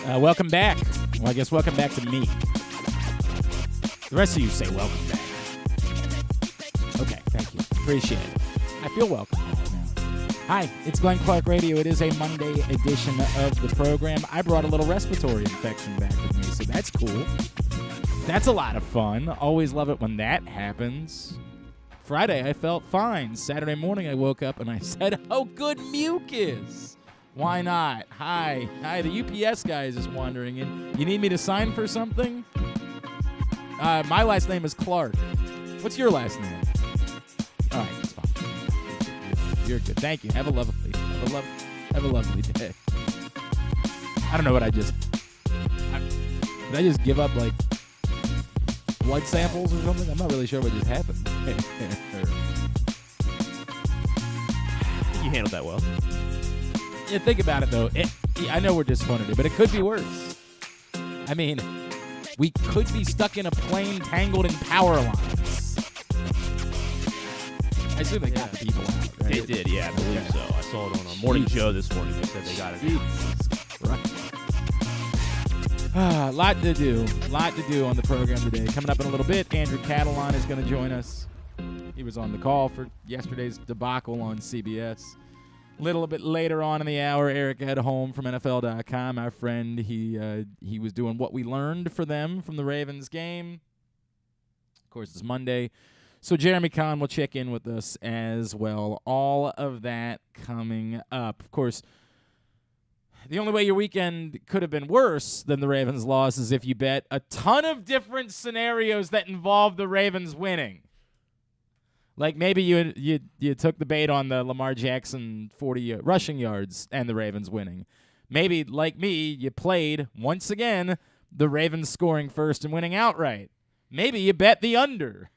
Welcome back. Well, I guess welcome back to me. The rest of you say welcome back. Okay, thank you. Appreciate it. I feel welcome now. Hi, it's Glenn Clark Radio. It is a Monday edition of the program. I brought a little respiratory infection back with me, so that's cool. That's a lot of fun. Always love it when that happens. Friday, I felt fine. Saturday morning, I woke up and I said, how good Muke is. Why not? Hi, the UPS guy is just wandering in. You need me to sign for something? My last name is Clark. What's your last name? All right, it's fine. You're good. Thank you. Have a lovely day. I don't know what I did I just give up, like, blood samples or something? I'm not really sure what just happened. You handled that well. Yeah, think about it, though. I know we're disappointed, but it could be worse. I mean, we could be stuck in a plane tangled in power lines. I assume they got the people out, right? They did, yeah, I believe so. I saw it on a morning show this morning. They said they got it out. Right. Lot to do on the program today. Coming up in a little bit, Andrew Catalon is going to join us. He was on the call for yesterday's debacle on CBS. A little bit later on in the hour, Eric Edholm from NFL.com, our friend, he was doing what we learned for them from the Ravens game. Of course, it's Monday. So Jeremy Conn will check in with us as well. All of that coming up. Of course, the only way your weekend could have been worse than the Ravens' loss is if you bet a ton of different scenarios that involve the Ravens winning. Like maybe you took the bait on the Lamar Jackson 40 rushing yards and the Ravens winning. Maybe, like me, you played, once again, the Ravens scoring first and winning outright. Maybe you bet the under.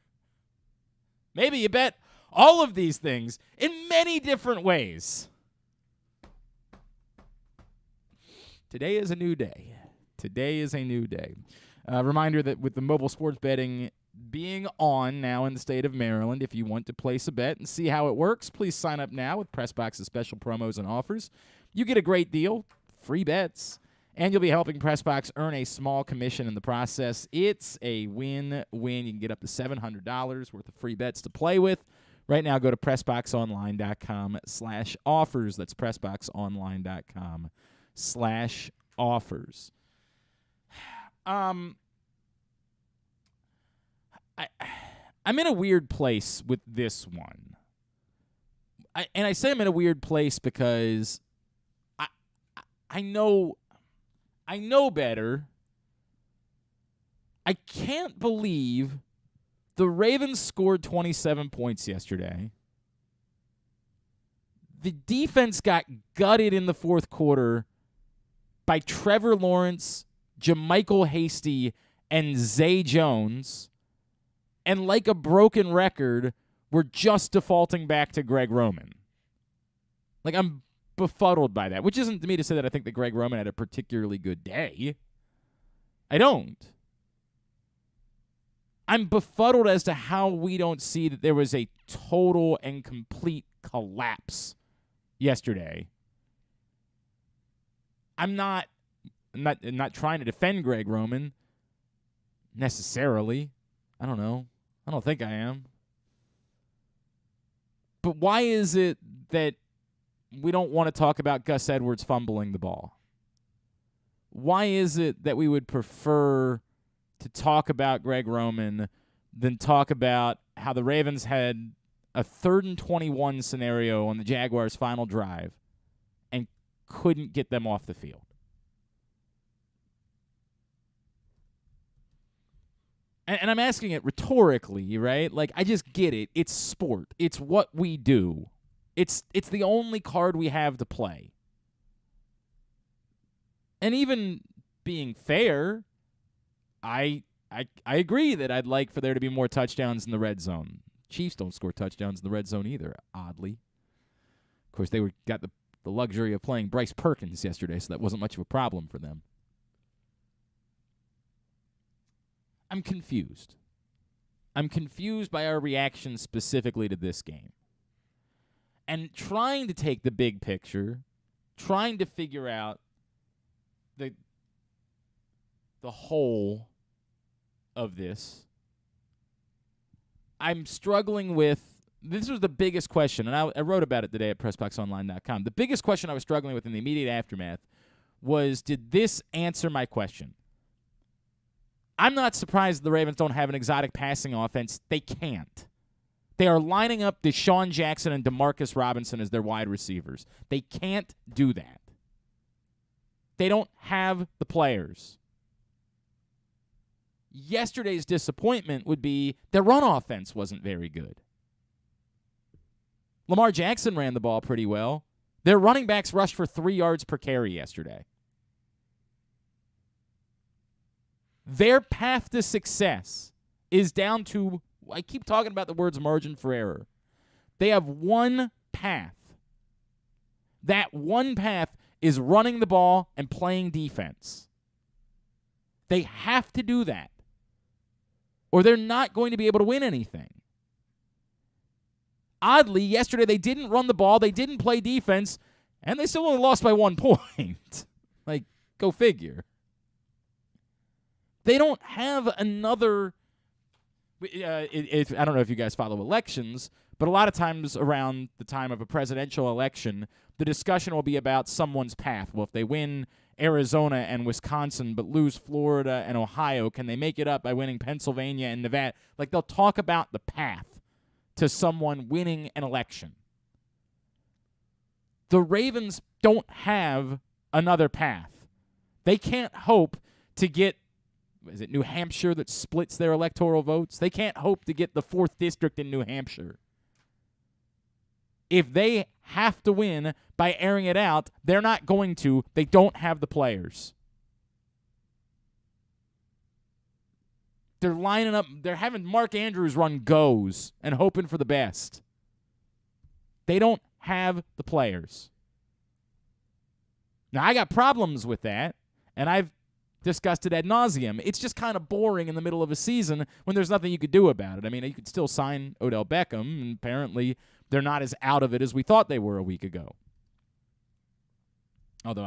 Maybe you bet all of these things in many different ways. Today is a new day. Reminder that with the mobile sports betting being on now in the state of Maryland, if you want to place a bet and see how it works, please sign up now with PressBox's special promos and offers. You get a great deal, free bets, and you'll be helping PressBox earn a small commission in the process. It's a win-win. You can get up to $700 worth of free bets to play with. Right now, go to PressBoxOnline.com/offers. That's PressBoxOnline.com/offers. I'm in a weird place with this one. I say I'm in a weird place because I know better. I can't believe the Ravens scored 27 points yesterday. The defense got gutted in the fourth quarter by Trevor Lawrence, JaMychal Hasty, and Zay Jones. And like a broken record, we're just defaulting back to Greg Roman. Like, I'm befuddled by that, which isn't to me to say that I think that Greg Roman had a particularly good day. I don't. I'm befuddled as to how we don't see that there was a total and complete collapse yesterday. I'm not trying to defend Greg Roman necessarily. I don't know. I don't think I am. But why is it that we don't want to talk about Gus Edwards fumbling the ball? Why is it that we would prefer to talk about Greg Roman than talk about how the Ravens had a 3rd and 21 scenario on the Jaguars' final drive and couldn't get them off the field? And I'm asking it rhetorically, right? Like, I just get it. It's sport. It's what we do. It's the only card we have to play. And even being fair, I agree that I'd like for there to be more touchdowns in the red zone. Chiefs don't score touchdowns in the red zone either, oddly. Of course, they got the luxury of playing Bryce Perkins yesterday, so that wasn't much of a problem for them. I'm confused. I'm confused by our reaction specifically to this game. And trying to take the big picture, trying to figure out the whole of this, I'm struggling with, this was the biggest question, and I wrote about it today at PressBoxOnline.com. The biggest question I was struggling with in the immediate aftermath was, did this answer my question? I'm not surprised the Ravens don't have an exotic passing offense. They can't. They are lining up Deshaun Jackson and Demarcus Robinson as their wide receivers. They can't do that. They don't have the players. Yesterday's disappointment would be their run offense wasn't very good. Lamar Jackson ran the ball pretty well. Their running backs rushed for 3 yards per carry yesterday. Their path to success is down to, I keep talking about the words margin for error. They have one path. That one path is running the ball and playing defense. They have to do that, or they're not going to be able to win anything. Oddly, yesterday they didn't run the ball, they didn't play defense, and they still only lost by 1 point. Like, go figure. They don't have another. I don't know if you guys follow elections, but a lot of times around the time of a presidential election, the discussion will be about someone's path. Well, if they win Arizona and Wisconsin but lose Florida and Ohio, can they make it up by winning Pennsylvania and Nevada? Like, they'll talk about the path to someone winning an election. The Ravens don't have another path. They can't hope to get, is it New Hampshire that splits their electoral votes? They can't hope to get the 4th district in New Hampshire. If they have to win by airing it out, they're not going to. They don't have the players. They're lining up. They're having Mark Andrews run goes and hoping for the best. They don't have the players. Now, I got problems with that, and I've discussed it ad nauseum. It's just kind of boring in the middle of a season when there's nothing you could do about it. I mean, you could still sign Odell Beckham, and apparently they're not as out of it as we thought they were a week ago. Although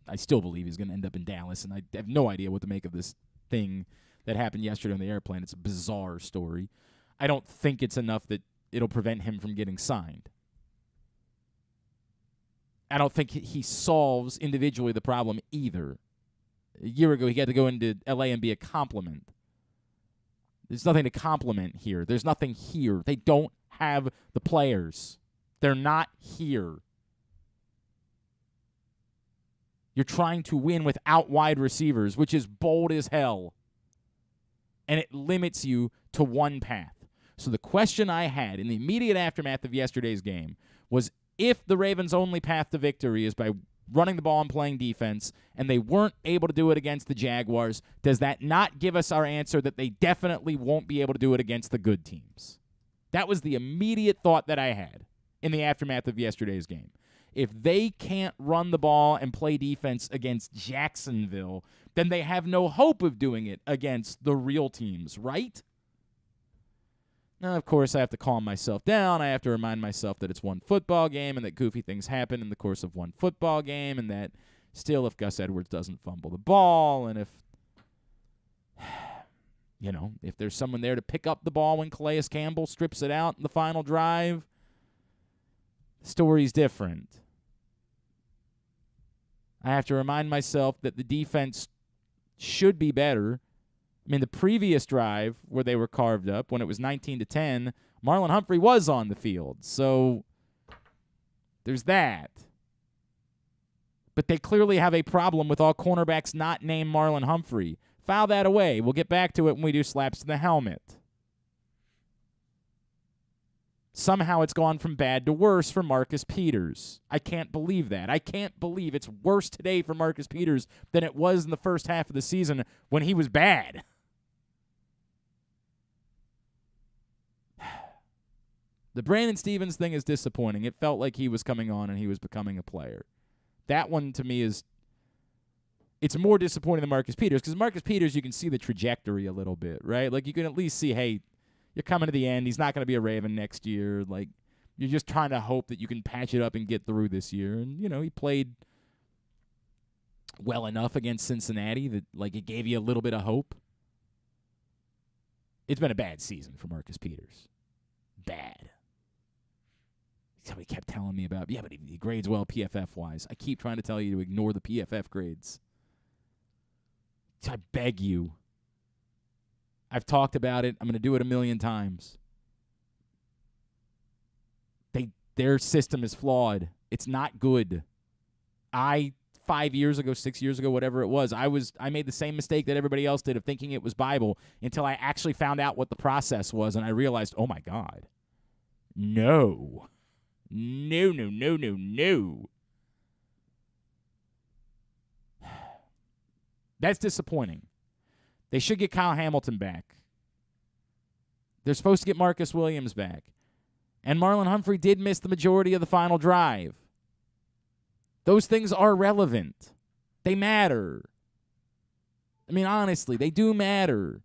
I still believe he's going to end up in Dallas, and I have no idea what to make of this thing that happened yesterday on the airplane. It's a bizarre story. I don't think it's enough that it'll prevent him from getting signed. I don't think he solves individually the problem either. A year ago, he had to go into L.A. and be a compliment. There's nothing to compliment here. There's nothing here. They don't have the players. They're not here. You're trying to win without wide receivers, which is bold as hell. And it limits you to one path. So the question I had in the immediate aftermath of yesterday's game was, if the Ravens' only path to victory is by running the ball and playing defense, and they weren't able to do it against the Jaguars, does that not give us our answer that they definitely won't be able to do it against the good teams? That was the immediate thought that I had in the aftermath of yesterday's game. If they can't run the ball and play defense against Jacksonville, then they have no hope of doing it against the real teams, right? Now, of course, I have to calm myself down. I have to remind myself that it's one football game and that goofy things happen in the course of one football game, and that still, if Gus Edwards doesn't fumble the ball, and if there's someone there to pick up the ball when Calais Campbell strips it out in the final drive, the story's different. I have to remind myself that the defense should be better. I mean, the previous drive where they were carved up, when it was 19-10, Marlon Humphrey was on the field. So there's that. But they clearly have a problem with all cornerbacks not named Marlon Humphrey. Foul that away. We'll get back to it when we do slaps to the helmet. Somehow it's gone from bad to worse for Marcus Peters. I can't believe that. I can't believe it's worse today for Marcus Peters than it was in the first half of the season when he was bad. The Brandon Stevens thing is disappointing. It felt like he was coming on and he was becoming a player. That one, to me, it's more disappointing than Marcus Peters, because Marcus Peters, you can see the trajectory a little bit, right? Like, you can at least see, hey, you're coming to the end. He's not going to be a Raven next year. Like, you're just trying to hope that you can patch it up and get through this year. And, he played well enough against Cincinnati that, like, it gave you a little bit of hope. It's been a bad season for Marcus Peters. Bad. Somebody kept telling me about, but he grades well PFF-wise. I keep trying to tell you to ignore the PFF grades. I beg you. I've talked about it. I'm going to do it a million times. Their system is flawed. It's not good. 5 years ago, 6 years ago, whatever it was, I made the same mistake that everybody else did of thinking it was Bible until I actually found out what the process was, and I realized, oh, my God. No. No. That's disappointing. They should get Kyle Hamilton back. They're supposed to get Marcus Williams back. And Marlon Humphrey did miss the majority of the final drive. Those things are relevant. They matter. I mean, honestly, they do matter.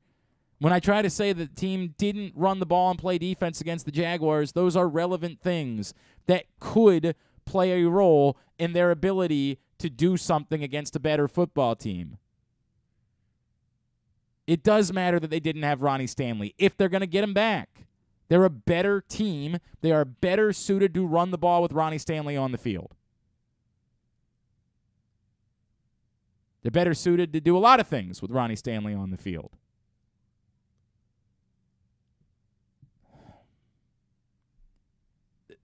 When I try to say that the team didn't run the ball and play defense against the Jaguars, those are relevant things that could play a role in their ability to do something against a better football team. It does matter that they didn't have Ronnie Stanley if they're going to get him back. They're a better team. They are better suited to run the ball with Ronnie Stanley on the field. They're better suited to do a lot of things with Ronnie Stanley on the field.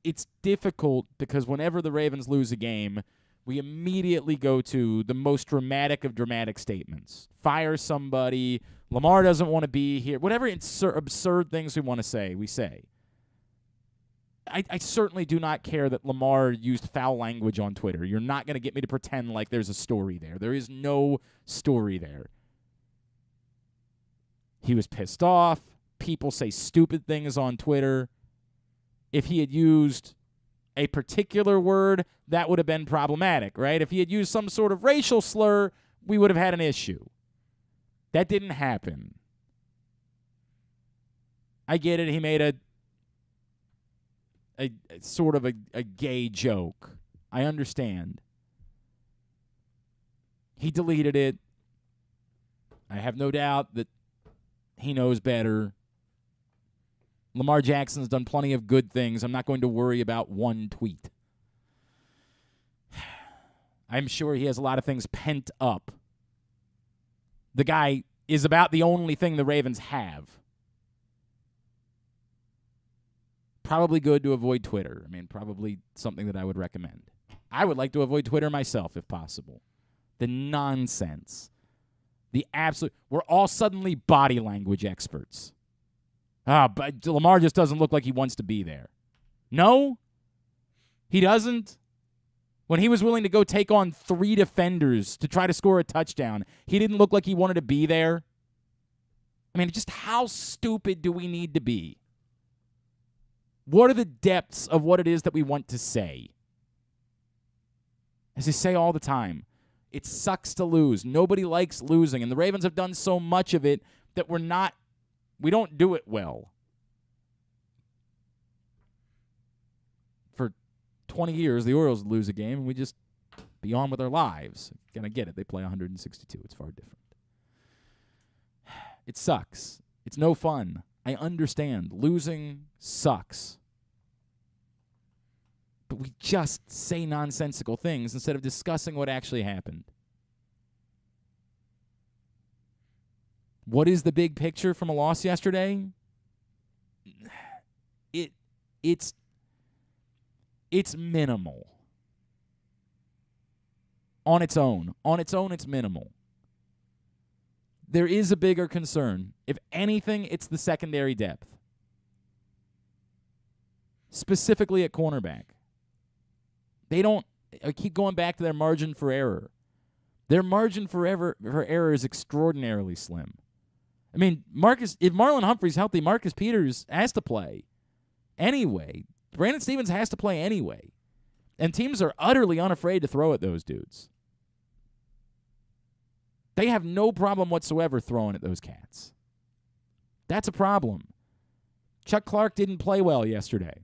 It's difficult because whenever the Ravens lose a game, we immediately go to the most dramatic of dramatic statements. Fire somebody. Lamar doesn't want to be here. Whatever absurd things we want to say, we say. I certainly do not care that Lamar used foul language on Twitter. You're not going to get me to pretend like there's a story there. There is no story there. He was pissed off. People say stupid things on Twitter. If he had used a particular word, that would have been problematic, right? If he had used some sort of racial slur, we would have had an issue. That didn't happen. I get it. He made a sort of a gay joke. I understand. He deleted it. I have no doubt that he knows better. Lamar Jackson's done plenty of good things. I'm not going to worry about one tweet. I'm sure he has a lot of things pent up. The guy is about the only thing the Ravens have. Probably good to avoid Twitter. I mean, probably something that I would recommend. I would like to avoid Twitter myself if possible. The nonsense. The absolute. We're all suddenly body language experts. But Lamar just doesn't look like he wants to be there. No, he doesn't. When he was willing to go take on 3 defenders to try to score a touchdown, he didn't look like he wanted to be there. I mean, just how stupid do we need to be? What are the depths of what it is that we want to say? As I say all the time, it sucks to lose. Nobody likes losing, and the Ravens have done so much of it that we don't do it well. For 20 years, the Orioles lose a game, and we just be on with our lives. And I get it. They play 162. It's far different. It sucks. It's no fun. I understand. Losing sucks. But we just say nonsensical things instead of discussing what actually happened. What is the big picture from a loss yesterday? It's minimal. On its own. On its own, it's minimal. There is a bigger concern. If anything, it's the secondary depth. Specifically at cornerback. I keep going back to their margin for error. Their margin for error is extraordinarily slim. I mean, if Marlon Humphrey's healthy, Marcus Peters has to play anyway. Brandon Stevens has to play anyway. And teams are utterly unafraid to throw at those dudes. They have no problem whatsoever throwing at those cats. That's a problem. Chuck Clark didn't play well yesterday.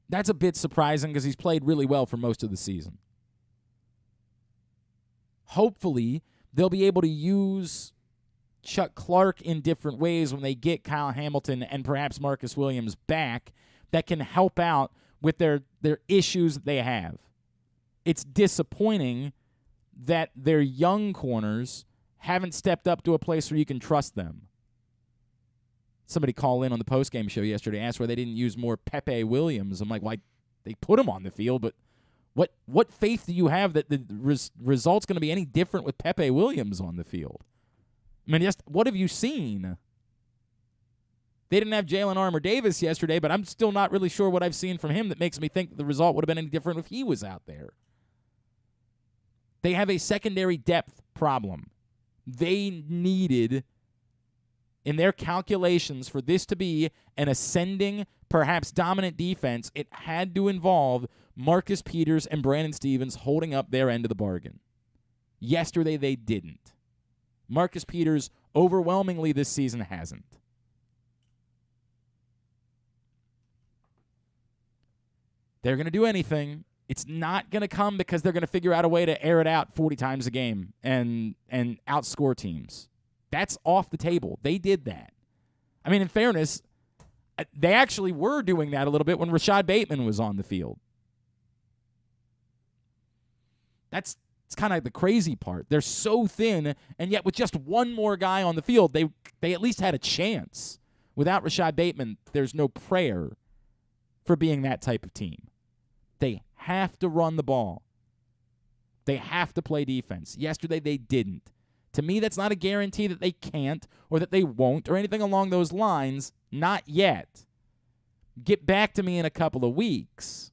That's a bit surprising because he's played really well for most of the season. hopefully they'll be able to use Chuck Clark in different ways when they get Kyle Hamilton and perhaps Marcus Williams back that can help out with their issues that they have. It's disappointing that their young corners haven't stepped up to a place where you can trust them. Somebody called in on the postgame show yesterday, asked why they didn't use more Pepe Williams. I'm like, why? They put him on the field, but what faith do you have that the result's going to be any different with Pepe Williams on the field? I mean, just what have you seen? They didn't have Jalen Armour-Davis yesterday, but I'm still not really sure what I've seen from him that makes me think that the result would have been any different if he was out there. They have a secondary depth problem. They needed, in their calculations, for this to be an ascending, perhaps dominant defense, it had to involve Marcus Peters and Brandon Stevens holding up their end of the bargain. Yesterday, they didn't. Marcus Peters, overwhelmingly this season, hasn't. They're going to do anything. It's not going to come because they're going to figure out a way to air it out 40 times a game and outscore teams. That's off the table. They did that. I mean, in fairness, they actually were doing that a little bit when Rashad Bateman was on the field. It's kind of the crazy part. They're so thin, and yet with just one more guy on the field, they at least had a chance. Without Rashad Bateman, there's no prayer for being that type of team. They have to run the ball. They have to play defense. Yesterday, they didn't. To me, that's not a guarantee that they can't or that they won't or anything along those lines. Not yet. Get back to me in a couple of weeks.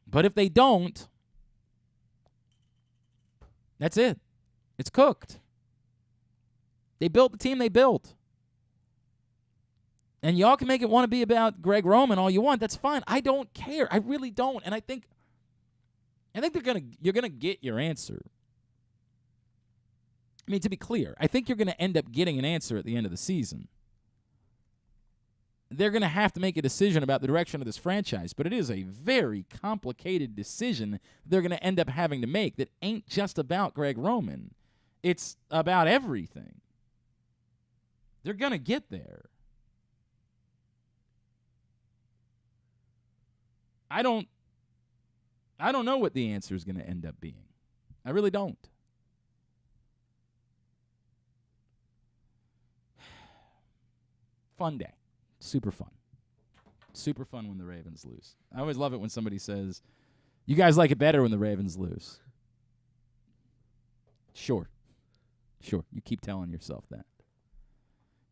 But if they don't, that's it. It's cooked. They built the team they built. And y'all can make it want to be about Greg Roman all you want. That's fine. I don't care. I really don't. And I think you're gonna get your answer. I mean, to be clear, I think you're gonna end up getting an answer at the end of the season. They're gonna have to make a decision about the direction of this franchise, but it is a very complicated decision they're gonna end up having to make that ain't just about Greg Roman. It's about everything. They're gonna get there. I don't know what the answer is going to end up being. I really don't. Fun day. Super fun. Super fun when the Ravens lose. I always love it when somebody says, you guys like it better when the Ravens lose. Sure. You keep telling yourself that.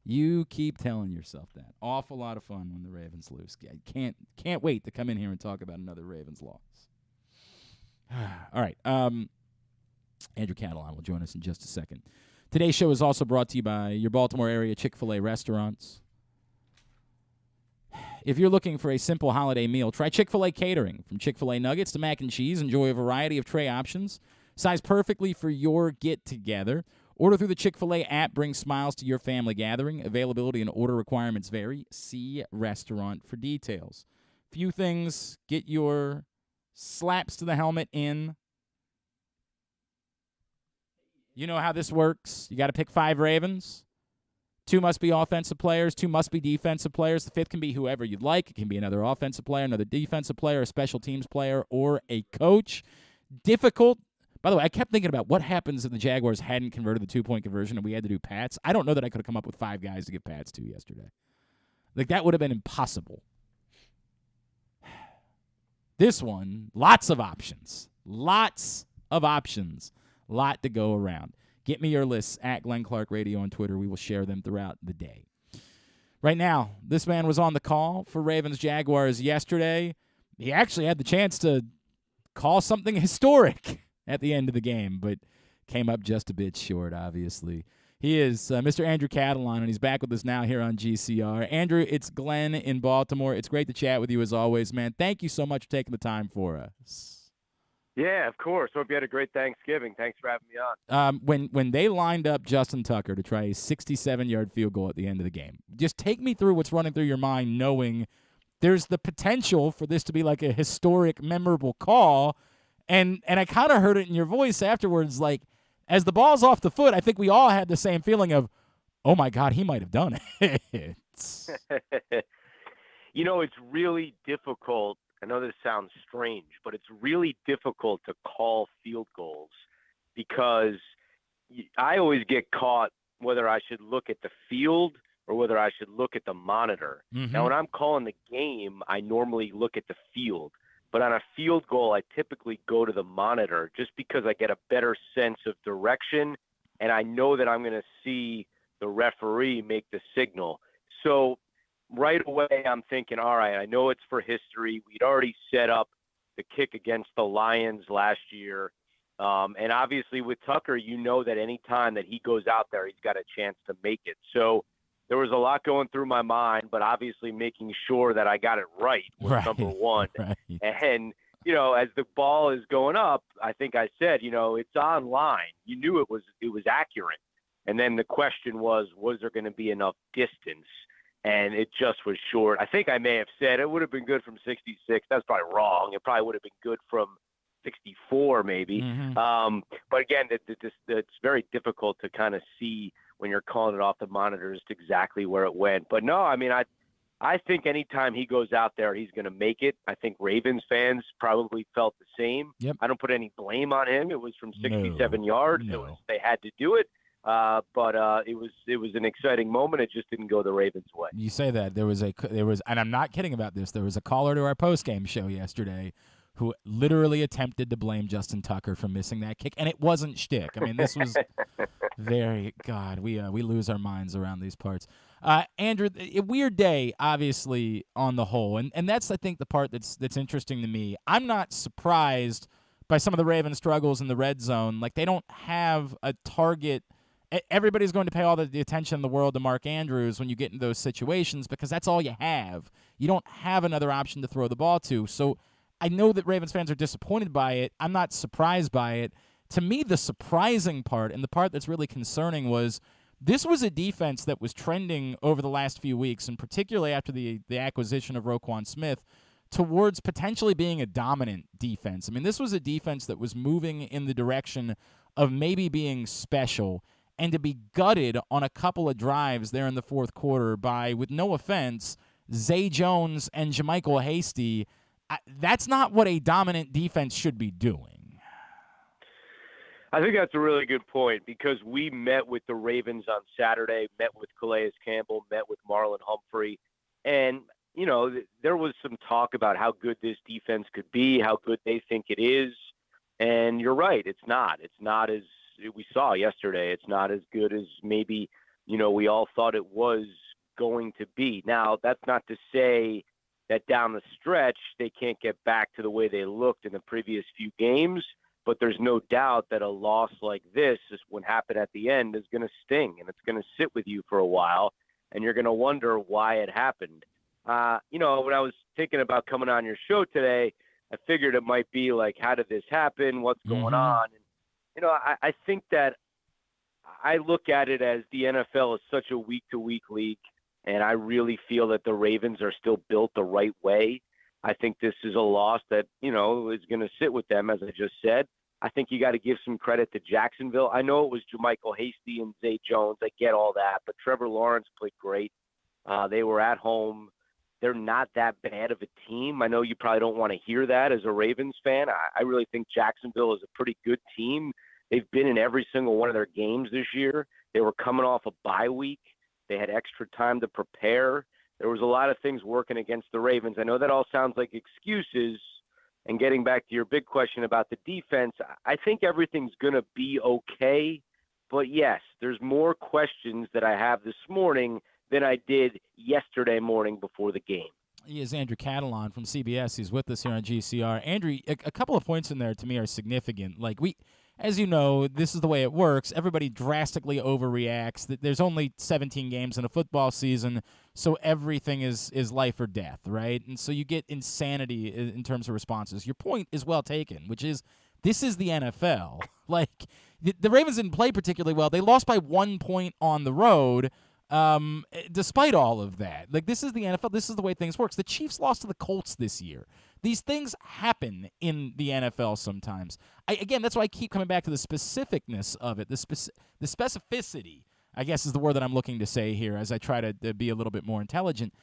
You keep telling yourself that. Awful lot of fun when the Ravens lose. Can't wait to come in here and talk about another Ravens loss. All right. Andrew Catalon will join us in just a second. Today's show is also brought to you by your Baltimore area Chick-fil-A restaurants. If you're looking for a simple holiday meal, try Chick-fil-A catering. From Chick-fil-A nuggets to mac and cheese, enjoy a variety of tray options, sized perfectly for your get-together. Order through the Chick-fil-A app. Bring smiles to your family gathering. Availability and order requirements vary. See restaurant for details. Few things. Get your slaps to the helmet in. You know how this works. You got to pick 5 Ravens. 2 must be offensive players. 2 must be defensive players. The 5th can be whoever you'd like. It can be another offensive player, another defensive player, a special teams player, or a coach. Difficult. By the way, I kept thinking about what happens if the Jaguars hadn't converted the 2-point conversion and we had to do Pats. I don't know that I could have come up with 5 guys to give Pats to yesterday. Like, that would have been impossible. This one, lots of options. Lots of options. Lot to go around. Get me your lists at Glenn Clark Radio on Twitter. We will share them throughout the day. Right now, this man was on the call for Ravens-Jaguars yesterday. He actually had the chance to call something historic at the end of the game, but came up just a bit short, obviously. He is Mr. Andrew Catalon, and he's back with us now here on GCR. Andrew, it's Glenn in Baltimore. It's great to chat with you as always, man. Thank you so much for taking the time for us. Yeah, of course. Hope you had a great Thanksgiving. Thanks for having me on. When they lined up Justin Tucker to try a 67-yard field goal at the end of the game, just take me through what's running through your mind knowing there's the potential for this to be like a historic, memorable call. And I kind of heard it in your voice afterwards, like, as the ball's off the foot, I think we all had the same feeling of, oh, my God, he might have done it. It's really difficult. I know this sounds strange, but it's really difficult to call field goals because I always get caught whether I should look at the field or whether I should look at the monitor. Mm-hmm. Now, when I'm calling the game, I normally look at the field. But on a field goal, I typically go to the monitor just because I get a better sense of direction, and I know that I'm going to see the referee make the signal. So right away, I'm thinking, all right, I know it's for history. We'd already set up the kick against the Lions last year. And obviously with Tucker, you know that any time that he goes out there, he's got a chance to make it. So there was a lot going through my mind, but obviously making sure that I got it right was number one. Right. And, as the ball is going up, I think I said, it's online. You knew it was accurate. And then the question was there going to be enough distance? And it just was short. I think I may have said it would have been good from 66. That's probably wrong. It probably would have been good from 64 maybe. Mm-hmm. But again, it's very difficult to kind of see when you're calling it off the monitor just exactly where it went. But no, I mean, I think anytime he goes out there, he's going to make it. I think Ravens fans probably felt the same. Yep. I don't put any blame on him. It was from 67 yards. No. They had to do it. But it was an exciting moment. It just didn't go the Ravens' way. You say that there was, and I'm not kidding about this. There was a caller to our postgame show yesterday who literally attempted to blame Justin Tucker for missing that kick, and it wasn't shtick. I mean, this was we lose our minds around these parts. Andrew, a weird day, obviously, on the whole, and that's, I think, the part that's interesting to me. I'm not surprised by some of the Ravens' struggles in the red zone. Like, they don't have a target. Everybody's going to pay all the attention in the world to Mark Andrews when you get into those situations because that's all you have. You don't have another option to throw the ball to. So I know that Ravens fans are disappointed by it. I'm not surprised by it. To me, the surprising part and the part that's really concerning was this was a defense that was trending over the last few weeks, and particularly after the acquisition of Roquan Smith, towards potentially being a dominant defense. I mean, this was a defense that was moving in the direction of maybe being special, and to be gutted on a couple of drives there in the fourth quarter by, with no offense, Zay Jones and JaMychal Hasty, that's not what a dominant defense should be doing. I think that's a really good point because we met with the Ravens on Saturday, met with Calais Campbell, met with Marlon Humphrey, and there was some talk about how good this defense could be, how good they think it is. And you're right. It's not as we saw yesterday. It's not as good as maybe, we all thought it was going to be. Now, that's not to say that down the stretch, they can't get back to the way they looked in the previous few games. But there's no doubt that a loss like this, what happened at the end, is going to sting, and it's going to sit with you for a while, and you're going to wonder why it happened. When I was thinking about coming on your show today, I figured it might be like, how did this happen? What's going on? And, I think that I look at it as the NFL is such a week-to-week league, and I really feel that the Ravens are still built the right way. I think this is a loss that, is going to sit with them, as I just said. I think you got to give some credit to Jacksonville. I know it was JaMychal Hasty and Zay Jones. I get all that, but Trevor Lawrence played great. They were at home. They're not that bad of a team. I know you probably don't want to hear that as a Ravens fan. I really think Jacksonville is a pretty good team. They've been in every single one of their games this year. They were coming off a bye week. They had extra time to prepare. There was a lot of things working against the Ravens. I know that all sounds like excuses. And getting back to your big question about the defense, I think everything's going to be okay. But, yes, there's more questions that I have this morning than I did yesterday morning before the game. He is Andrew Catalon from CBS. He's with us here on GCR. Andrew, a couple of points in there to me are significant. Like, as you know, this is the way it works. Everybody drastically overreacts. There's only 17 games in a football season, so everything is life or death, right? And so you get insanity in terms of responses. Your point is well taken, which is this is the NFL. Like, the Ravens didn't play particularly well. They lost by 1 point on the road. Despite all of that, like, this is the NFL. This is the way things works. The Chiefs lost to the Colts this year. These things happen in the NFL sometimes. Again, that's why I keep coming back to the specificness of it, the specificity, I guess is the word that I'm looking to say here as I try to be a little bit more intelligent.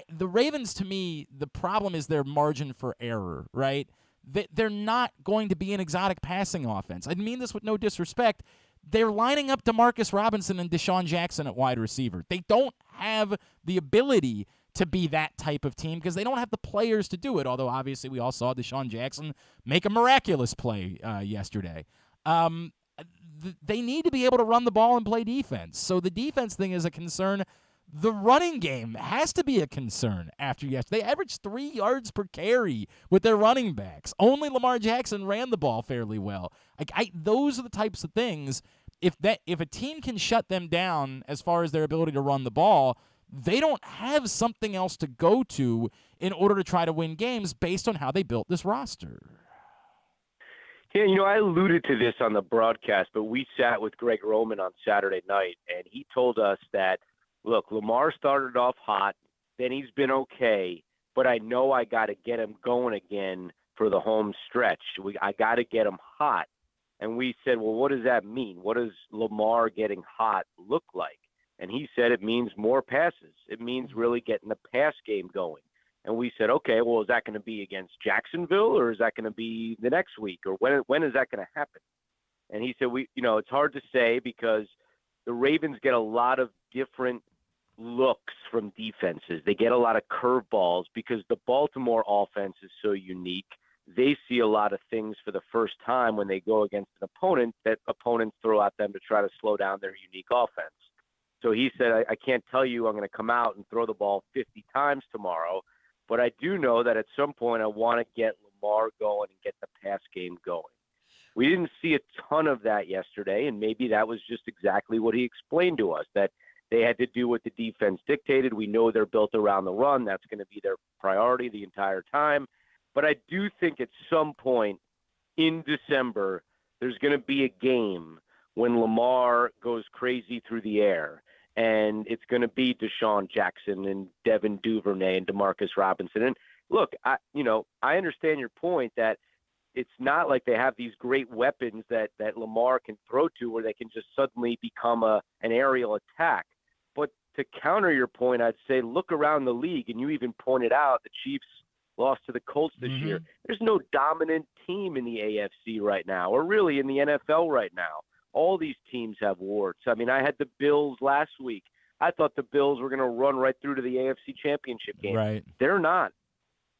The Ravens, to me, the problem is their margin for error, right? They're not going to be an exotic passing offense. I mean this with no disrespect. They're lining up DeMarcus Robinson and Deshaun Jackson at wide receiver. They don't have the ability to be that type of team because they don't have the players to do it, although obviously we all saw Deshaun Jackson make a miraculous play yesterday. They need to be able to run the ball and play defense. So the defense thing is a concern. The running game has to be a concern after yesterday. They averaged 3 yards per carry with their running backs. Only Lamar Jackson ran the ball fairly well. Those are the types of things. If a team can shut them down as far as their ability to run the ball, they don't have something else to go to in order to try to win games based on how they built this roster. Yeah, I alluded to this on the broadcast, but we sat with Greg Roman on Saturday night, and he told us that, look, Lamar started off hot, then he's been okay, but I know I got to get him going again for the home stretch. I got to get him hot. And we said, well, what does that mean? What does Lamar getting hot look like? And he said it means more passes. It means really getting the pass game going. And we said, okay, well, is that going to be against Jacksonville, or is that going to be the next week, or when is that going to happen? And he said, it's hard to say because the Ravens get a lot of different looks from defenses. They get a lot of curveballs because the Baltimore offense is so unique. They see a lot of things for the first time when they go against an opponent that opponents throw at them to try to slow down their unique offense. So he said, I can't tell you I'm going to come out and throw the ball 50 times tomorrow, but I do know that at some point I want to get Lamar going and get the pass game going. We didn't see a ton of that yesterday, and maybe that was just exactly what he explained to us, that they had to do what the defense dictated. We know they're built around the run. That's going to be their priority the entire time. But I do think at some point in December, there's going to be a game when Lamar goes crazy through the air. And it's going to be Deshaun Jackson and Devin Duvernay and DeMarcus Robinson. And look, I understand your point that it's not like they have these great weapons that Lamar can throw to where they can just suddenly become an aerial attack. But to counter your point, I'd say look around the league, and you even pointed out the Chiefs lost to the Colts this year. There's no dominant team in the AFC right now, or really in the NFL right now. All these teams have warts. I mean, I had the Bills last week. I thought the Bills were going to run right through to the AFC Championship game. Right. They're not.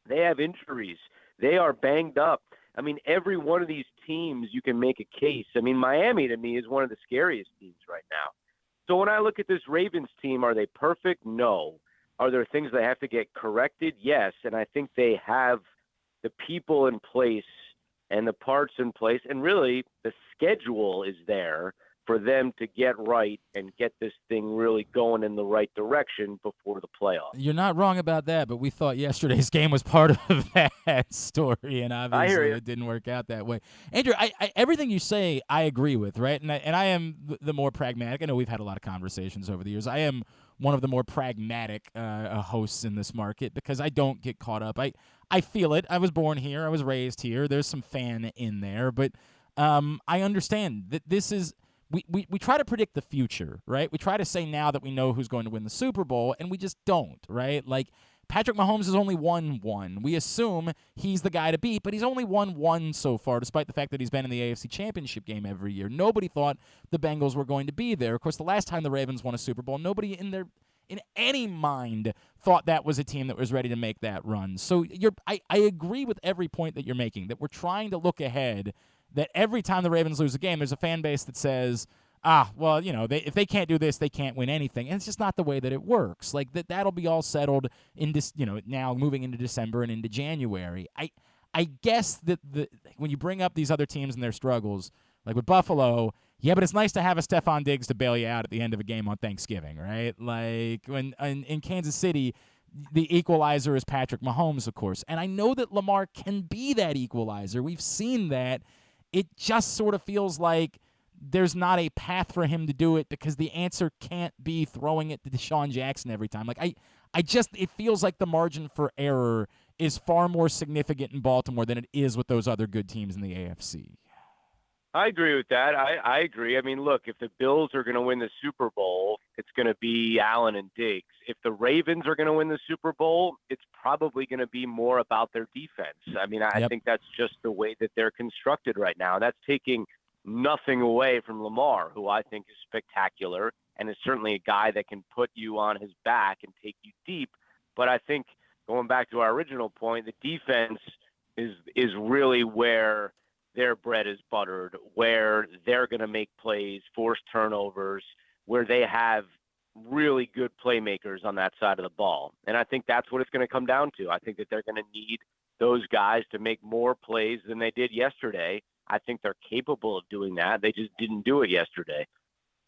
They have injuries. They are banged up. I mean, every one of these teams, you can make a case. I mean, Miami, to me, is one of the scariest teams right now. So when I look at this Ravens team, are they perfect? No. Are there things that have to get corrected? Yes. And I think they have the people in place and the parts in place, and really the schedule is there for them to get right and get this thing really going in the right direction before the playoffs. You're not wrong about that, but we thought yesterday's game was part of that story, and obviously it didn't work out that way. Andrew, I everything you say I agree with, right? And I am the more pragmatic. I know we've had a lot of conversations over the years. I am one of the more pragmatic hosts in this market because I don't get caught up. I feel it. I was born here. I was raised here. There's some fan in there, but I understand that this is we try to predict the future, right? We try to say now that we know who's going to win the Super Bowl, and we just don't, right? Like Patrick Mahomes has only won one. We assume he's the guy to beat, but he's only won one so far, despite the fact that he's been in the AFC Championship game every year. Nobody thought the Bengals were going to be there. Of course, the last time the Ravens won a Super Bowl, nobody in any mind thought that was a team that was ready to make that run. So I agree with every point that you're making, that we're trying to look ahead, that every time the Ravens lose a game, there's a fan base that says, well, if they can't do this, they can't win anything. And it's just not the way that it works. Like that'll be all settled in this, now moving into December and into January. I guess that when you bring up these other teams and their struggles, like with Buffalo, yeah, but it's nice to have a Stephon Diggs to bail you out at the end of a game on Thanksgiving, right? Like when in Kansas City, the equalizer is Patrick Mahomes, of course. And I know that Lamar can be that equalizer. We've seen that. It just sort of feels like there's not a path for him to do it because the answer can't be throwing it to Deshaun Jackson every time. Like it feels like the margin for error is far more significant in Baltimore than it is with those other good teams in the AFC. I agree with that. I agree. I mean, look, if the Bills are going to win the Super Bowl, it's going to be Allen and Diggs. If the Ravens are going to win the Super Bowl, it's probably going to be more about their defense. I mean, I think that's just the way that they're constructed right now. That's taking nothing away from Lamar, who I think is spectacular and is certainly a guy that can put you on his back and take you deep. But I think going back to our original point, the defense is really where their bread is buttered, where they're going to make plays, force turnovers, where they have really good playmakers on that side of the ball. And I think that's what it's going to come down to. I think that they're going to need those guys to make more plays than they did yesterday. I think they're capable of doing that. They just didn't do it yesterday.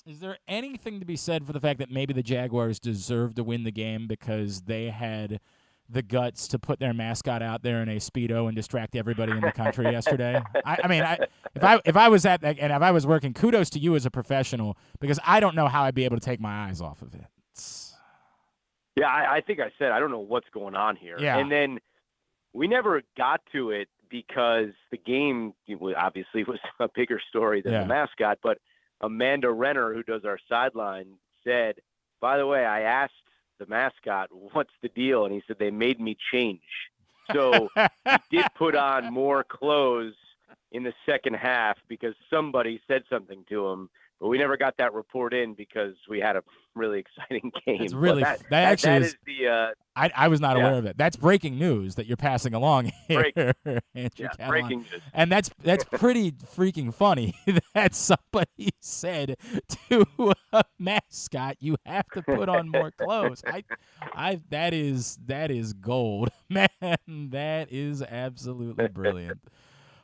Is there anything to be said for the fact that maybe the Jaguars deserved to win the game because they had the guts to put their mascot out there in a Speedo and distract everybody in the country yesterday? If I was at that, and if I was working, kudos to you as a professional, because I don't know how I'd be able to take my eyes off of it. Yeah, I think I said I don't know what's going on here. Yeah. And then we never got to it because the game obviously was a bigger story than the mascot, but Amanda Renner, who does our sideline, said, by the way, I asked the mascot, what's the deal? And he said, they made me change. So he did put on more clothes in the second half because somebody said something to him, but we never got that report in because we had a really exciting game. It's really that actually is the I was not aware of it. That's breaking news that you're passing along here, Andrew Catalon. Breaking news. And that's pretty freaking funny that somebody said to a mascot, "You have to put on more clothes." That is gold, man. That is absolutely brilliant.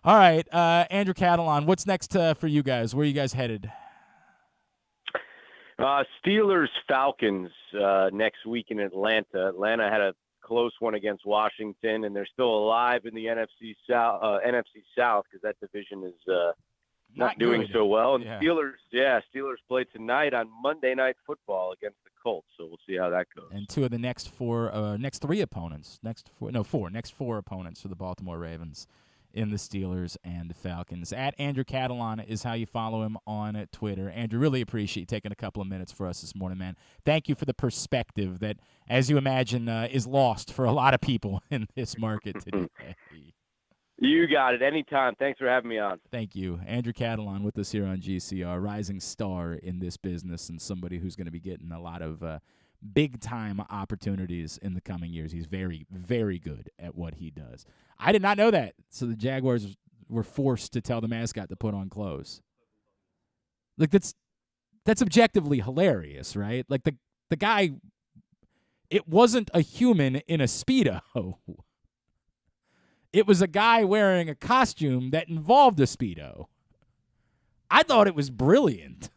All right, Andrew Catalon, what's next for you guys? Where are you guys headed? Steelers Falcons next week in Atlanta. Atlanta had a close one against Washington, and they're still alive in the NFC South because that division is not doing so well. And Steelers play tonight on Monday Night Football against the Colts, so we'll see how that goes. And two of the next four opponents for the Baltimore Ravens in the Steelers and Falcons. At Andrew Catalon is how you follow him on Twitter. Andrew, really appreciate you taking a couple of minutes for us this morning, man. Thank you for the perspective that, as you imagine, is lost for a lot of people in this market today. You got it. Anytime. Thanks for having me on. Thank you. Andrew Catalon with us here on GCR, rising star in this business and somebody who's going to be getting a lot of big-time opportunities in the coming years. He's very, very good at what he does. I did not know that. So the Jaguars were forced to tell the mascot to put on clothes. Like, that's objectively hilarious, right? Like, the guy, it wasn't a human in a Speedo. It was a guy wearing a costume that involved a Speedo. I thought it was brilliant.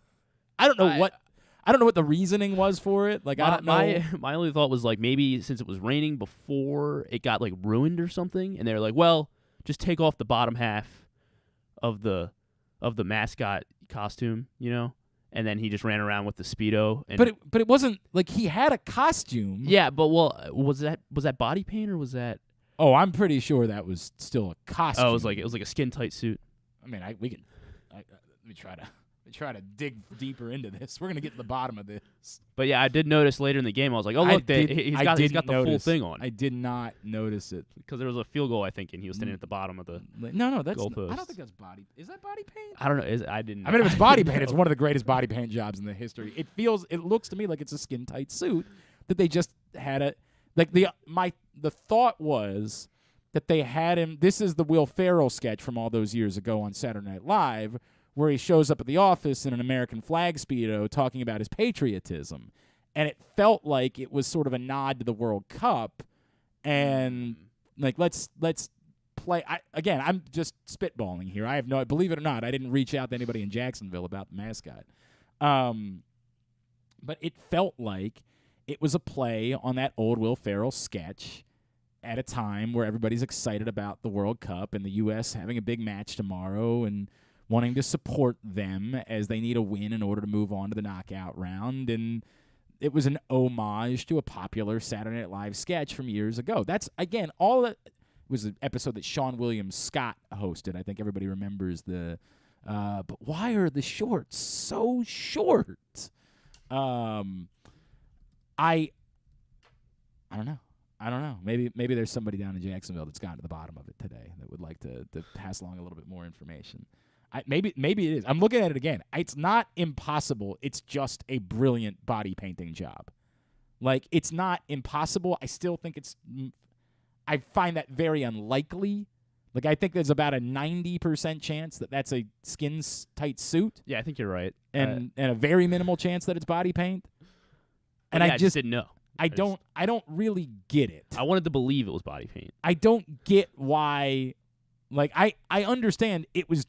I don't know what the reasoning was for it. Like, I don't know. My only thought was, like, maybe since it was raining before, it got, like, ruined or something, and they were like, well, just take off the bottom half of the mascot costume, you know? And then he just ran around with the Speedo. And but it wasn't like he had a costume. Yeah, but was that body paint or was that? Oh, I'm pretty sure that was still a costume. Oh, it was like a skin tight suit. I mean, let me try to dig deeper into this. We're gonna get to the bottom of this. But yeah, I did notice later in the game. I was like, oh look, he's got the full thing on. I did not notice it because there was a field goal, I think, and he was standing at the bottom of the no. That's goalpost. I don't think that's body. Is that body paint? I don't know. I didn't. I mean, if it's body paint, it's one of the greatest body paint jobs in the history. It looks to me like it's a skin tight suit that they just had a like the thought was that they had him. This is the Will Ferrell sketch from all those years ago on Saturday Night Live, where he shows up at the office in an American flag Speedo talking about his patriotism. And it felt like it was sort of a nod to the World Cup. And, like, let's play. Again, I'm just spitballing here. I have believe it or not, I didn't reach out to anybody in Jacksonville about the mascot. But it felt like it was a play on that old Will Ferrell sketch at a time where everybody's excited about the World Cup and the U.S. having a big match tomorrow and wanting to support them as they need a win in order to move on to the knockout round. And it was an homage to a popular Saturday Night Live sketch from years ago. That's, again, all that was an episode that Sean William Scott hosted. I think everybody remembers the but why are the shorts so short? I don't know. I don't know. Maybe there's somebody down in Jacksonville that's gotten to the bottom of it today that would like to pass along a little bit more information. Maybe it is. I'm looking at it again. It's not impossible. It's just a brilliant body painting job. Like, it's not impossible. I still think I find that very unlikely. Like, I think there's about a 90% chance that that's a skin-tight suit. Yeah, I think you're right. And a very minimal chance that it's body paint. And I just didn't know. I don't really get it. I wanted to believe it was body paint. I don't get why. Like, I understand it was,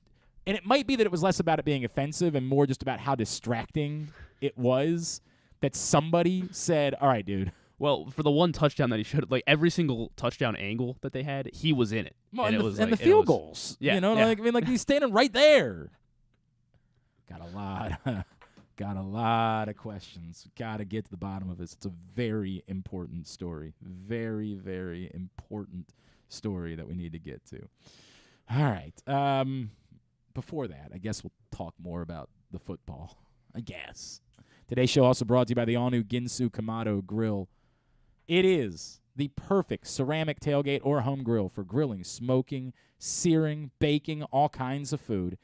and it might be that it was less about it being offensive and more just about how distracting it was, that somebody said, all right, dude. Well, for the one touchdown that he showed, like every single touchdown angle that they had, he was in it. Well, and the field goals. Yeah, you know, yeah. like he's standing right there. Got a lot of questions. Got to get to the bottom of this. It's a very important story. Very, very important story that we need to get to. All right. Before that, I guess we'll talk more about the football, I guess. Today's show also brought to you by the all-new Ginsu Kamado Grill. It is the perfect ceramic tailgate or home grill for grilling, smoking, searing, baking, all kinds of food.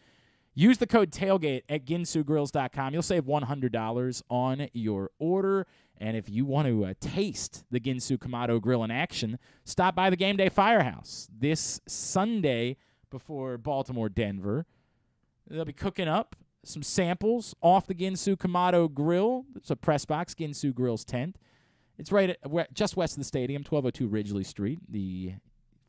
Use the code TAILGATE at ginsugrills.com. You'll save $100 on your order. And if you want to taste the Ginsu Kamado Grill in action, stop by the Game Day Firehouse this Sunday before Baltimore-Denver. They'll be cooking up some samples off the Ginsu Kamado Grill. It's a press box, Ginsu Grill's tent. It's right at, just west of the stadium, 1202 Ridgely Street, the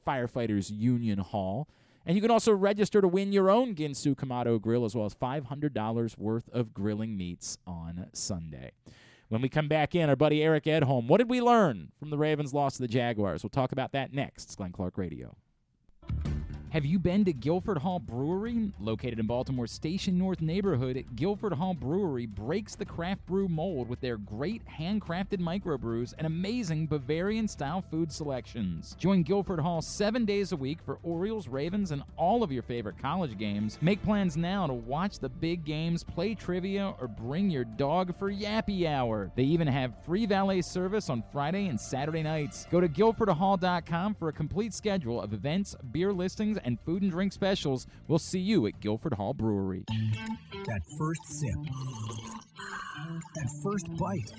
Firefighters Union Hall. And you can also register to win your own Ginsu Kamado Grill, as well as $500 worth of grilling meats on Sunday. When we come back in, our buddy Eric Edholm, what did we learn from the Ravens' loss to the Jaguars? We'll talk about that next. It's Glenn Clark Radio. Have you been to Guilford Hall Brewery? Located in Baltimore's Station North neighborhood, Guilford Hall Brewery breaks the craft brew mold with their great handcrafted microbrews and amazing Bavarian-style food selections. Join Guilford Hall 7 days a week for Orioles, Ravens, and all of your favorite college games. Make plans now to watch the big games, play trivia, or bring your dog for Yappy Hour. They even have free valet service on Friday and Saturday nights. Go to guilfordhall.com for a complete schedule of events, beer listings, and food and drink specials. We'll see you at Guilford Hall Brewery. That first sip. That first bite.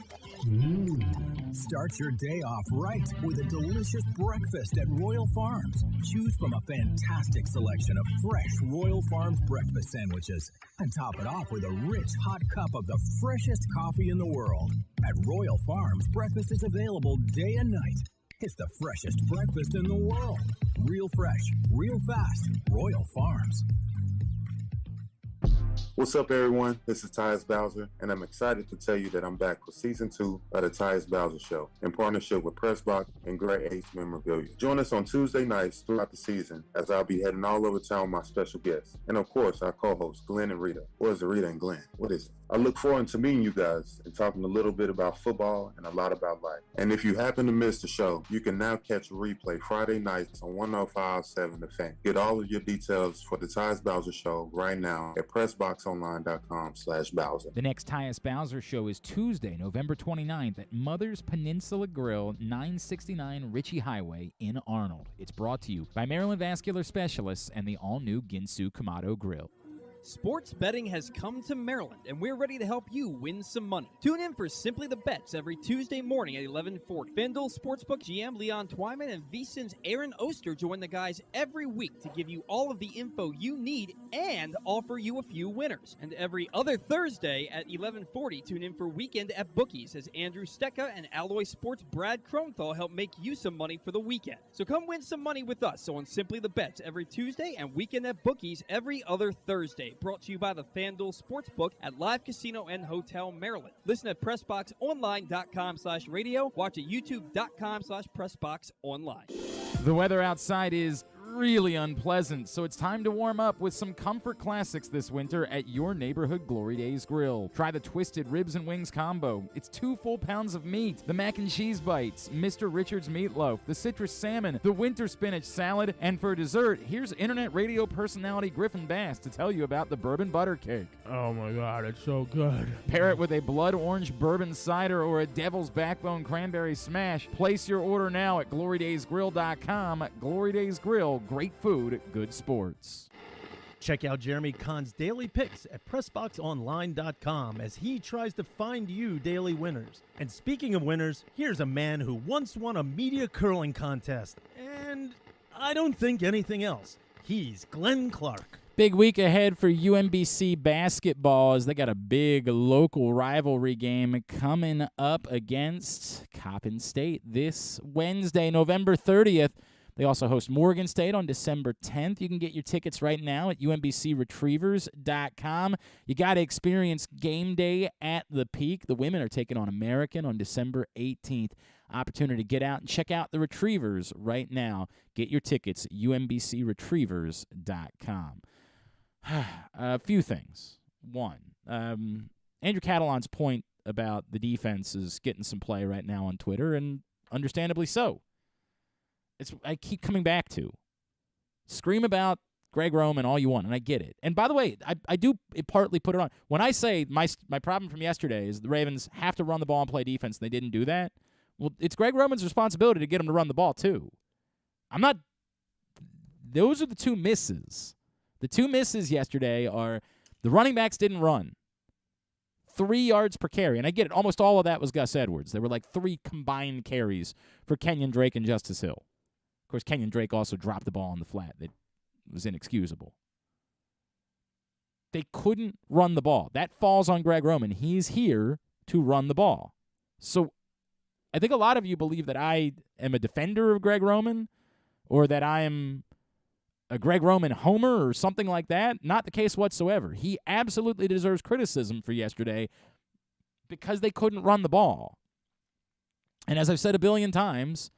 Start your day off right with a delicious breakfast at Royal Farms. Choose from a fantastic selection of fresh Royal Farms breakfast sandwiches and top it off with a rich hot cup of the freshest coffee in the world. At Royal Farms, breakfast is available day and night. It's the freshest breakfast in the world. Real fresh, real fast. Royal Farms. What's up, everyone? This is Tyus Bowser, and I'm excited to tell you that I'm back for Season 2 of the Tyus Bowser Show in partnership with Pressbox and Great Ace Memorabilia. Join us on Tuesday nights throughout the season as I'll be heading all over town with my special guests. And of course, our co-hosts, Glenn and Rita. Or is it Rita and Glenn? What is it? I look forward to meeting you guys and talking a little bit about football and a lot about life. And if you happen to miss the show, you can now catch a replay Friday nights on 105.7 The Fan. Get all of your details for the Tyus Bowser Show right now at PressBoxOnline.com/Bowser. The next Tyus Bowser Show is Tuesday, November 29th at Mother's Peninsula Grill, 969 Ritchie Highway in Arnold. It's brought to you by Maryland Vascular Specialists and the all-new Ginsu Kamado Grill. Sports betting has come to Maryland, and we're ready to help you win some money. Tune in for Simply the Bets every Tuesday morning at 11:40. FanDuel Sportsbook GM Leon Twyman and VSiN's Aaron Oster join the guys every week to give you all of the info you need and offer you a few winners. And every other Thursday at 11:40, tune in for Weekend at Bookies as Andrew Stecca and Alloy Sports' Brad Kronthal help make you some money for the weekend. So come win some money with us on Simply the Bets every Tuesday and Weekend at Bookies every other Thursday. Brought to you by the FanDuel Sportsbook at Live Casino and Hotel Maryland. Listen at PressBoxOnline.com/radio. Watch at YouTube.com/PressBoxOnline. The weather outside is really unpleasant, so it's time to warm up with some comfort classics this winter at your neighborhood Glory Days Grill. Try the Twisted Ribs and Wings combo. It's 2 full pounds of meat, the mac and cheese bites, Mr. Richards meatloaf, the citrus salmon, the winter spinach salad, and for dessert, here's internet radio personality Griffin Bass to tell you about the bourbon butter cake. Oh my God, it's so good. Pair it with a blood orange bourbon cider or a devil's backbone cranberry smash. Place your order now at glorydaysgrill.com. Glory Days Grill, great food, good sports. Check out Jeremy Conn's daily picks at PressBoxOnline.com as he tries to find you daily winners. And speaking of winners, here's a man who once won a media curling contest. And I don't think anything else. He's Glenn Clark. Big week ahead for UMBC basketball as they got a big local rivalry game coming up against Coppin State this Wednesday, November 30th. They also host Morgan State on December 10th. You can get your tickets right now at umbcretrievers.com. You got to experience game day at the Peak. The women are taking on American on December 18th. Opportunity to get out and check out the Retrievers right now. Get your tickets, umbcretrievers.com. A few things. One, Andrew Catalon's point about the defense is getting some play right now on Twitter, and understandably so. I keep coming back to. Scream about Greg Roman all you want, and I get it. And by the way, I do partly put it on. When I say my problem from yesterday is the Ravens have to run the ball and play defense, and they didn't do that, well, it's Greg Roman's responsibility to get them to run the ball too. Those are the two misses. The two misses yesterday are the running backs didn't run. 3 yards per carry. And I get it. Almost all of that was Gus Edwards. There were like 3 combined carries for Kenyon Drake and Justice Hill. Of course, Kenyon Drake also dropped the ball on the flat. That was inexcusable. They couldn't run the ball. That falls on Greg Roman. He's here to run the ball. So I think a lot of you believe that I am a defender of Greg Roman or that I am a Greg Roman homer or something like that. Not the case whatsoever. He absolutely deserves criticism for yesterday because they couldn't run the ball. And as I've said a billion times,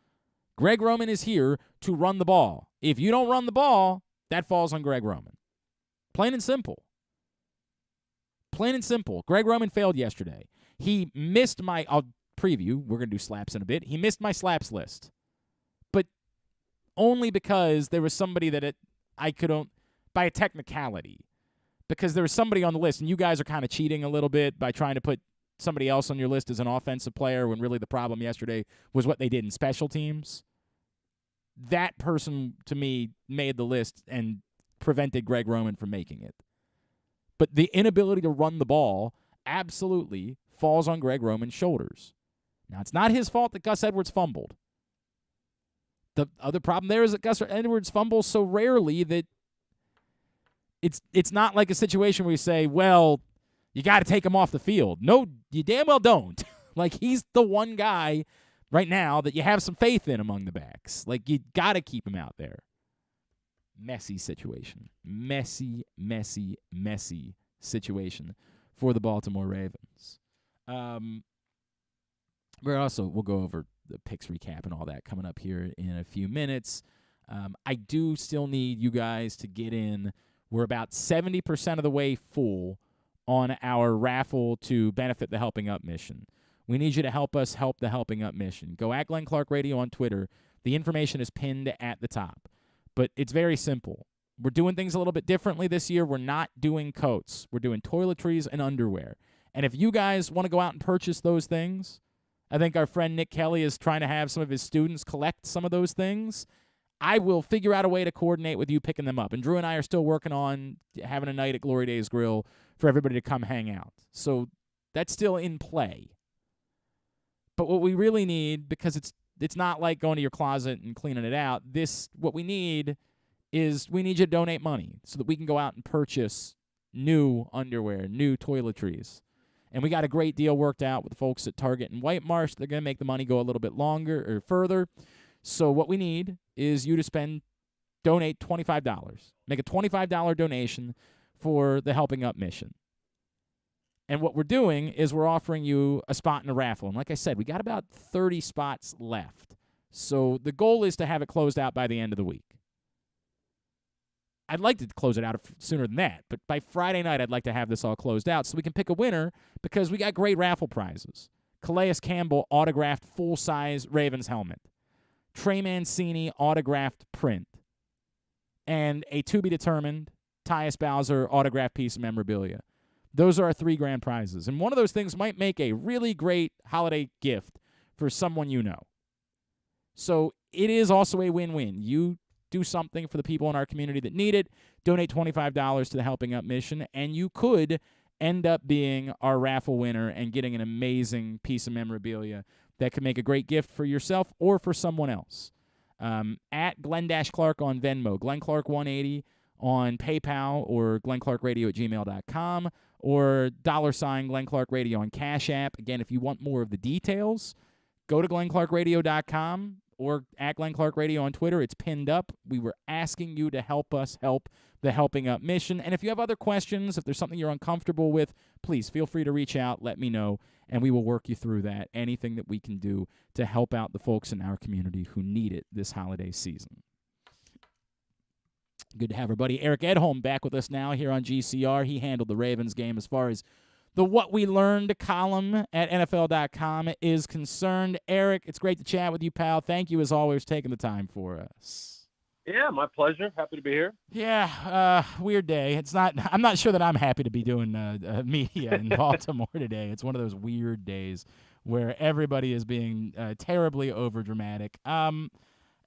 Greg Roman is here to run the ball. If you don't run the ball, that falls on Greg Roman. Plain and simple. Plain and simple. Greg Roman failed yesterday. He missed I'll preview. We're going to do slaps in a bit. He missed my slaps list. But only because there was somebody that I could, by a technicality, because there was somebody on the list, and you guys are kind of cheating a little bit by trying to put somebody else on your list as an offensive player when really the problem yesterday was what they did in special teams. That person, to me, made the list and prevented Greg Roman from making it. But the inability to run the ball absolutely falls on Greg Roman's shoulders. Now, it's not his fault that Gus Edwards fumbled. The other problem there is that Gus Edwards fumbles so rarely that it's not like a situation where you say, well, you got to take him off the field. No, you damn well don't. Like, he's the one guy right now that you have some faith in among the backs. Like, you got to keep him out there. Messy situation. Messy situation for the Baltimore Ravens. We'll go over the picks recap and all that coming up here in a few minutes. I do still need you guys to get in. We're about 70% of the way full on our raffle to benefit the Helping Up mission. We need you to help us help the Helping Up mission. Go at Glenn Clark Radio on Twitter. The information is pinned at the top. But it's very simple. We're doing things a little bit differently this year. We're not doing coats. We're doing toiletries and underwear. And if you guys want to go out and purchase those things, I think our friend Nick Kelly is trying to have some of his students collect some of those things. I will figure out a way to coordinate with you picking them up. And Drew and I are still working on having a night at Glory Days Grill for everybody to come hang out. So that's still in play. But what we really need, because it's not like going to your closet and cleaning it out, what we need is we need you to donate money so that we can go out and purchase new underwear, new toiletries. And we got a great deal worked out with the folks at Target and White Marsh. They're going to make the money go a little bit longer or further. So what we need is you to donate $25. Make a $25 donation for the Helping Up mission. And what we're doing is we're offering you a spot in a raffle. And like I said, we got about 30 spots left. So the goal is to have it closed out by the end of the week. I'd like to close it out sooner than that, but by Friday night, I'd like to have this all closed out so we can pick a winner because we got great raffle prizes. Calais Campbell autographed full-size Ravens helmet. Trey Mancini autographed print. And a to-be-determined Tyus Bowser autographed piece of memorabilia. Those are our 3 grand prizes. And one of those things might make a really great holiday gift for someone you know. So it is also a win-win. You do something for the people in our community that need it, donate $25 to the Helping Up mission, and you could end up being our raffle winner and getting an amazing piece of memorabilia that could make a great gift for yourself or for someone else. At Glenn-Clark on Venmo, GlennClark180 on PayPal or GlennClarkRadio@gmail.com or $GlennClarkRadio on Cash App. Again, if you want more of the details, go to GlennClarkRadio.com or at GlennClarkRadio on Twitter. It's pinned up. We were asking you to help us help the Helping Up mission. And if you have other questions, if there's something you're uncomfortable with, please feel free to reach out, let me know, and we will work you through that. Anything that we can do to help out the folks in our community who need it this holiday season. Good to have our buddy Eric Edholm back with us now here on GCR. He handled the Ravens game as far as the What We Learned column at NFL.com is concerned. Eric, it's great to chat with you, pal. Thank you, as always, for taking the time for us. Yeah, my pleasure. Happy to be here. Yeah, weird day. I'm not sure that I'm happy to be doing media in Baltimore today. It's one of those weird days where everybody is being terribly overdramatic.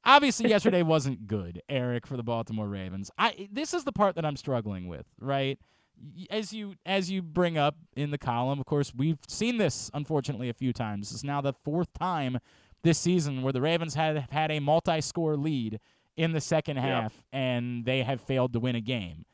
Obviously, yesterday wasn't good, Eric, for the Baltimore Ravens. This is the part that I'm struggling with, right? As you bring up in the column, of course, we've seen this, unfortunately, a few times. It's now the 4th time this season where the Ravens have had a multi-score lead in the second half, and they have failed to win a game.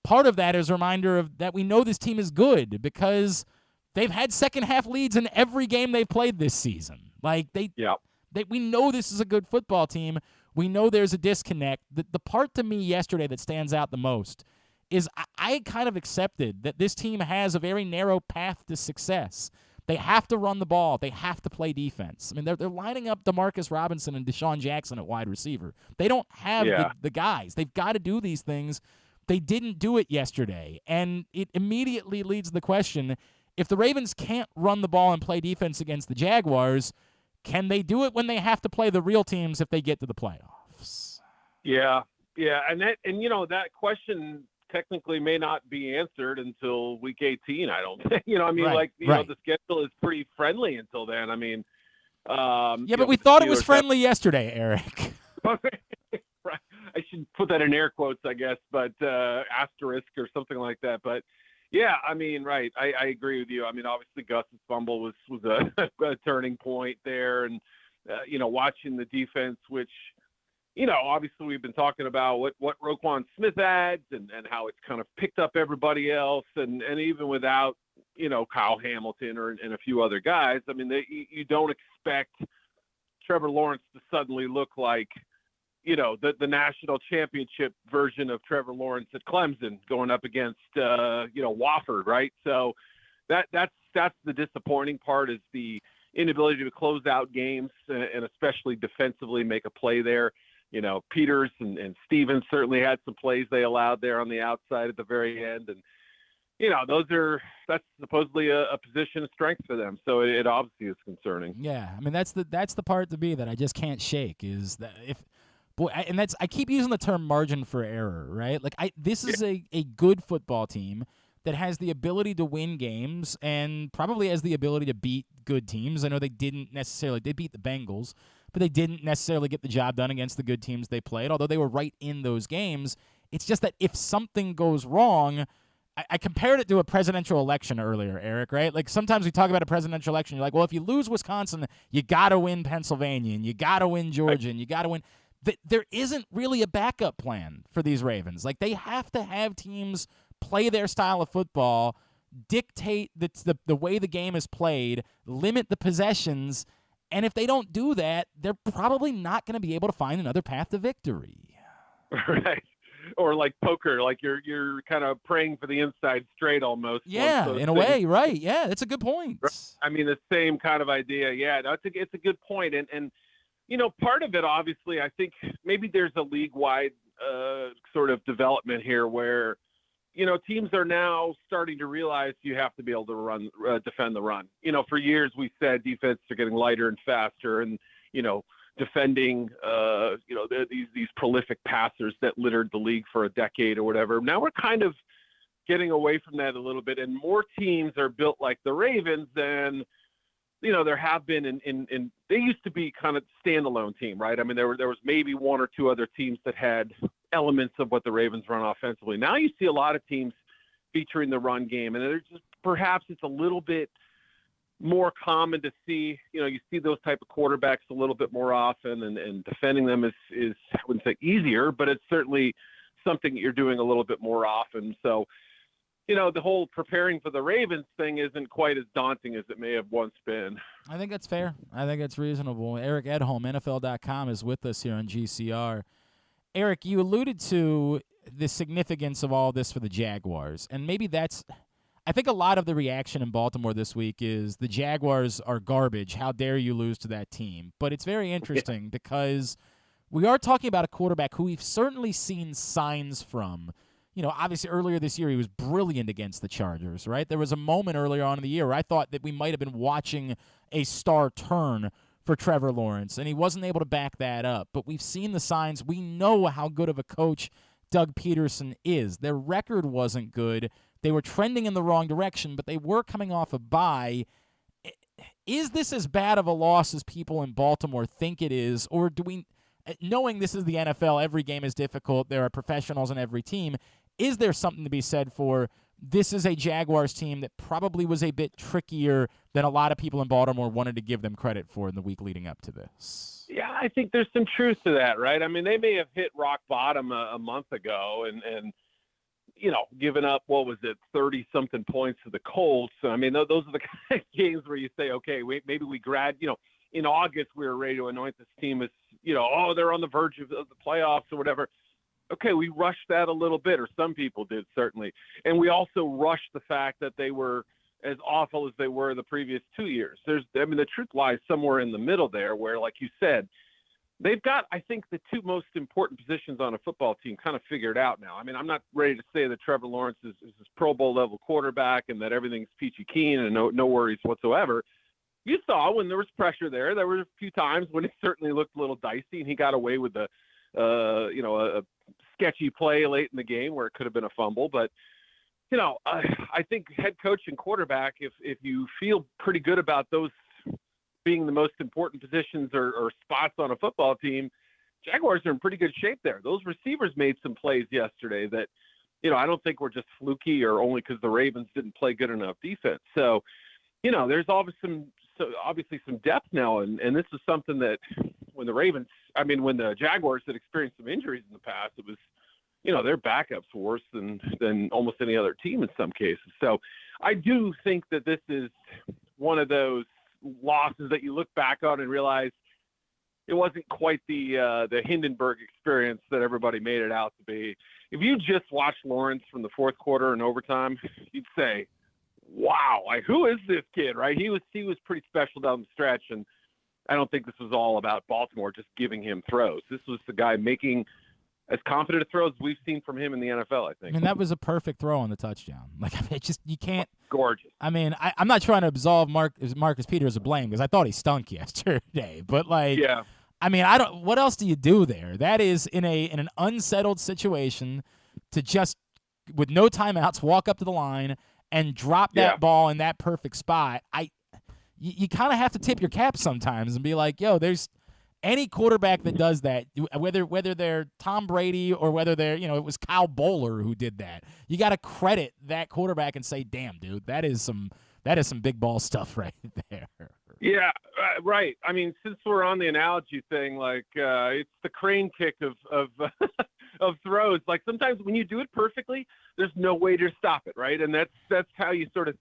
Part of that is a reminder of that we know this team is good because they've had second-half leads in every game they've played this season. Like, we know this is a good football team. We know there's a disconnect. The part to me yesterday that stands out the most is I kind of accepted that this team has a very narrow path to success. They have to run the ball. They have to play defense. I mean, they're lining up DeMarcus Robinson and Deshaun Jackson at wide receiver. They don't have the guys. They've got to do these things. They didn't do it yesterday, and it immediately leads to the question, if the Ravens can't run the ball and play defense against the Jaguars, can they do it when they have to play the real teams if they get to the playoffs? Yeah, and you know, that question technically may not be answered until week 18. I don't think. You know, I mean, know, the schedule is pretty friendly until then. I mean, but we thought it was friendly yesterday, Eric. Right. I should put that in air quotes, I guess, but asterisk or something like that. But yeah, I mean, right. I agree with you. I mean, obviously Gus's fumble was a turning point there, and you know, watching the defense, which, you know, obviously we've been talking about what Roquan Smith adds and how it's kind of picked up everybody else. And even without, you know, Kyle Hamilton and a few other guys, I mean, you don't expect Trevor Lawrence to suddenly look like, you know, the national championship version of Trevor Lawrence at Clemson going up against, you know, Wofford, right? So that's the disappointing part, is the inability to close out games and especially defensively make a play there. You know, Peters and Stevens certainly had some plays they allowed there on the outside at the very end. And, you know, that's supposedly a position of strength for them. So it obviously is concerning. Yeah. I mean, that's the part to me that I just can't shake, is that I keep using the term margin for error, right? Like, this is a good football team that has the ability to win games and probably has the ability to beat good teams. I know they beat the Bengals, but they didn't necessarily get the job done against the good teams they played, although they were right in those games. It's just that if something goes wrong, I compared it to a presidential election earlier, Eric, right? Like, sometimes we talk about a presidential election, you're like, well, if you lose Wisconsin, you got to win Pennsylvania, and you got to win Georgia, and you got to win. There isn't really a backup plan for these Ravens. Like, they have to have teams play their style of football, dictate the way the game is played, limit the possessions, and if they don't do that, they're probably not going to be able to find another path to victory. Right. Or like poker, like you're kind of praying for the inside straight almost. Yeah, in a way, right. Yeah, that's a good point. I mean, the same kind of idea. Yeah, no, it's a good point. And you know, part of it, obviously, I think maybe there's a league-wide sort of development here where, teams are now starting to realize you have to be able to defend the run. For years we said defenses are getting lighter and faster and, defending, these prolific passers that littered the league for a decade or whatever. Now we're kind of getting away from that a little bit, and more teams are built like the Ravens than, there have been in they used to be kind of standalone team, right? I mean, there was maybe one or two other teams that had elements of what the Ravens run offensively. Now you see a lot of teams featuring the run game, and there's just perhaps it's a little bit more common to see. You see those type of quarterbacks a little bit more often, and defending them is I wouldn't say easier, but it's certainly something that you're doing a little bit more often. So, the whole preparing for the Ravens thing isn't quite as daunting as it may have once been. I think that's fair. I think it's reasonable. Eric Edholm, NFL.com, is with us here on GCR. Eric, you alluded to the significance of all this for the Jaguars, and maybe that's – I think a lot of the reaction in Baltimore this week is the Jaguars are garbage. How dare you lose to that team? But it's very interesting because we are talking about a quarterback who we've certainly seen signs from. Obviously earlier this year he was brilliant against the Chargers, right? There was a moment earlier on in the year where I thought that we might have been watching a star turn for Trevor Lawrence, and he wasn't able to back that up. But we've seen the signs. We know how good of a coach Doug Peterson is. Their record wasn't good. They were trending in the wrong direction, but they were coming off a bye. Is this as bad of a loss as people in Baltimore think it is, or do we, knowing this is the NFL, every game is difficult, there are professionals on every team, is there something to be said for this is a Jaguars team that probably was a bit trickier than a lot of people in Baltimore wanted to give them credit for in the week leading up to this? Yeah, I think there's some truth to that, right? I mean, they may have hit rock bottom a month ago and given up, 30-something points to the Colts. I mean, those are the kind of games where you say, okay, maybe we in August we were ready to anoint this team as, they're on the verge of the playoffs or whatever. Okay, we rushed that a little bit, or some people did, certainly. And we also rushed the fact that they were as awful as they were the previous 2 years. The truth lies somewhere in the middle there where, like you said, they've got, I think, the two most important positions on a football team kind of figured out now. I mean, I'm not ready to say that Trevor Lawrence is this Pro Bowl level quarterback and that everything's peachy keen and no worries whatsoever. You saw when there was pressure there were a few times when it certainly looked a little dicey, and he got away with a sketchy play late in the game where it could have been a fumble. But, I think head coach and quarterback, if you feel pretty good about those being the most important positions or spots on a football team, Jaguars are in pretty good shape there. Those receivers made some plays yesterday that, I don't think were just fluky or only because the Ravens didn't play good enough defense. So, there's obviously some depth now, and this is something that when the Jaguars had experienced some injuries in the past, it was, their backups were worse than almost any other team in some cases. So I do think that this is one of those losses that you look back on and realize it wasn't quite the Hindenburg experience that everybody made it out to be. If you just watched Lawrence from the fourth quarter and overtime, you'd say, wow, who is this kid, right? He was pretty special down the stretch, and I don't think this was all about Baltimore just giving him throws. This was the guy making as confident a throw as we've seen from him in the NFL, I think. I mean, that was a perfect throw on the touchdown. You can't. Gorgeous. I mean, I'm not trying to absolve Marcus Peters of blame because I thought he stunk yesterday. But, yeah. I mean, what else do you do there? That is in an unsettled situation to just, with no timeouts, walk up to the line and drop that ball in that perfect spot. You kind of have to tip your cap sometimes and be like, yo, there's any quarterback that does that, whether they're Tom Brady or whether they're, it was Kyle Bowler who did that. You got to credit that quarterback and say, damn, dude, that is some big ball stuff right there. Yeah, right. I mean, since we're on the analogy thing, it's the crane kick of of throws. Like sometimes when you do it perfectly, there's no way to stop it, right? And that's how you sort of,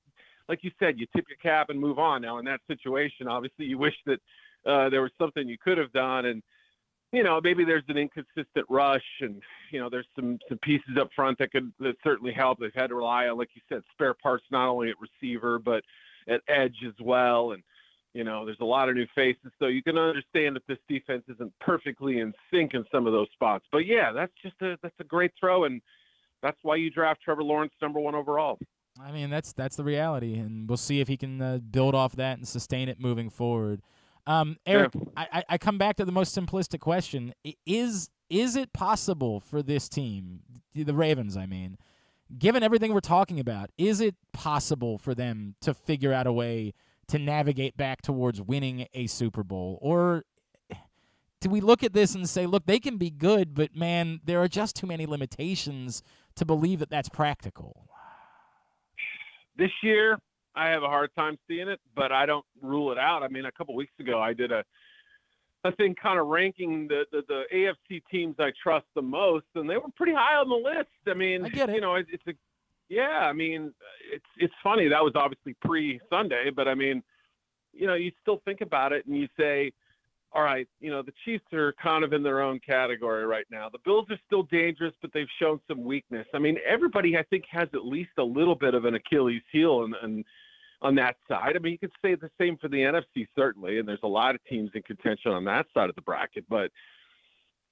like you said, you tip your cap and move on. Now in that situation, obviously you wish that there was something you could have done, and maybe there's an inconsistent rush, and there's some pieces up front that certainly help. They've had to rely on, like you said, spare parts not only at receiver but at edge as well, and There's a lot of new faces, so you can understand if this defense isn't perfectly in sync in some of those spots. But yeah, that's a great throw, and that's why you draft Trevor Lawrence #1 overall. I mean, that's the reality, and we'll see if he can build off that and sustain it moving forward. Eric, yeah. I come back to the most simplistic question: Is it possible for this team, the Ravens, I mean, given everything we're talking about, is it possible for them to figure out a way to navigate back towards winning a Super Bowl? Or do we look at this and say, look, they can be good, but, man, there are just too many limitations to believe that that's practical? This year, I have a hard time seeing it, but I don't rule it out. I mean, a couple weeks ago, I did a thing kind of ranking the AFC teams I trust the most, and they were pretty high on the list. I mean, I get it. I mean, it's funny. That was obviously pre-Sunday, but I mean, you still think about it and you say, all right, the Chiefs are kind of in their own category right now. The Bills are still dangerous, but they've shown some weakness. I mean, everybody, I think, has at least a little bit of an Achilles heel and on that side. I mean, you could say the same for the NFC, certainly, and there's a lot of teams in contention on that side of the bracket. But,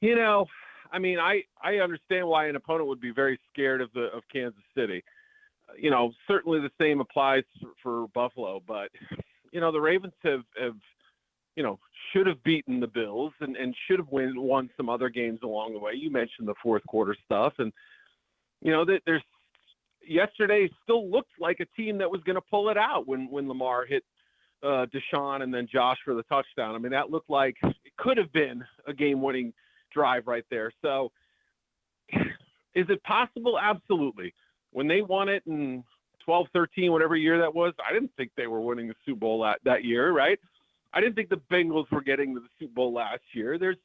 I mean, I understand why an opponent would be very scared of Kansas City. Certainly the same applies for Buffalo. But, the Ravens have should have beaten the Bills and should have won some other games along the way. You mentioned the fourth quarter stuff. And, there's yesterday still looked like a team that was going to pull it out when Lamar hit Deshaun and then Josh for the touchdown. I mean, that looked like it could have been a game-winning drive right there. So is it possible? Absolutely. When they won it in 12-13, whatever year that was, I didn't think they were winning the Super Bowl that year, right? I didn't think the Bengals were getting to the Super Bowl last year. There's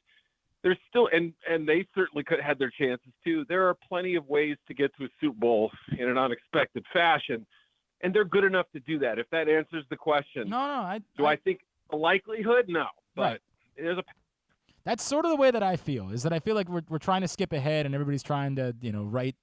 still, and they certainly could have had their chances too. There are plenty of ways to get to a Super Bowl in an unexpected fashion, and they're good enough to do that. If that answers the question, I think a likelihood? No, but right. There's a. That's sort of the way that I feel. Is that I feel like we're trying to skip ahead, and everybody's trying to write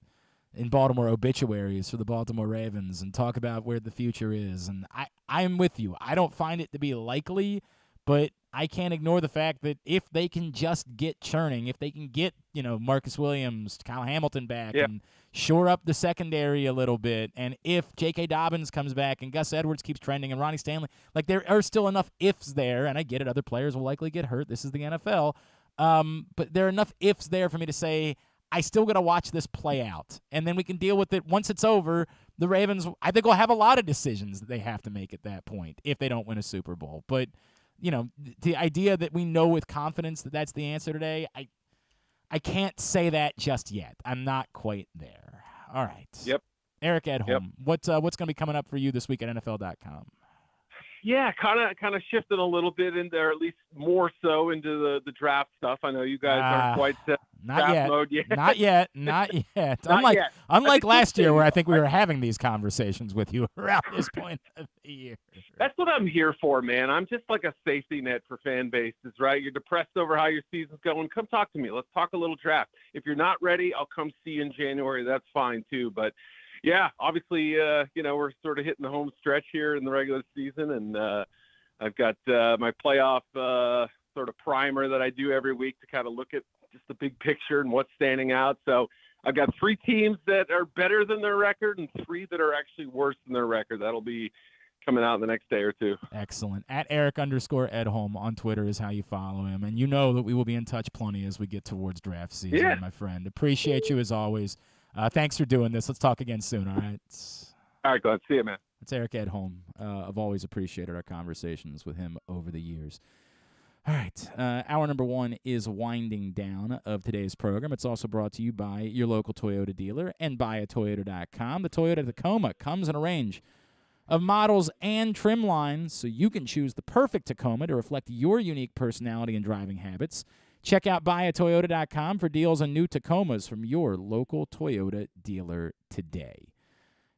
in Baltimore obituaries for the Baltimore Ravens and talk about where the future is. And I'm with you. I don't find it to be likely, but I can't ignore the fact that if they can just get churning, if they can get, Marcus Williams, Kyle Hamilton back and shore up the secondary a little bit, and if J.K. Dobbins comes back and Gus Edwards keeps trending and Ronnie Stanley, like there are still enough ifs there, and I get it, other players will likely get hurt. This is the NFL. But there are enough ifs there for me to say, I still got to watch this play out, and then we can deal with it once it's over. The Ravens, I think, will have a lot of decisions that they have to make at that point if they don't win a Super Bowl. But, the idea that we know with confidence that that's the answer today, I can't say that just yet. I'm not quite there. All right. Yep. Eric Edholm, yep. What's going to be coming up for you this week at NFL.com? Yeah, kind of shifting a little bit in there, at least more so into the draft stuff. I know you guys aren't quite not yet. Mode yet. Not yet. Not yet. Unlike last year where I think we were having these conversations with you around this point of the year. That's what I'm here for, man. I'm just like a safety net for fan bases, right? You're depressed over how your season's going. Come talk to me. Let's talk a little draft. If you're not ready, I'll come see you in January. That's fine too. But yeah, obviously, we're sort of hitting the home stretch here in the regular season, and I've got my playoff sort of primer that I do every week to kind of look at just the big picture and what's standing out. So I've got 3 teams that are better than their record and 3 that are actually worse than their record. That'll be coming out in the next day or two. Excellent. At Eric_Edholm on Twitter is how you follow him. And you know that we will be in touch plenty as we get towards draft season, my friend. Appreciate you as always. Thanks for doing this. Let's talk again soon, all right? All right, glad to see you, man. It's Eric Edholm. I've always appreciated our conversations with him over the years. All right, hour number 1 is winding down of today's program. It's also brought to you by your local Toyota dealer and buyatoyota.com. The Toyota Tacoma comes in a range of models and trim lines, so you can choose the perfect Tacoma to reflect your unique personality and driving habits. Check out buyatoyota.com for deals on new Tacomas from your local Toyota dealer today.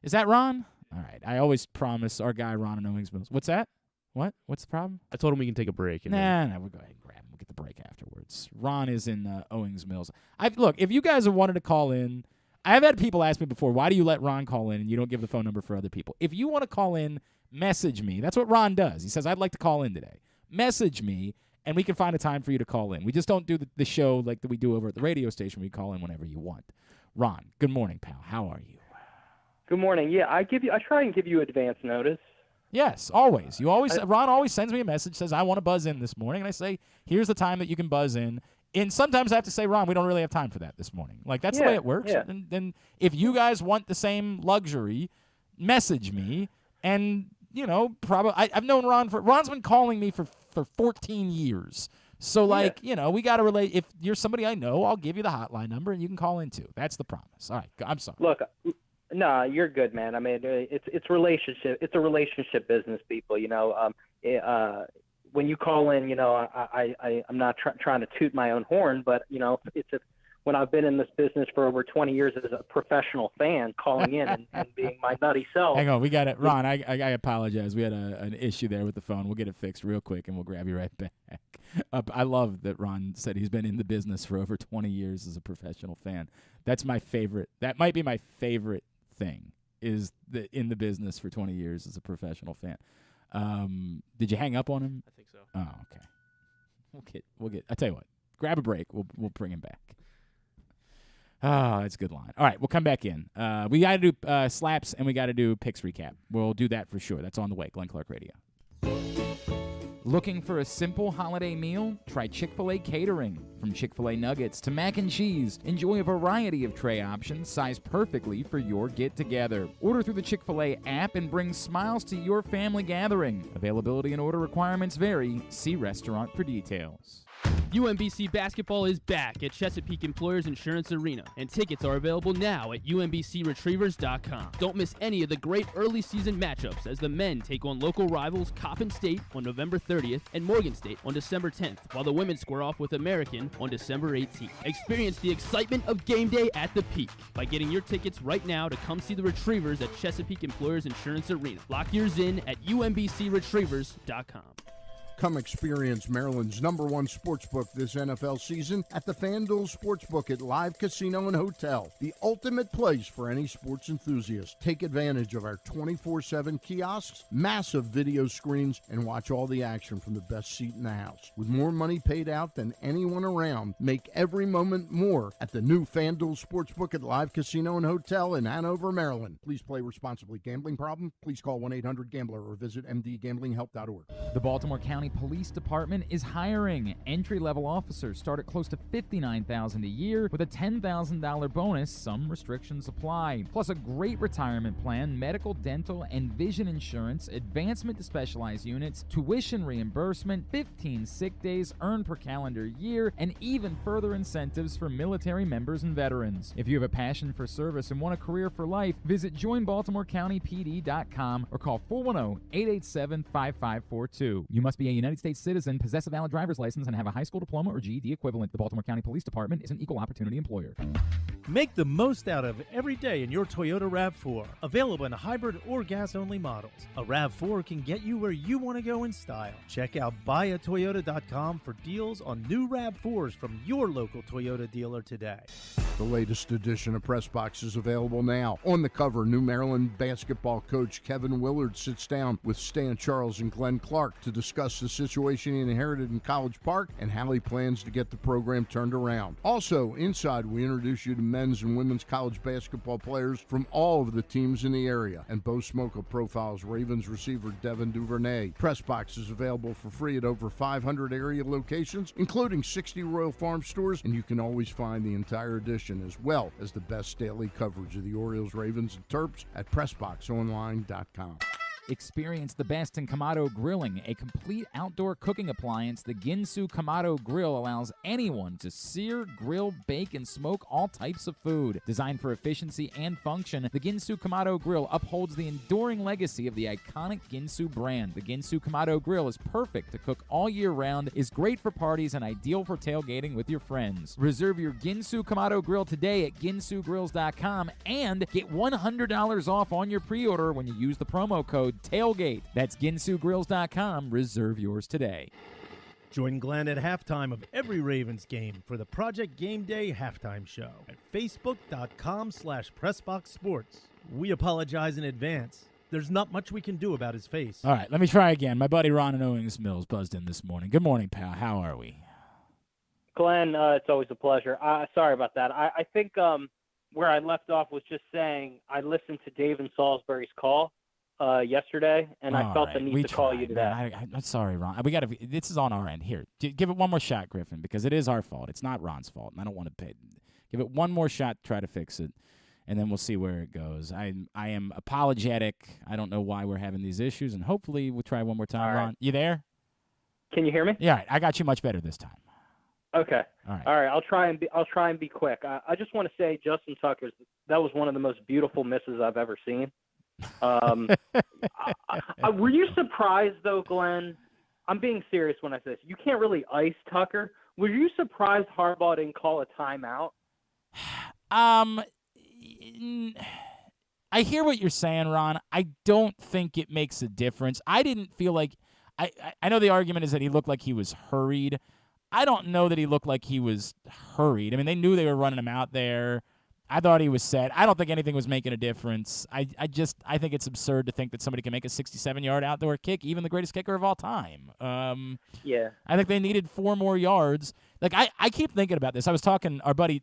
Is that Ron? All right. I always promise our guy Ron in Owings Mills. What's that? What? What's the problem? I told him we can take a break. Nah, we'll go ahead and grab him. We'll get the break afterwards. Ron is in Owings Mills. Look, if you guys have wanted to call in, I've had people ask me before, why do you let Ron call in and you don't give the phone number for other people? If you want to call in, message me. That's what Ron does. He says, I'd like to call in today. Message me, and we can find a time for you to call in. We just don't do the show like that we do over at the radio station. We call in whenever you want. Ron, good morning, pal. How are you? Good morning. Yeah, I try and give you advance notice. Yes, always. Ron always sends me a message, says, I want to buzz in this morning, and I say, here's the time that you can buzz in. And sometimes I have to say, Ron, we don't really have time for that this morning. Like, that's the way it works. Yeah. And then if you guys want the same luxury, message me. And, probably I've known Ron's been calling me for 14 years. So, we got to relate. If you're somebody I know, I'll give you the hotline number, and you can call in too. That's the promise. All right, I'm sorry. Look, no, you're good, man. I mean, it's relationship. It's a relationship business, people. When you call in, I'm not trying to toot my own horn, but when I've been in this business for over 20 years as a professional fan, calling in and being my nutty self. Hang on, we got it, Ron. I apologize. We had an issue there with the phone. We'll get it fixed real quick, and we'll grab you right back. I love that Ron said he's been in the business for over 20 years as a professional fan. That's my favorite. That might be my favorite thing, is in the business for 20 years as a professional fan. Did you hang up on him? I think so. Oh, okay. We'll get. I tell you what. Grab a break. We'll bring him back. Oh, that's a good line. All right, we'll come back in. We got to do slaps and we got to do picks recap. We'll do that for sure. That's on the way. Glenn Clark Radio. Looking for a simple holiday meal? Try Chick-fil-A catering. From Chick-fil-A nuggets to mac and cheese, enjoy a variety of tray options sized perfectly for your get-together. Order through the Chick-fil-A app and bring smiles to your family gathering. Availability and order requirements vary. See restaurant for details. UMBC basketball is back at Chesapeake Employers Insurance Arena, and tickets are available now at umbcretrievers.com. Don't miss any of the great early season matchups as the men take on local rivals Coppin State on November 30th and Morgan State on December 10th, while the women square off with American on December 18th. Experience the excitement of game day at the Peak by getting your tickets right now to come see the Retrievers at Chesapeake Employers Insurance Arena. Lock yours in at umbcretrievers.com. Come experience Maryland's #1 sportsbook this NFL season at the FanDuel Sportsbook at Live Casino and Hotel, the ultimate place for any sports enthusiast. Take advantage of our 24/7 kiosks, massive video screens, and watch all the action from the best seat in the house. With more money paid out than anyone around, make every moment more at the new FanDuel Sportsbook at Live Casino and Hotel in Hanover, Maryland. Please play responsibly. Gambling problem? Please call 1-800-GAMBLER or visit mdgamblinghelp.org. The Baltimore County Police Department is hiring. Entry-level officers start at close to $59,000 a year with a $10,000 bonus. Some restrictions apply. Plus a great retirement plan, medical, dental, and vision insurance, advancement to specialized units, tuition reimbursement, 15 sick days earned per calendar year, and even further incentives for military members and veterans. If you have a passion for service and want a career for life, visit joinbaltimorecountypd.com or call 410-887-5542. You must be a United States citizen, possess a valid driver's license, and have a high school diploma or GED equivalent. The Baltimore County Police Department is an equal opportunity employer. Make the most out of every day in your Toyota RAV4. Available in hybrid or gas-only models. A RAV4 can get you where you want to go in style. Check out buyatoyota.com for deals on new RAV4s from your local Toyota dealer today. The latest edition of Press Box is available now. On the cover, New Maryland basketball coach Kevin Willard sits down with Stan Charles and Glenn Clark to discuss the situation he inherited in College Park and how he plans to get the program turned around. Also, inside, we introduce you to men's and women's college basketball players from all of the teams in the area. And Bo Smoka profiles Ravens receiver Devin Duvernay. Press Box is available for free at over 500 area locations, including 60 Royal Farm stores, and you can always find the entire edition as well as the best daily coverage of the Orioles, Ravens, and Terps at PressBoxOnline.com. Experience the best in Kamado Grilling, a complete outdoor cooking appliance. The Ginsu Kamado Grill allows anyone to sear, grill, bake, and smoke all types of food. Designed for efficiency and function, the Ginsu Kamado Grill upholds the enduring legacy of the iconic Ginsu brand. The Ginsu Kamado Grill is perfect to cook all year round, is great for parties, and ideal for tailgating with your friends. Reserve your Ginsu Kamado Grill today at ginsugrills.com and get $100 off on your pre-order when you use the promo code TAILGATE. That's ginsugrills.com. Reserve yours today. Join Glenn at halftime of every Ravens game for the Project Game Day halftime show at facebook.com/PressBoxSports. We apologize in advance. There's not much we can do about his face. All right, let me try again. My buddy Ron in Owings Mills buzzed in this morning. Good morning, pal. How are we? Glenn, it's always a pleasure. Sorry about that. I think where I left off was just saying I listened to Dave and Salisbury's call yesterday, and I felt the need to call you today. I'm sorry, Ron. This is on our end. Here, give it one more shot, Griffin, because it is our fault. It's not Ron's fault, and I don't want to pay. Give it one more shot to try to fix it, and then we'll see where it goes. I am apologetic. I don't know why we're having these issues, and hopefully we'll try one more time. All right. Ron, you there? Can you hear me? Yeah, all right. I got you much better this time. Okay. All right. All right. I'll try and be quick. I just want to say, Justin Tucker's, that was one of the most beautiful misses I've ever seen. Were you surprised though, Glenn? I'm being serious when I say this. You can't really ice Tucker. Were you surprised Harbaugh didn't call a timeout? I hear what you're saying, Ron. I don't think it makes a difference. I didn't feel like I know the argument is that he looked like he was hurried. I don't know that he looked like he was hurried. I mean, they knew they were running him out there. I thought he was set. I don't think anything was making a difference. I think it's absurd to think that somebody can make a 67-yard outdoor kick, even the greatest kicker of all time. Yeah. I think they needed 4 more yards. Like I keep thinking about this. I was talking. Our buddy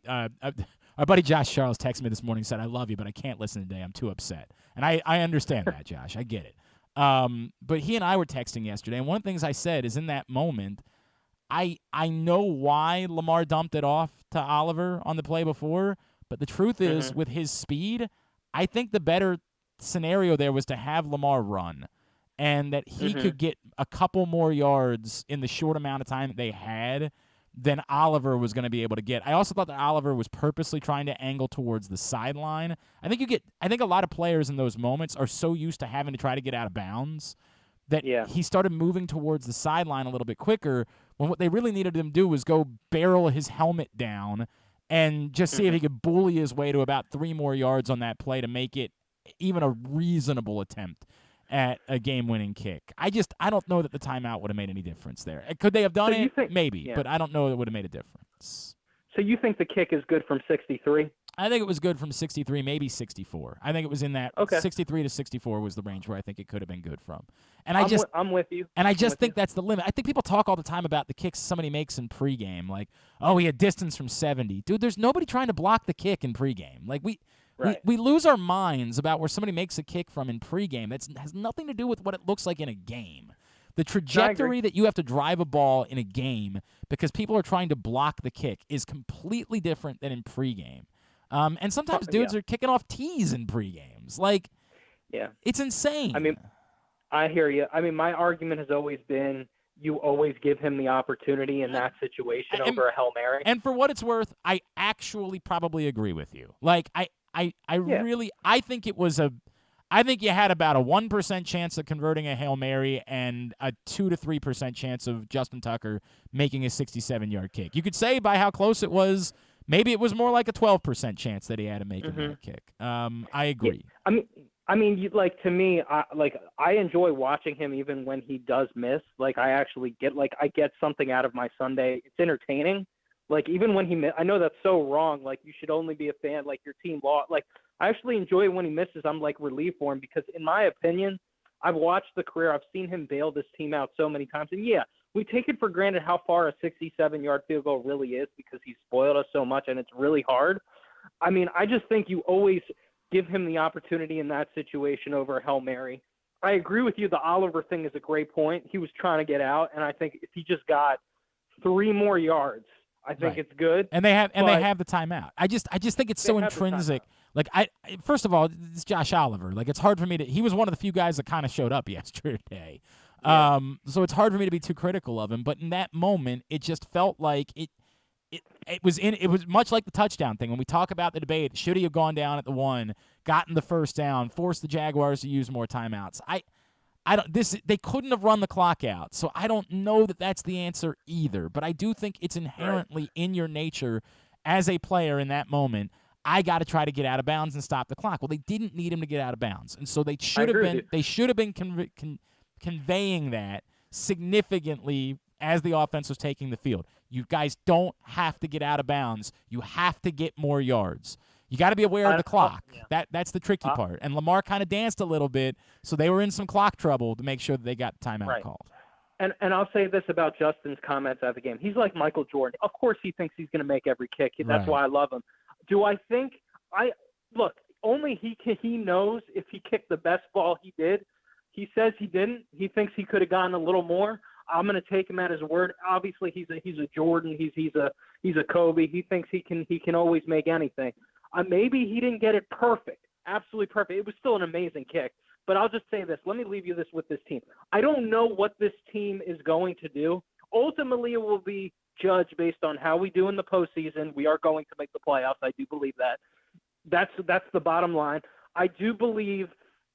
Josh Charles texted me this morning and said, "I love you, but I can't listen today. I'm too upset." And I understand that, Josh. I get it. But he and I were texting yesterday, and one of the things I said is in that moment, I know why Lamar dumped it off to Oliver on the play before. But the truth is, with his speed, I think the better scenario there was to have Lamar run and that he could get a couple more yards in the short amount of time that they had than Oliver was going to be able to get. I also thought that Oliver was purposely trying to angle towards the sideline. I think a lot of players in those moments are so used to having to try to get out of bounds that he started moving towards the sideline a little bit quicker when what they really needed him to do was go barrel his helmet down and just see if he could bully his way to about 3 more yards on that play to make it even a reasonable attempt at a game-winning kick. I don't know that the timeout would have made any difference there. Could they have done it? Maybe, but I don't know that it would have made a difference. So you think the kick is good from 63? I think it was good from 63, maybe 64. I think it was in that 63 to 64 was the range where I think it could have been good from. And I'm with you. And I just think that's the limit. I think people talk all the time about the kicks somebody makes in pregame, like, oh, he had distance from 70. Dude, there's nobody trying to block the kick in pregame. Like we lose our minds about where somebody makes a kick from in pregame. That has nothing to do with what it looks like in a game. The trajectory that you have to drive a ball in a game because people are trying to block the kick is completely different than in pregame. And sometimes dudes are kicking off tees in pregames. Like, it's insane. I mean, I hear you. I mean, my argument has always been you always give him the opportunity in that situation over a Hail Mary. And for what it's worth, I actually probably agree with you. Like, I think it was I think you had about a 1% chance of converting a Hail Mary and a 2 to 3% chance of Justin Tucker making a 67-yard kick. You could say by how close it was, maybe it was more like a 12% chance that he had to make that kick. I agree. Yeah. I mean, to me, I enjoy watching him even when he does miss. Like, I actually get something out of my Sunday. It's entertaining. Like, even when he miss, I know that's so wrong. Like, you should only be a fan. Like, your team lost. Like, I actually enjoy when he misses. I'm like relieved for him because, in my opinion, I've watched the career. I've seen him bail this team out so many times. And we take it for granted how far a 67-yard field goal really is because he's spoiled us so much and it's really hard. I mean, I just think you always give him the opportunity in that situation over a Hail Mary. I agree with you. The Oliver thing is a great point. He was trying to get out, and I think if he just got 3 more yards, I think it's good. And they have the timeout. I just think it's so intrinsic. Like, first of all, it's Josh Oliver. Like, it's hard for me to. He was one of the few guys that kind of showed up yesterday. Yeah. So it's hard for me to be too critical of him. But in that moment, it just felt like it was much like the touchdown thing. When we talk about the debate, should he have gone down at the 1, gotten the first down, forced the Jaguars to use more timeouts? They couldn't have run the clock out, so I don't know that that's the answer either. But I do think it's inherently in your nature as a player in that moment. I got to try to get out of bounds and stop the clock. Well, they didn't need him to get out of bounds, and so they should have been conveying that significantly as the offense was taking the field. You guys don't have to get out of bounds. You have to get more yards. You got to be aware of the clock. That's the tricky part. And Lamar kind of danced a little bit, so they were in some clock trouble to make sure that they got timeout called. And I'll say this about Justin's comments after the game. He's like Michael Jordan. Of course he thinks he's going to make every kick. That's why I love him. Do I think look, only he knows if he kicked the best ball he did. He says he didn't. He thinks he could have gotten a little more. I'm going to take him at his word. Obviously he's a Jordan. He's a Kobe. He thinks he can always make anything. Maybe he didn't get it perfect. Absolutely perfect. It was still an amazing kick. But I'll just say this. Let me leave you this with this team. I don't know what this team is going to do. Ultimately, it will be judged based on how we do in the postseason. We are going to make the playoffs. I do believe that. That's the bottom line. I do believe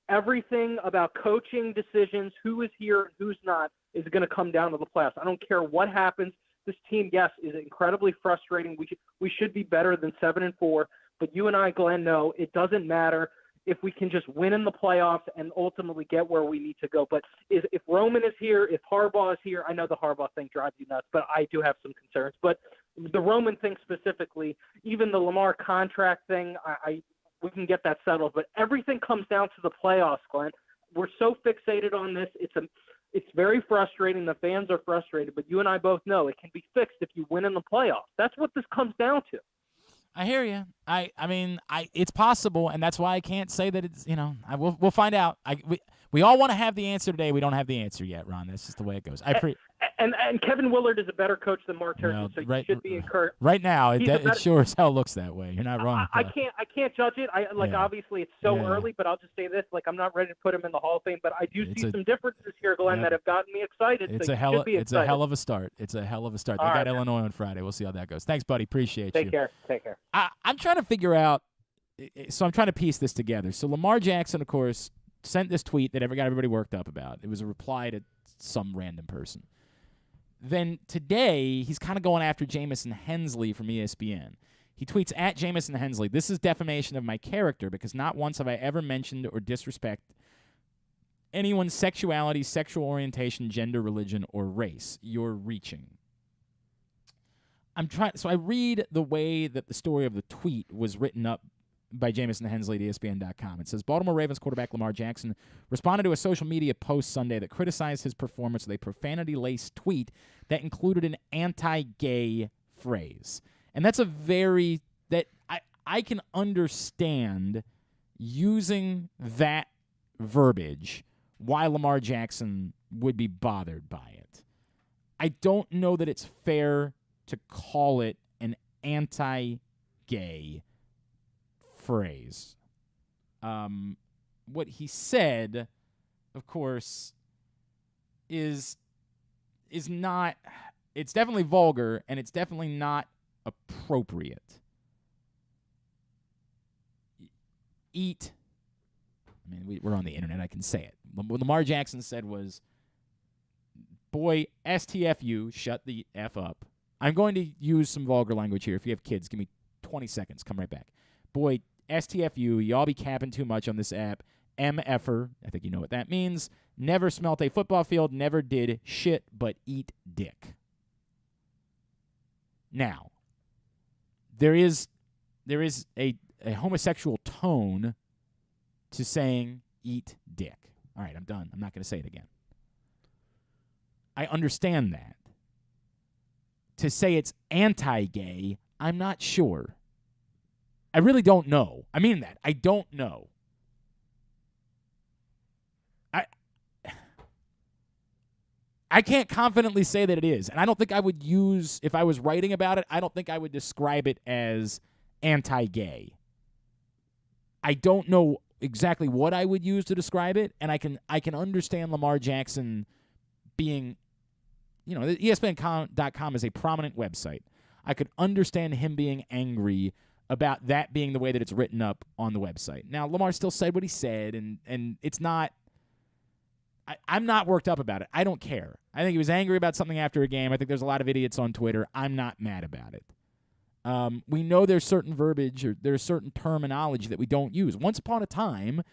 everything about coaching decisions, who is here and who's not, is going to come down to the playoffs. I don't care what happens. This team, yes, is incredibly frustrating. We should be better than 7-4. But you and I, Glenn, know it doesn't matter if we can just win in the playoffs and ultimately get where we need to go. But if Roman is here, if Harbaugh is here, I know the Harbaugh thing drives you nuts, but I do have some concerns. But the Roman thing specifically, even the Lamar contract thing, we can get that settled. But everything comes down to the playoffs, Glenn. We're so fixated on this. It's very frustrating. The fans are frustrated, but you and I both know it can be fixed if you win in the playoffs. That's what this comes down to. I hear you. I mean, it's possible, and that's why I can't say that it's, we'll find out. We all want to have the answer today. We don't have the answer yet, Ron. That's just the way it goes. And Kevin Willard is a better coach than Mark Turgeon, so you should be encouraged. Right now, it sure as hell looks that way. You're not wrong. I can't judge it. Obviously it's so early, but I'll just say this: I'm not ready to put him in the Hall of Fame, but I do see some differences here, Glenn, that have gotten me excited. It's a hell of a start. It's a hell of a start. They got Illinois on Friday. We'll see how that goes. Thanks, buddy. Appreciate you. Take care. I'm trying to figure out. So I'm trying to piece this together. So Lamar Jackson, of course, sent this tweet that got everybody worked up about. It was a reply to some random person. Then today, he's kind of going after Jamison Hensley from ESPN. He tweets, at Jamison Hensley, "This is defamation of my character because not once have I ever mentioned or disrespect anyone's sexuality, sexual orientation, gender, religion, or race. You're reaching." So I read the way that the story of the tweet was written up by Jamison Hensley at ESPN.com. It says, Baltimore Ravens quarterback Lamar Jackson responded to a social media post Sunday that criticized his performance with a profanity-laced tweet that included an anti-gay phrase. And that's I can understand using that verbiage why Lamar Jackson would be bothered by it. I don't know that it's fair to call it an anti-gay phrase. What he said, of course, is not. It's definitely vulgar, and it's definitely not appropriate. We're on the internet. I can say it. What Lamar Jackson said was, "Boy, STFU, shut the F up." I'm going to use some vulgar language here. If you have kids, give me 20 seconds. Come right back. Boy, STFU, y'all be capping too much on this app. MFer, I think you know what that means. Never smelt a football field, never did shit but eat dick. Now, there is a homosexual tone to saying eat dick. All right, I'm done. I'm not going to say it again. I understand that. To say it's anti-gay, I'm not sure. I really don't know. I mean that. I don't know. I can't confidently say that it is. And I don't think I would use, if I was writing about it, I don't think I would describe it as anti-gay. I don't know exactly what I would use to describe it, and I can understand Lamar Jackson being, ESPN.com is a prominent website. I could understand him being angry about that being the way that it's written up on the website. Now, Lamar still said what he said, and it's not – I'm not worked up about it. I don't care. I think he was angry about something after a game. I think there's a lot of idiots on Twitter. I'm not mad about it. We know there's certain verbiage or there's certain terminology that we don't use. Once upon a time,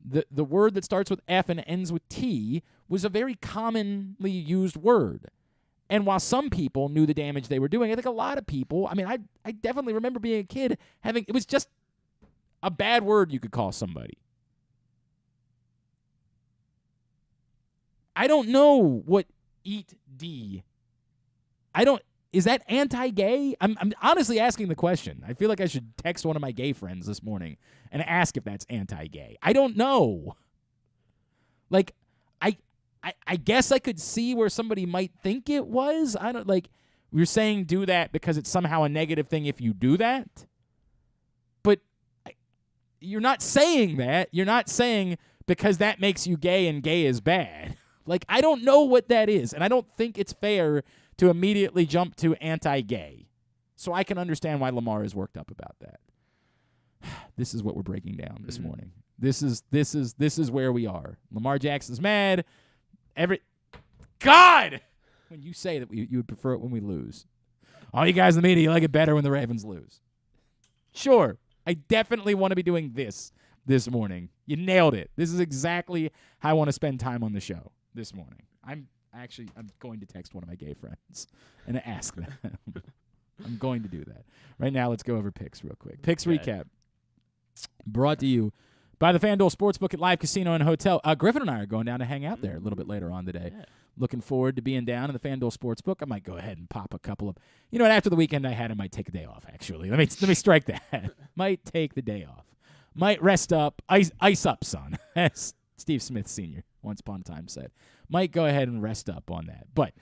the word that starts with F and ends with T was a very commonly used word. And while some people knew the damage they were doing, I think a lot of people, I mean, I definitely remember being a kid it was just a bad word you could call somebody. I don't know what eat D. Is that anti-gay? I'm honestly asking the question. I feel like I should text one of my gay friends this morning and ask if that's anti-gay. I don't know. Like, I guess I could see where somebody might think it was. You're saying do that because it's somehow a negative thing if you do that. But you're not saying that. You're not saying because that makes you gay and gay is bad. Like, I don't know what that is, and I don't think it's fair to immediately jump to anti-gay. So I can understand why Lamar is worked up about that. This is what we're breaking down this morning. This is where we are. Lamar Jackson's mad. God! When you say that you would prefer it when we lose. All you guys in the media, you like it better when the Ravens lose. Sure. I definitely want to be doing this morning. You nailed it. This is exactly how I want to spend time on the show this morning. I'm going to text one of my gay friends and ask them. I'm going to do that. Right now, let's go over picks real quick. Picks recap. Brought to you by the FanDuel Sportsbook at Live Casino and Hotel. Griffin and I are going down to hang out there a little bit later on today. Yeah. Looking forward to being down in the FanDuel Sportsbook. I might go ahead and pop a couple of, after the weekend I had, I might take a day off, actually. Let me strike that. Might take the day off. Might rest up. Ice up, son, as Steve Smith Sr. once upon a time said. Might go ahead and rest up on that. But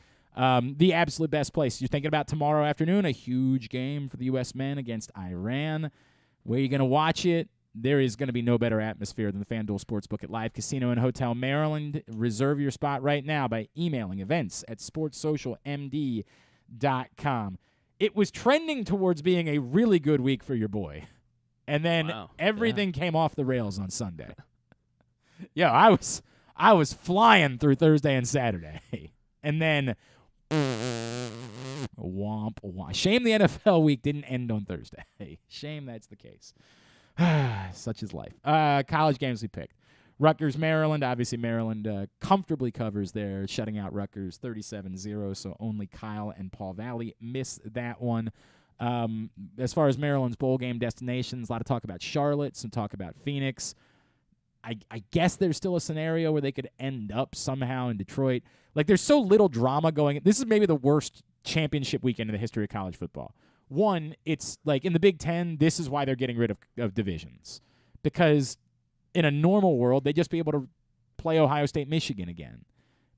the absolute best place. You're thinking about tomorrow afternoon, a huge game for the U.S. men against Iran. Where are you going to watch it? There is going to be no better atmosphere than the FanDuel Sportsbook at Live Casino and Hotel Maryland. Reserve your spot right now by emailing events@sportssocialmd.com. It was trending towards being a really good week for your boy. And then everything came off the rails on Sunday. I was flying through Thursday and Saturday. And then womp womp. Shame the NFL week didn't end on Thursday. Shame that's the case. Such is life. College games we picked. Rutgers, Maryland. Obviously, Maryland comfortably covers there, shutting out Rutgers 37-0, so only Kyle and Paul Valley miss that one. As far as Maryland's bowl game destinations, a lot of talk about Charlotte, some talk about Phoenix. I guess there's still a scenario where they could end up somehow in Detroit. Like, there's so little drama going. This is maybe the worst championship weekend in the history of college football. One, it's like in the Big Ten, this is why they're getting rid of divisions. Because in a normal world, they'd just be able to play Ohio State, Michigan again.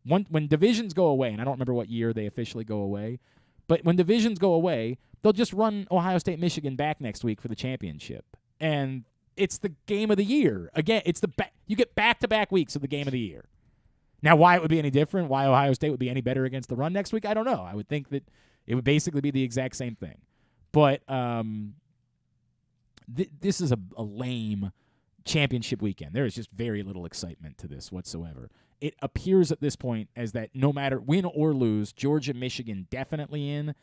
When divisions go away, and I don't remember what year they officially go away, but when divisions go away, they'll just run Ohio State, Michigan back next week for the championship. And it's the game of the year. Again, you get back-to-back weeks of the game of the year. Now, why it would be any different, why Ohio State would be any better against the run next week, I don't know. I would think that it would basically be the exact same thing. But this is a lame championship weekend. There is just very little excitement to this whatsoever. It appears at this point as that no matter win or lose, Georgia, Michigan definitely in.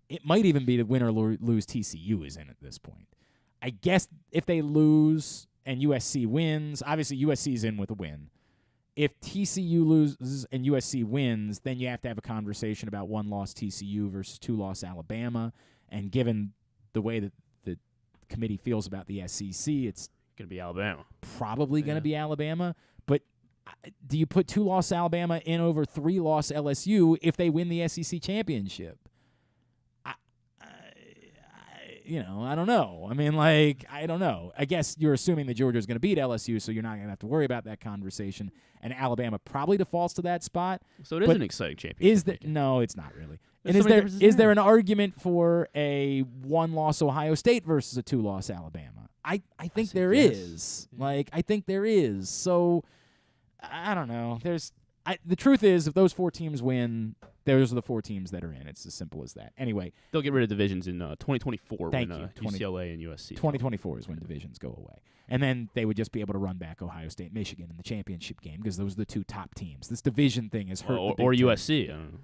It might even be the win or lose TCU is in at this point. I guess if they lose and USC wins, obviously USC is in with a win. If TCU loses and USC wins, then you have to have a conversation about one-loss TCU versus two-loss Alabama. And given the way that the committee feels about the SEC, it's going to be Alabama. Probably going to be Alabama. But do you put two-loss Alabama in over three-loss LSU if they win the SEC championship? I don't know. I mean, I don't know. I guess you're assuming that Georgia's going to beat LSU, so you're not going to have to worry about that conversation. And Alabama probably defaults to that spot. So it is an exciting championship. No, it's not really. And is there an argument for a one-loss Ohio State versus a two-loss Alabama? I think there is. I think there is. So I don't know. The truth is, if those four teams win, those are the four teams that are in. It's as simple as that. Anyway. They'll get rid of divisions in 2024 when UCLA and USC. 2024 is when divisions go away. And then they would just be able to run back Ohio State, Michigan in the championship game because those are the two top teams. This division thing has hurt the Big Ten. USC. I don't know.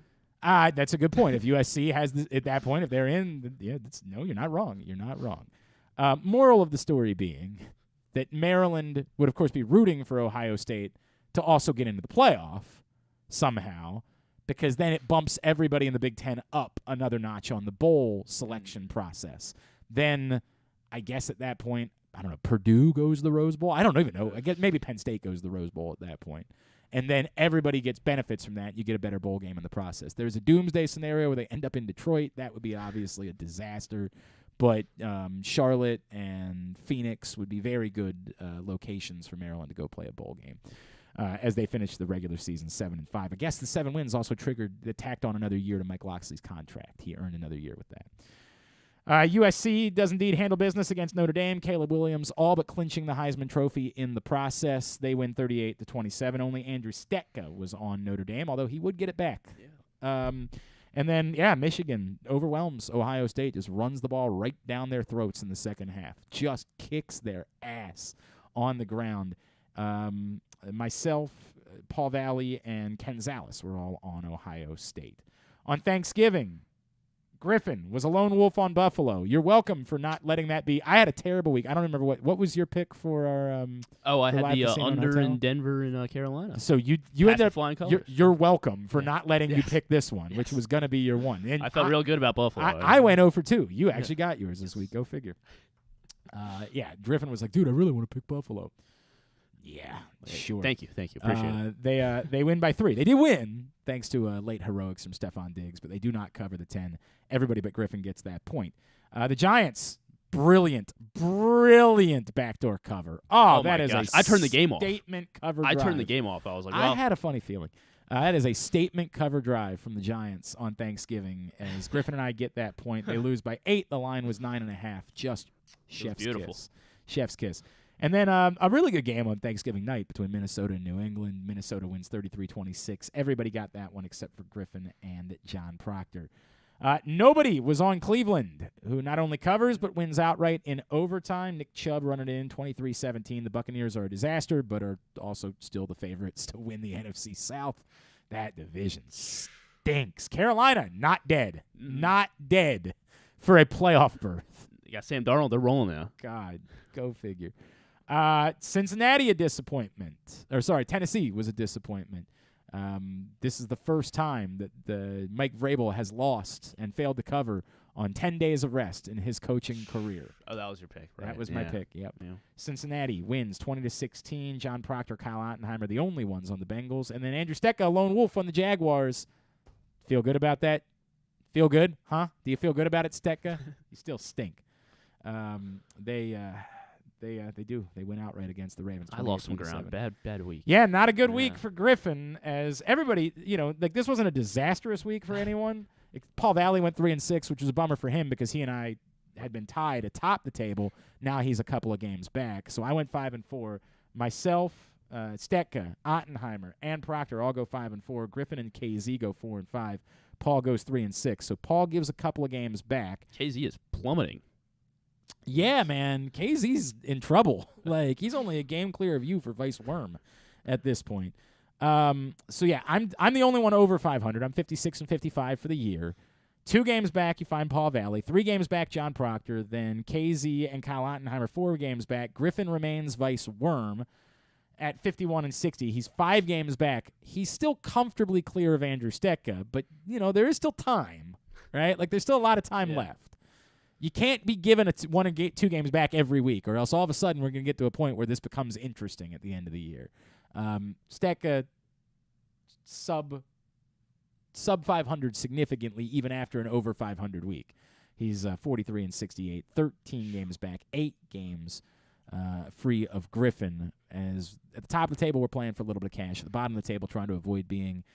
That's a good point. If USC has, at that point, if they're in, you're not wrong. You're not wrong. Moral of the story being that Maryland would, of course, be rooting for Ohio State to also get into the playoff somehow because then it bumps everybody in the Big Ten up another notch on the bowl selection process. Then I guess at that point, I don't know, Purdue goes to the Rose Bowl. I don't even know. I guess maybe Penn State goes to the Rose Bowl at that point. And then everybody gets benefits from that. You get a better bowl game in the process. There's a doomsday scenario where they end up in Detroit. That would be obviously a disaster. But Charlotte and Phoenix would be very good locations for Maryland to go play a bowl game as they finish the regular season 7-5. I guess the 7 wins also tacked on another year to Mike Loxley's contract. He earned another year with that. USC does indeed handle business against Notre Dame. Caleb Williams all but clinching the Heisman Trophy in the process. They win 38-27. Only Andrew Stetka was on Notre Dame, although he would get it back. Yeah. And then, Michigan overwhelms Ohio State, just runs the ball right down their throats in the second half, just kicks their ass on the ground. Myself, Paul Valley, and Ken Zales were all on Ohio State. On Thanksgiving, Griffin was a lone wolf on Buffalo. You're welcome for not letting that be. I had a terrible week. I don't remember what was your pick for our I had the under in Denver and Carolina. So you ended up flying colors. You're welcome for not letting you pick this one, which was going to be your one. And I felt real good about Buffalo. I went 0 for 2. You actually got yours this week. Go figure. Griffin was like, dude, I really want to pick Buffalo. Yeah, sure. Thank you. Appreciate it. They win by 3. They did win thanks to late heroics from Stephon Diggs, but they do not cover the 10. Everybody but Griffin gets that point. The Giants, brilliant backdoor cover. Oh, that is I turned the game off. Statement cover drive. I turned the game off. I was like, well. I had a funny feeling. That is a statement cover drive from the Giants on Thanksgiving. As Griffin and I get that point, they lose by 8. The line was 9.5. Just chef's kiss. Chef's kiss. And then a really good game on Thanksgiving night between Minnesota and New England. Minnesota wins 33-26. Everybody got that one except for Griffin and John Proctor. Nobody was on Cleveland, who not only covers but wins outright in overtime. Nick Chubb running it in 23-17. The Buccaneers are a disaster but are also still the favorites to win the NFC South. That division stinks. Carolina, not dead. Not dead for a playoff berth. You got Sam Darnold. They're rolling now. God, go figure. Cincinnati, a disappointment. Tennessee was a disappointment. This is the first time that the Mike Vrabel has lost and failed to cover on 10 days of rest in his coaching career. Oh, that was your pick, right? That was my pick, yep. Yeah. Cincinnati wins 20-16. John Proctor, Kyle Ottenheimer, the only ones on the Bengals. And then Andrew Stetka, a lone wolf on the Jaguars. Feel good about that? Feel good? Huh? Do you feel good about it, Stetka? You still stink. They do. They went outright against the Ravens. I lost some ground. Bad week. Yeah, not a good week for Griffin. As everybody, this wasn't a disastrous week for anyone. Paul Valley went 3-6, which was a bummer for him because he and I had been tied atop the table. Now he's a couple of games back. So I went 5-4. Myself, Stetka, Ottenheimer, and Proctor all go 5-4. Griffin and KZ go 4-5. Paul goes 3-6. So Paul gives a couple of games back. KZ is plummeting. Yeah, man. KZ's in trouble. He's only a game clear of you for Vice Worm at this point. I'm the only one over 500. I'm 56-55 for the year. 2 games back, you find Paul Valley. 3 games back, John Proctor. Then KZ and Kyle Ottenheimer, 4 games back. Griffin remains Vice Worm at 51-60. He's 5 games back. He's still comfortably clear of Andrew Stetka, but, there is still time, right? There's still a lot of time left. You can't be given 1 or 2 games back every week, or else all of a sudden we're going to get to a point where this becomes interesting at the end of the year. Stetka sub 500 significantly, even after an over 500 week. He's 43-68, 13 games back, 8 games free of Griffin. As at the top of the table, we're playing for a little bit of cash. At the bottom of the table, trying to avoid being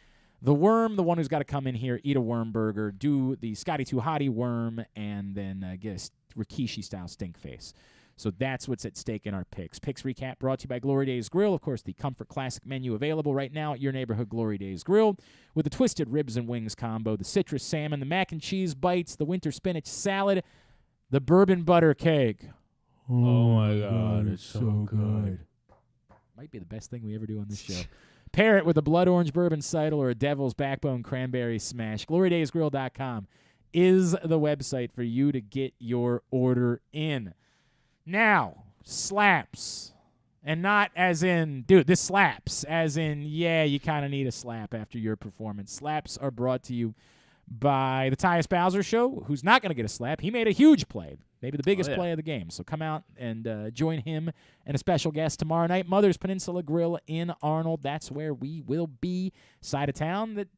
the worm, the one who's got to come in here, eat a worm burger, do the Scotty Too Hottie worm, and then get a Rikishi-style stink face. So that's what's at stake in our picks. Picks recap brought to you by Glory Days Grill. Of course, the Comfort Classic menu available right now at your neighborhood Glory Days Grill with the twisted ribs and wings combo, the citrus salmon, the mac and cheese bites, the winter spinach salad, the bourbon butter cake. Oh my God, it's so good. Might be the best thing we ever do on this show. Pair it with a blood orange bourbon cider or a devil's backbone cranberry smash. GloryDaysGrill.com is the website for you to get your order in. Now, slaps. And not as in, dude, this slaps. As in, yeah, you kind of need a slap after your performance. Slaps are brought to you by the Tyus Bowser Show, who's not going to get a slap. He made a huge play, maybe the biggest play of the game. So come out and join him and a special guest tomorrow night, Mother's Peninsula Grill in Arnold. That's where we will be. Side of town that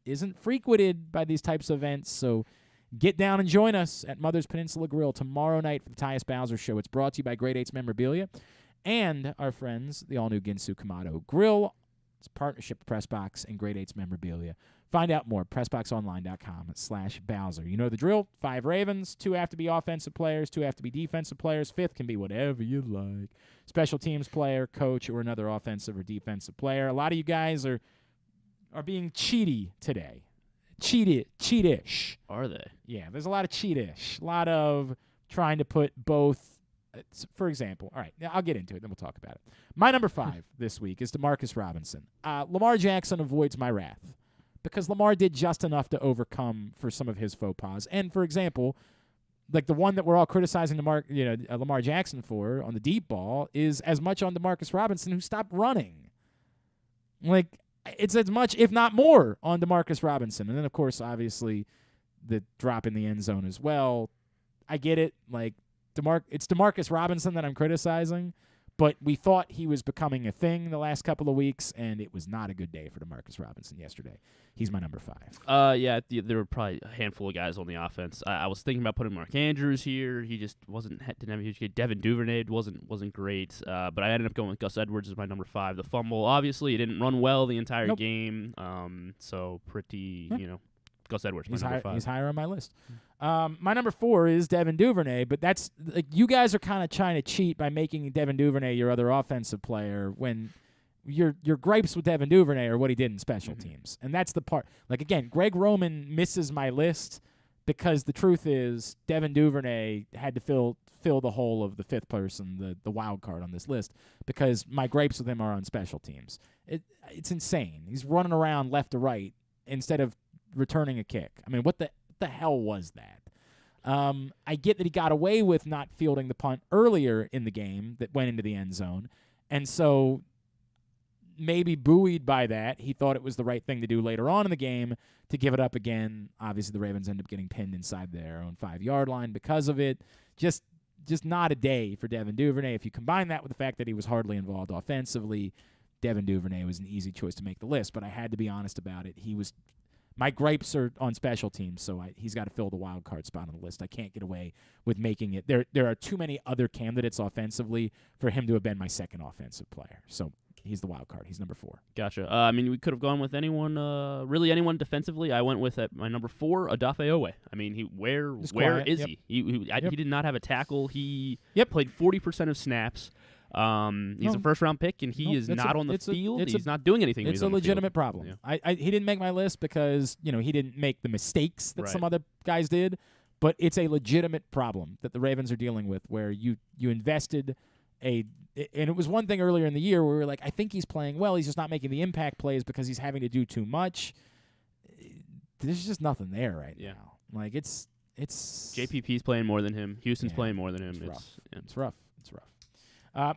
isn't frequented by these types of events. So get down and join us at Mother's Peninsula Grill tomorrow night for the Tyus Bowser Show. It's brought to you by Great 8's Memorabilia and our friends, the all-new Ginsu Kamado Grill. It's a partnership with PressBox and Great 8's Memorabilia. Find out more at PressBoxOnline.com/Bowser. You know the drill. 5 Ravens, 2 have to be offensive players, 2 have to be defensive players, 5th can be whatever you like. Special teams player, coach, or another offensive or defensive player. A lot of you guys are being cheaty today. Cheatish. Are they? Yeah, there's a lot of cheatish. A lot of trying to put both. For example, all right, I'll get into it, then we'll talk about it. My number 5 this week is DeMarcus Robinson. Lamar Jackson avoids my wrath because Lamar did just enough to overcome for some of his faux pas. And, for example, like the one that we're all criticizing Lamar Jackson for on the deep ball is as much on DeMarcus Robinson, who stopped running. Like, it's as much, if not more, on DeMarcus Robinson. And then, of course, obviously, the drop in the end zone as well. I get it. Like, it's DeMarcus Robinson that I'm criticizing, but we thought he was becoming a thing the last couple of weeks, and it was not a good day for DeMarcus Robinson yesterday. He's my number 5. Yeah, there were probably a handful of guys on the offense. I was thinking about putting Mark Andrews here. He just didn't have a huge game. Devin Duvernay wasn't great, but I ended up going with Gus Edwards as my number 5. The fumble, obviously, he didn't run well the entire game, so pretty, Gus Edwards, my number 5. He's higher on my list. My number 4 is Devin Duvernay, but that's like you guys are kind of trying to cheat by making Devin Duvernay your other offensive player when your gripes with Devin Duvernay are what he did in special teams. And that's the part. Like, again, Greg Roman misses my list because the truth is Devin Duvernay had to fill the hole of the 5th person, the wild card on this list, because my gripes with him are on special teams. It's insane. He's running around left to right instead of returning a kick. I mean, what the hell was that? I get that he got away with not fielding the punt earlier in the game that went into the end zone, and so maybe buoyed by that, he thought it was the right thing to do later on in the game to give it up again. Obviously, the Ravens end up getting pinned inside their own 5-yard line because of it. Just not a day for Devin Duvernay. If you combine that with the fact that he was hardly involved offensively, Devin Duvernay was an easy choice to make the list, but I had to be honest about it. My gripes are on special teams, so he's got to fill the wild card spot on the list. I can't get away with making it. There are too many other candidates offensively for him to have been my second offensive player. So he's the wild card. He's number 4. Gotcha. I mean, we could have gone with anyone, really anyone defensively. I went with at my number 4, Odafe Owe. I mean, where is he? He did not have a tackle. He played 40% of snaps. He's a first-round pick, and he is not on the field. He's not doing anything. It's a legitimate problem. Yeah. He didn't make my list because he didn't make the mistakes that some other guys did, but it's a legitimate problem that the Ravens are dealing with, where you invested and it was one thing earlier in the year where we were like, I think he's playing well. He's just not making the impact plays because he's having to do too much. There's just nothing there right now. Like it's JPP's playing more than him. Houston's playing more than him. It's rough.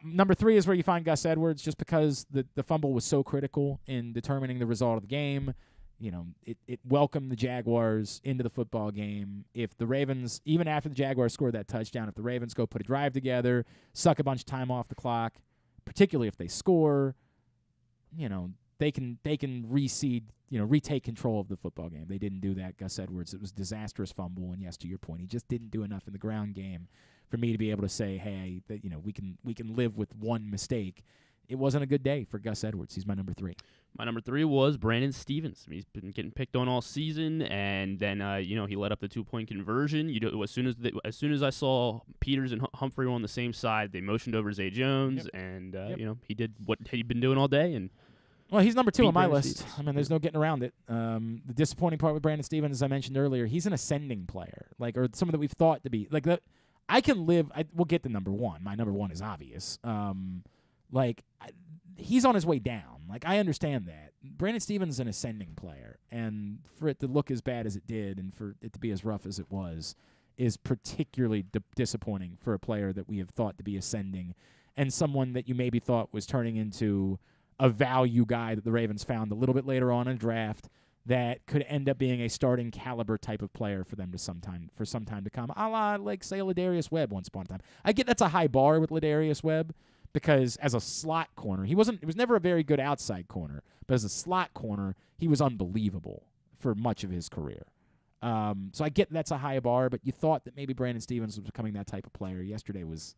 Number 3 is where you find Gus Edwards, just because the fumble was so critical in determining the result of the game. It welcomed the Jaguars into the football game. If the Ravens, even after the Jaguars scored that touchdown, if the Ravens go put a drive together, suck a bunch of time off the clock, particularly if they score, they can retake control of the football game. They didn't do that. Gus Edwards, it was a disastrous fumble, and yes, to your point, he just didn't do enough in the ground game for me to be able to say, hey, that we can live with one mistake. It wasn't a good day for Gus Edwards. He's my number 3. My number 3 was Brandon Stevens. I mean, he's been getting picked on all season, and then he let up the 2-point conversion. As soon as I saw Peters and Humphrey were on the same side, they motioned over Zay Jones, and he did what he'd been doing all day. And well, he's number 2 on my list. I mean, there's no getting around it. The disappointing part with Brandon Stevens, as I mentioned earlier, he's an ascending player, or someone that we've thought to be like that. I can live. We'll get to number 1. My number 1 is obvious. He's on his way down. Like, I understand that. Brandon Stevens is an ascending player, and for it to look as bad as it did and for it to be as rough as it was is particularly disappointing for a player that we have thought to be ascending and someone that you maybe thought was turning into a value guy that the Ravens found a little bit later on in the draft that could end up being a starting caliber type of player for them for some time to come, a la, like, say, Ladarius Webb once upon a time. I get that's a high bar with Ladarius Webb because as a slot corner, he was never a very good outside corner, but as a slot corner, he was unbelievable for much of his career. So I get that's a high bar, but you thought that maybe Brandon Stephens was becoming that type of player. Yesterday it was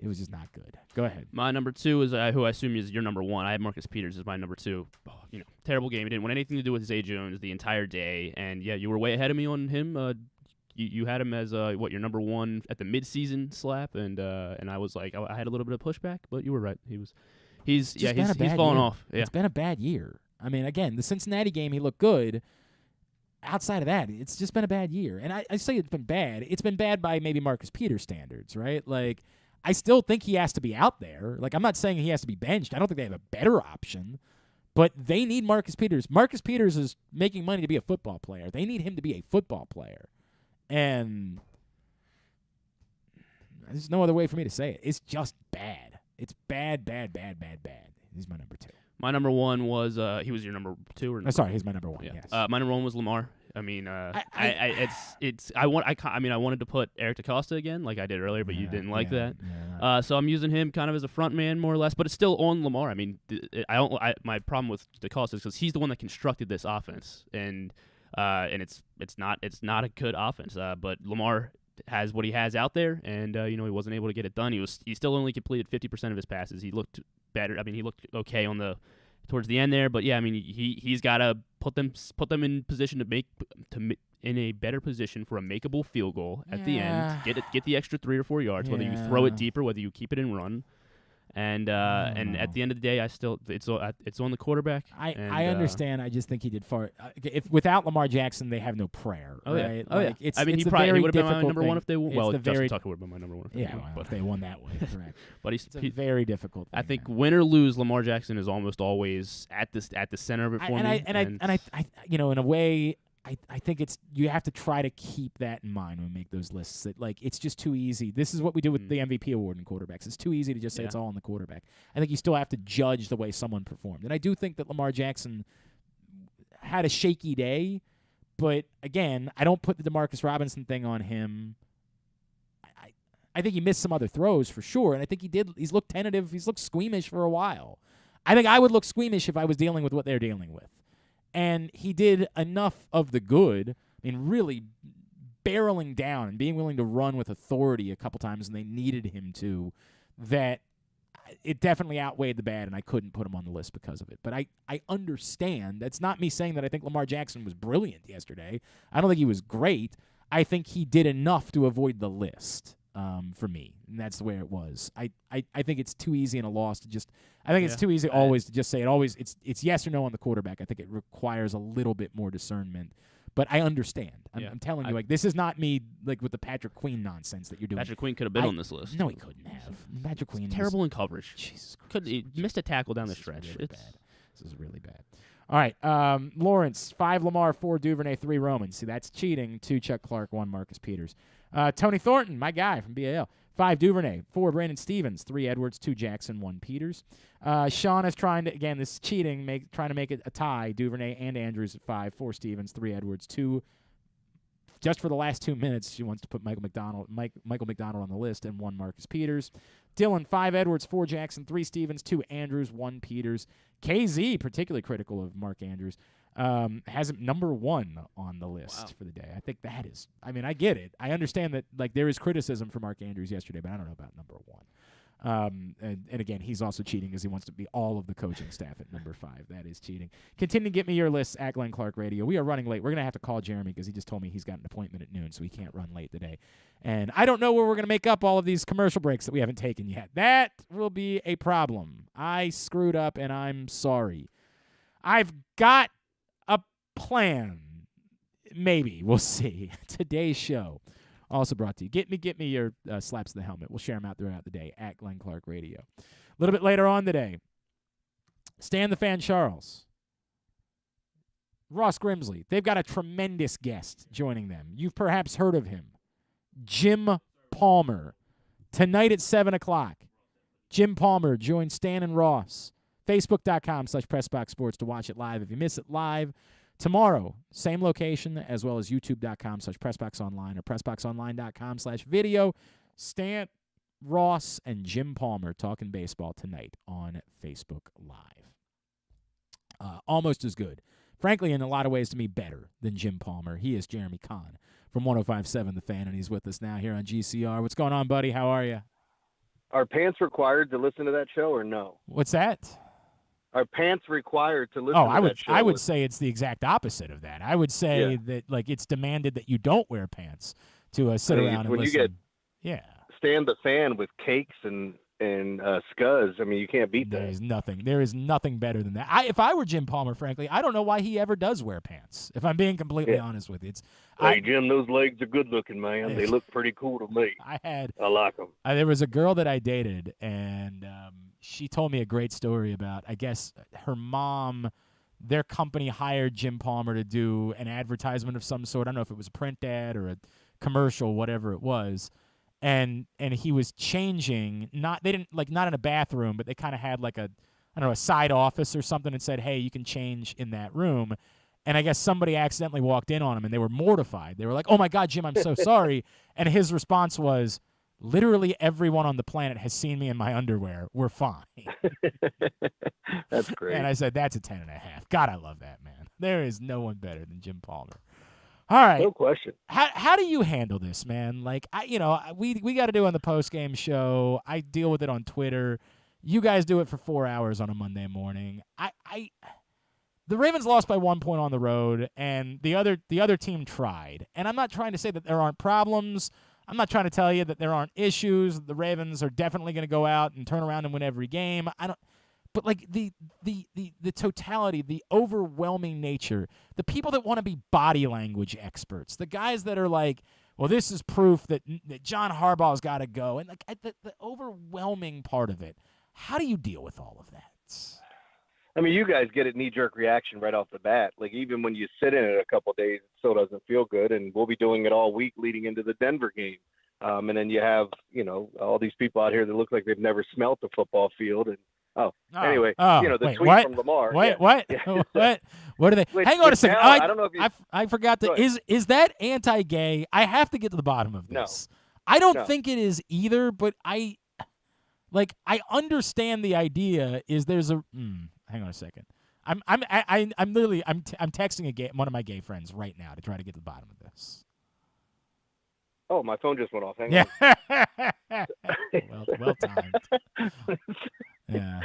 just not good. Go ahead. My number 2 is who I assume is your number 1. I have Marcus Peters as my number 2. Oh, terrible game. He didn't want anything to do with Zay Jones the entire day. And, yeah, you were way ahead of me on him. You had him as, your number 1 at the midseason slap. And I was like, I had a little bit of pushback, but you were right. He's fallen off. Yeah. It's been a bad year. I mean, again, the Cincinnati game, he looked good. Outside of that, it's just been a bad year. And I say it's been bad. It's been bad by maybe Marcus Peters standards, right? Like, I still think he has to be out there. Like, I'm not saying he has to be benched. I don't think they have a better option. But they need Marcus Peters. Marcus Peters is making money to be a football player. They need him to be a football player. And there's no other way for me to say it. It's just bad. It's bad, bad, bad, bad, bad. He's my number 2. My number 1 was he was your number 2 or sorry, he's my number 1. Yeah. Yes. My number 1 was Lamar. I mean, I wanted to put Eric DeCosta again, like I did earlier, but you didn't like that. Yeah. So I'm using him kind of as a front man, more or less, but it's still on Lamar. I mean, my problem with DeCosta is because he's the one that constructed this offense, and it's not a good offense. But Lamar has what he has out there, and he wasn't able to get it done. He still only completed 50% of his passes. He looked better. I mean, he looked okay towards the end there, but yeah, I mean, he's got to put them in position in a better position for a makeable field goal at the end. Get the extra 3 or 4 yards, whether you throw it deeper, whether you keep it and run. And at the end of the day, it's on the quarterback. I understand. I just think he did far. If without Lamar Jackson, they have no prayer. Oh right? Yeah. Oh like, yeah. I mean, he would have been my number 1 if they won. Well, Justin Tucker would have been my number 1 if they won. But if they won that way, correct. But it's a very difficult thing. I think win or lose, Lamar Jackson is almost always at the center of it for me. I in a way, I think you have to try to keep that in mind when we make those lists. That like it's just too easy. This is what we do with the MVP award in quarterbacks. It's too easy to just say it's all on the quarterback. I think you still have to judge the way someone performed. And I do think that Lamar Jackson had a shaky day, but again, I don't put the DeMarcus Robinson thing on him. I think he missed some other throws for sure, and I think he did. He's looked tentative. He's looked squeamish for a while. I think I would look squeamish if I was dealing with what they're dealing with. And he did enough of the good, I mean, really barreling down and being willing to run with authority a couple times when they needed him to, that it definitely outweighed the bad, and I couldn't put him on the list because of it. But I understand. That's not me saying that I think Lamar Jackson was brilliant yesterday. I don't think he was great. I think he did enough to avoid the list. For me, and that's the way it was. I think it's too easy in a loss to just. I think it's too easy always to just say it. Always, it's yes or no on the quarterback. I think it requires a little bit more discernment. But I understand. I'm telling you, like this is not me like with the Patrick Queen nonsense that you're doing. Patrick Queen could have been on this list. No, he couldn't have. Patrick Queen terrible in coverage. Jesus Christ. He missed a tackle down the stretch. Really bad. This is really bad. All right, Lawrence, 5 Lamar, 4 Duvernay, 3 Roman. See, that's cheating. 2 Chuck Clark, 1 Marcus Peters. Tony Thornton, my guy from BAL, 5 Duvernay, 4 Brandon Stevens, 3 Edwards, 2 Jackson, 1 Peters. Sean is trying to, again, this is cheating, trying to make it a tie. Duvernay and Andrews at 5, 4 Stevens, 3 Edwards, 2. Just for the last 2 minutes, she wants to put Michael McDonald on the list, and 1 Marcus Peters. Dylan, 5 Edwards, 4 Jackson, 3 Stevens, 2 Andrews, 1 Peters. KZ, particularly critical of Mark Andrews, has him number 1 on the list for the day. I think that is, I mean, I get it. I understand that like there is criticism for Mark Andrews yesterday, but I don't know about number 1. And again, he's also cheating because he wants to be all of the coaching staff at number 5. That is cheating. Continue to get me your lists at Glenn Clark Radio. We are running late. We're going to have to call Jeremy because he just told me he's got an appointment at noon, so he can't run late today. And I don't know where we're going to make up all of these commercial breaks that we haven't taken yet. That will be a problem. I screwed up, and I'm sorry. I've got a plan. Maybe. We'll see. Today's show. Also brought to you. Get me your slaps of the helmet. We'll share them out throughout the day at Glenn Clark Radio. A little bit later on today, Stan the Fan Charles, Ross Grimsley. They've got a tremendous guest joining them. You've perhaps heard of him. Jim Palmer. Tonight at 7 o'clock. Jim Palmer joins Stan and Ross. Facebook.com/PressBoxSports to watch it live. If you miss it live, tomorrow, same location, as well as YouTube.com/PressBoxOnline or PressBoxOnline.com/video. Stan, Ross, and Jim Palmer talking baseball tonight on Facebook Live. Almost as good. Frankly, in a lot of ways, to me, better than Jim Palmer. He is Jeremy Conn from 105.7 The Fan, and he's with us now here on GCR. What's going on, buddy? How are you? Are pants required to listen to that show or no? What's that? Are pants required to listen to that show? I would say it's the exact opposite of that. I would say that like it's demanded that you don't wear pants to sit around and when listen. You get Stan the Fan with cakes and scuzz, I mean, you can't beat that. There is nothing better than that. If I were Jim Palmer, frankly, I don't know why he ever does wear pants. If I'm being completely honest with you, Hey, Jim, those legs are good looking, man. They look pretty cool to me. I like them. There was a girl that I dated, and she told me a great story about, I guess, her mom. Their company hired Jim Palmer to do an advertisement of some sort. I don't know if it was a print ad or a commercial, whatever it was. And he was changing, not in a bathroom, but they kind of had like a side office or something and said, hey, you can change in that room. And I guess somebody accidentally walked in on him and they were mortified. They were like, oh my God, Jim, I'm so sorry. And his response was, literally everyone on the planet has seen me in my underwear. We're fine. That's great. And I said, that's a 10.5. God, I love that, man. There is no one better than Jim Palmer. All right. No question. How do you handle this, man? Like, we got to do on the post-game show. I deal with it on Twitter. You guys do it for 4 hours on a Monday morning. The Ravens lost by 1 point on the road, and the other team tried. And I'm not trying to say that there aren't problems. I'm not trying to tell you that there aren't issues. The Ravens are definitely going to go out and turn around and win every game. But like the totality, the overwhelming nature, the people that want to be body language experts, the guys that are like, well, this is proof that John Harbaugh's got to go, and like the overwhelming part of it. How do you deal with all of that? I mean, you guys get a knee-jerk reaction right off the bat. Like, even when you sit in it a couple of days, it still doesn't feel good, and we'll be doing it all week leading into the Denver game. And then you have, all these people out here that look like they've never smelt the football field, and anyway, the tweet from Lamar. What? What are they? Hang on a second. I don't know if I forgot to. Is that anti-gay? I have to get to the bottom of this. No. I don't think it is either, but I understand the idea. Is there's a hang on a second. I'm texting one of my gay friends right now to try to get to the bottom of this. Oh, my phone just went off. Hang on. well timed. Yeah.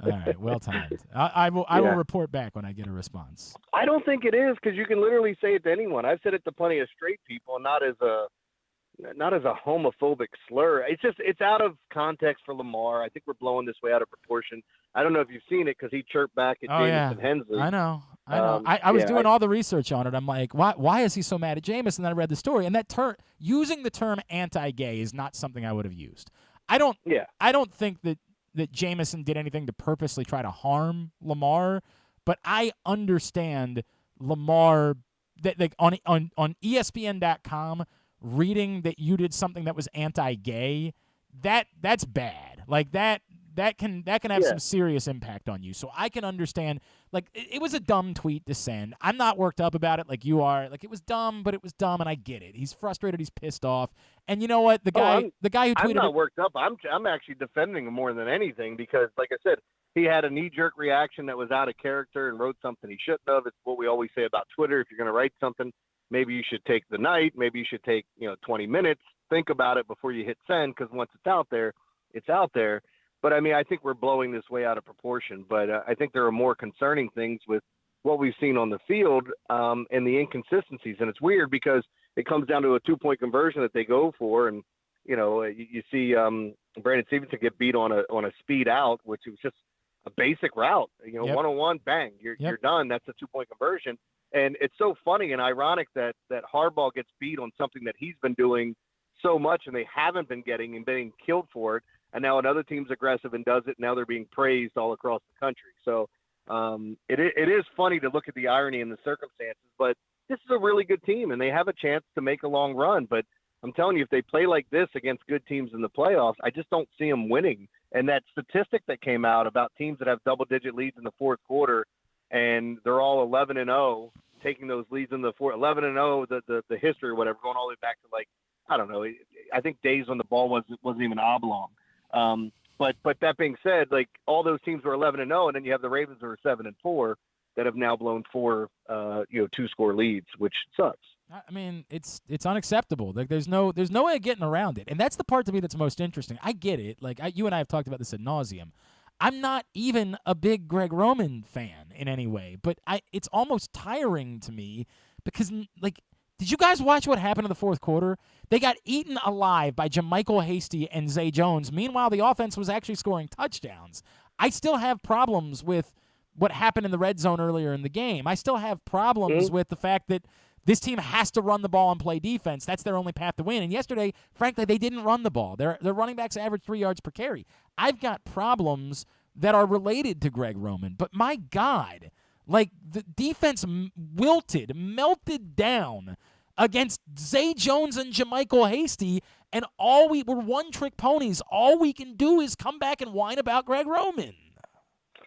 All right. Well timed. I will report back when I get a response. I don't think it is, because you can literally say it to anyone. I've said it to plenty of straight people, not as a homophobic slur. It's out of context for Lamar. I think we're blowing this way out of proportion. I don't know if you've seen it, because he chirped back at Jamison Hensley. I know. I was doing all the research on it. I'm like, why is he so mad at Jamison? And then I read the story, and that using the term anti-gay is not something I would have used. I don't think that Jamison did anything to purposely try to harm Lamar, but I understand Lamar that like on ESPN.com reading that you did something that was anti-gay, that's bad. Like that can have some serious impact on you. So I can understand, like, it was a dumb tweet to send. I'm not worked up about it like you are. Like, it was dumb, but it was dumb, and I get it. He's frustrated. He's pissed off. And you know what? The guy who tweeted I'm not worked up. I'm actually defending him more than anything, because, like I said, he had a knee-jerk reaction that was out of character and wrote something he shouldn't have. It's what we always say about Twitter. If you're going to write something, maybe you should take the night. Maybe you should take 20 minutes. Think about it before you hit send, because once it's out there, it's out there. But, I mean, I think we're blowing this way out of proportion. But I think there are more concerning things with what we've seen on the field and the inconsistencies. And it's weird, because it comes down to a 2-point conversion that they go for. And, you see Brandon Stevenson get beat on a speed out, which was just a basic route. One-on-one, bang, you're done. That's a 2-point conversion. And it's so funny and ironic that Harbaugh gets beat on something that he's been doing so much, and they haven't been getting and being killed for it. And now another team's aggressive and does it. Now they're being praised all across the country. So it is funny to look at the irony in the circumstances. But this is a really good team, and they have a chance to make a long run. But I'm telling you, if they play like this against good teams in the playoffs, I just don't see them winning. And that statistic that came out about teams that have double-digit leads in the fourth quarter, and they're all 11-0, taking those leads in the 11-0, the history or whatever, going all the way back to, like, I don't know, I think days when the ball wasn't even oblong. But that being said, like, all those teams were 11-0, and then you have the Ravens who are 7-4 that have now blown 4 two-score leads, which sucks. I mean, it's unacceptable. Like, there's no way of getting around it, and that's the part to me that's most interesting. I get it. Like, you and I have talked about this ad nauseum. I'm not even a big Greg Roman fan in any way, but it's almost tiring to me because, like, did you guys watch what happened in the fourth quarter? They got eaten alive by JaMychal Hasty and Zay Jones. Meanwhile, the offense was actually scoring touchdowns. I still have problems with what happened in the red zone earlier in the game. I still have problems with the fact that this team has to run the ball and play defense. That's their only path to win. And yesterday, frankly, they didn't run the ball. Their running backs averaged 3 yards per carry. I've got problems that are related to Greg Roman. But my God, like, the defense melted down against Zay Jones and JaMychal Hasty, and we're one-trick ponies. All we can do is come back and whine about Greg Roman.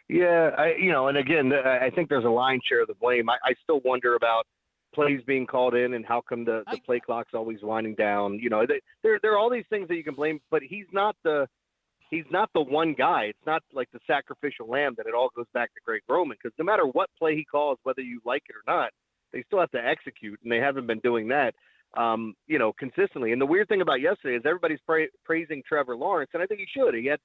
Yeah, and again, I think there's a lion's share of the blame. I still wonder about plays being called in and how come the play clock's always winding down. There are all these things that you can blame, but he's not the one guy. It's not like the sacrificial lamb that it all goes back to Greg Roman, because no matter what play he calls, whether you like it or not, they still have to execute, and they haven't been doing that, consistently. And the weird thing about yesterday is everybody's praising Trevor Lawrence, and I think he should. He had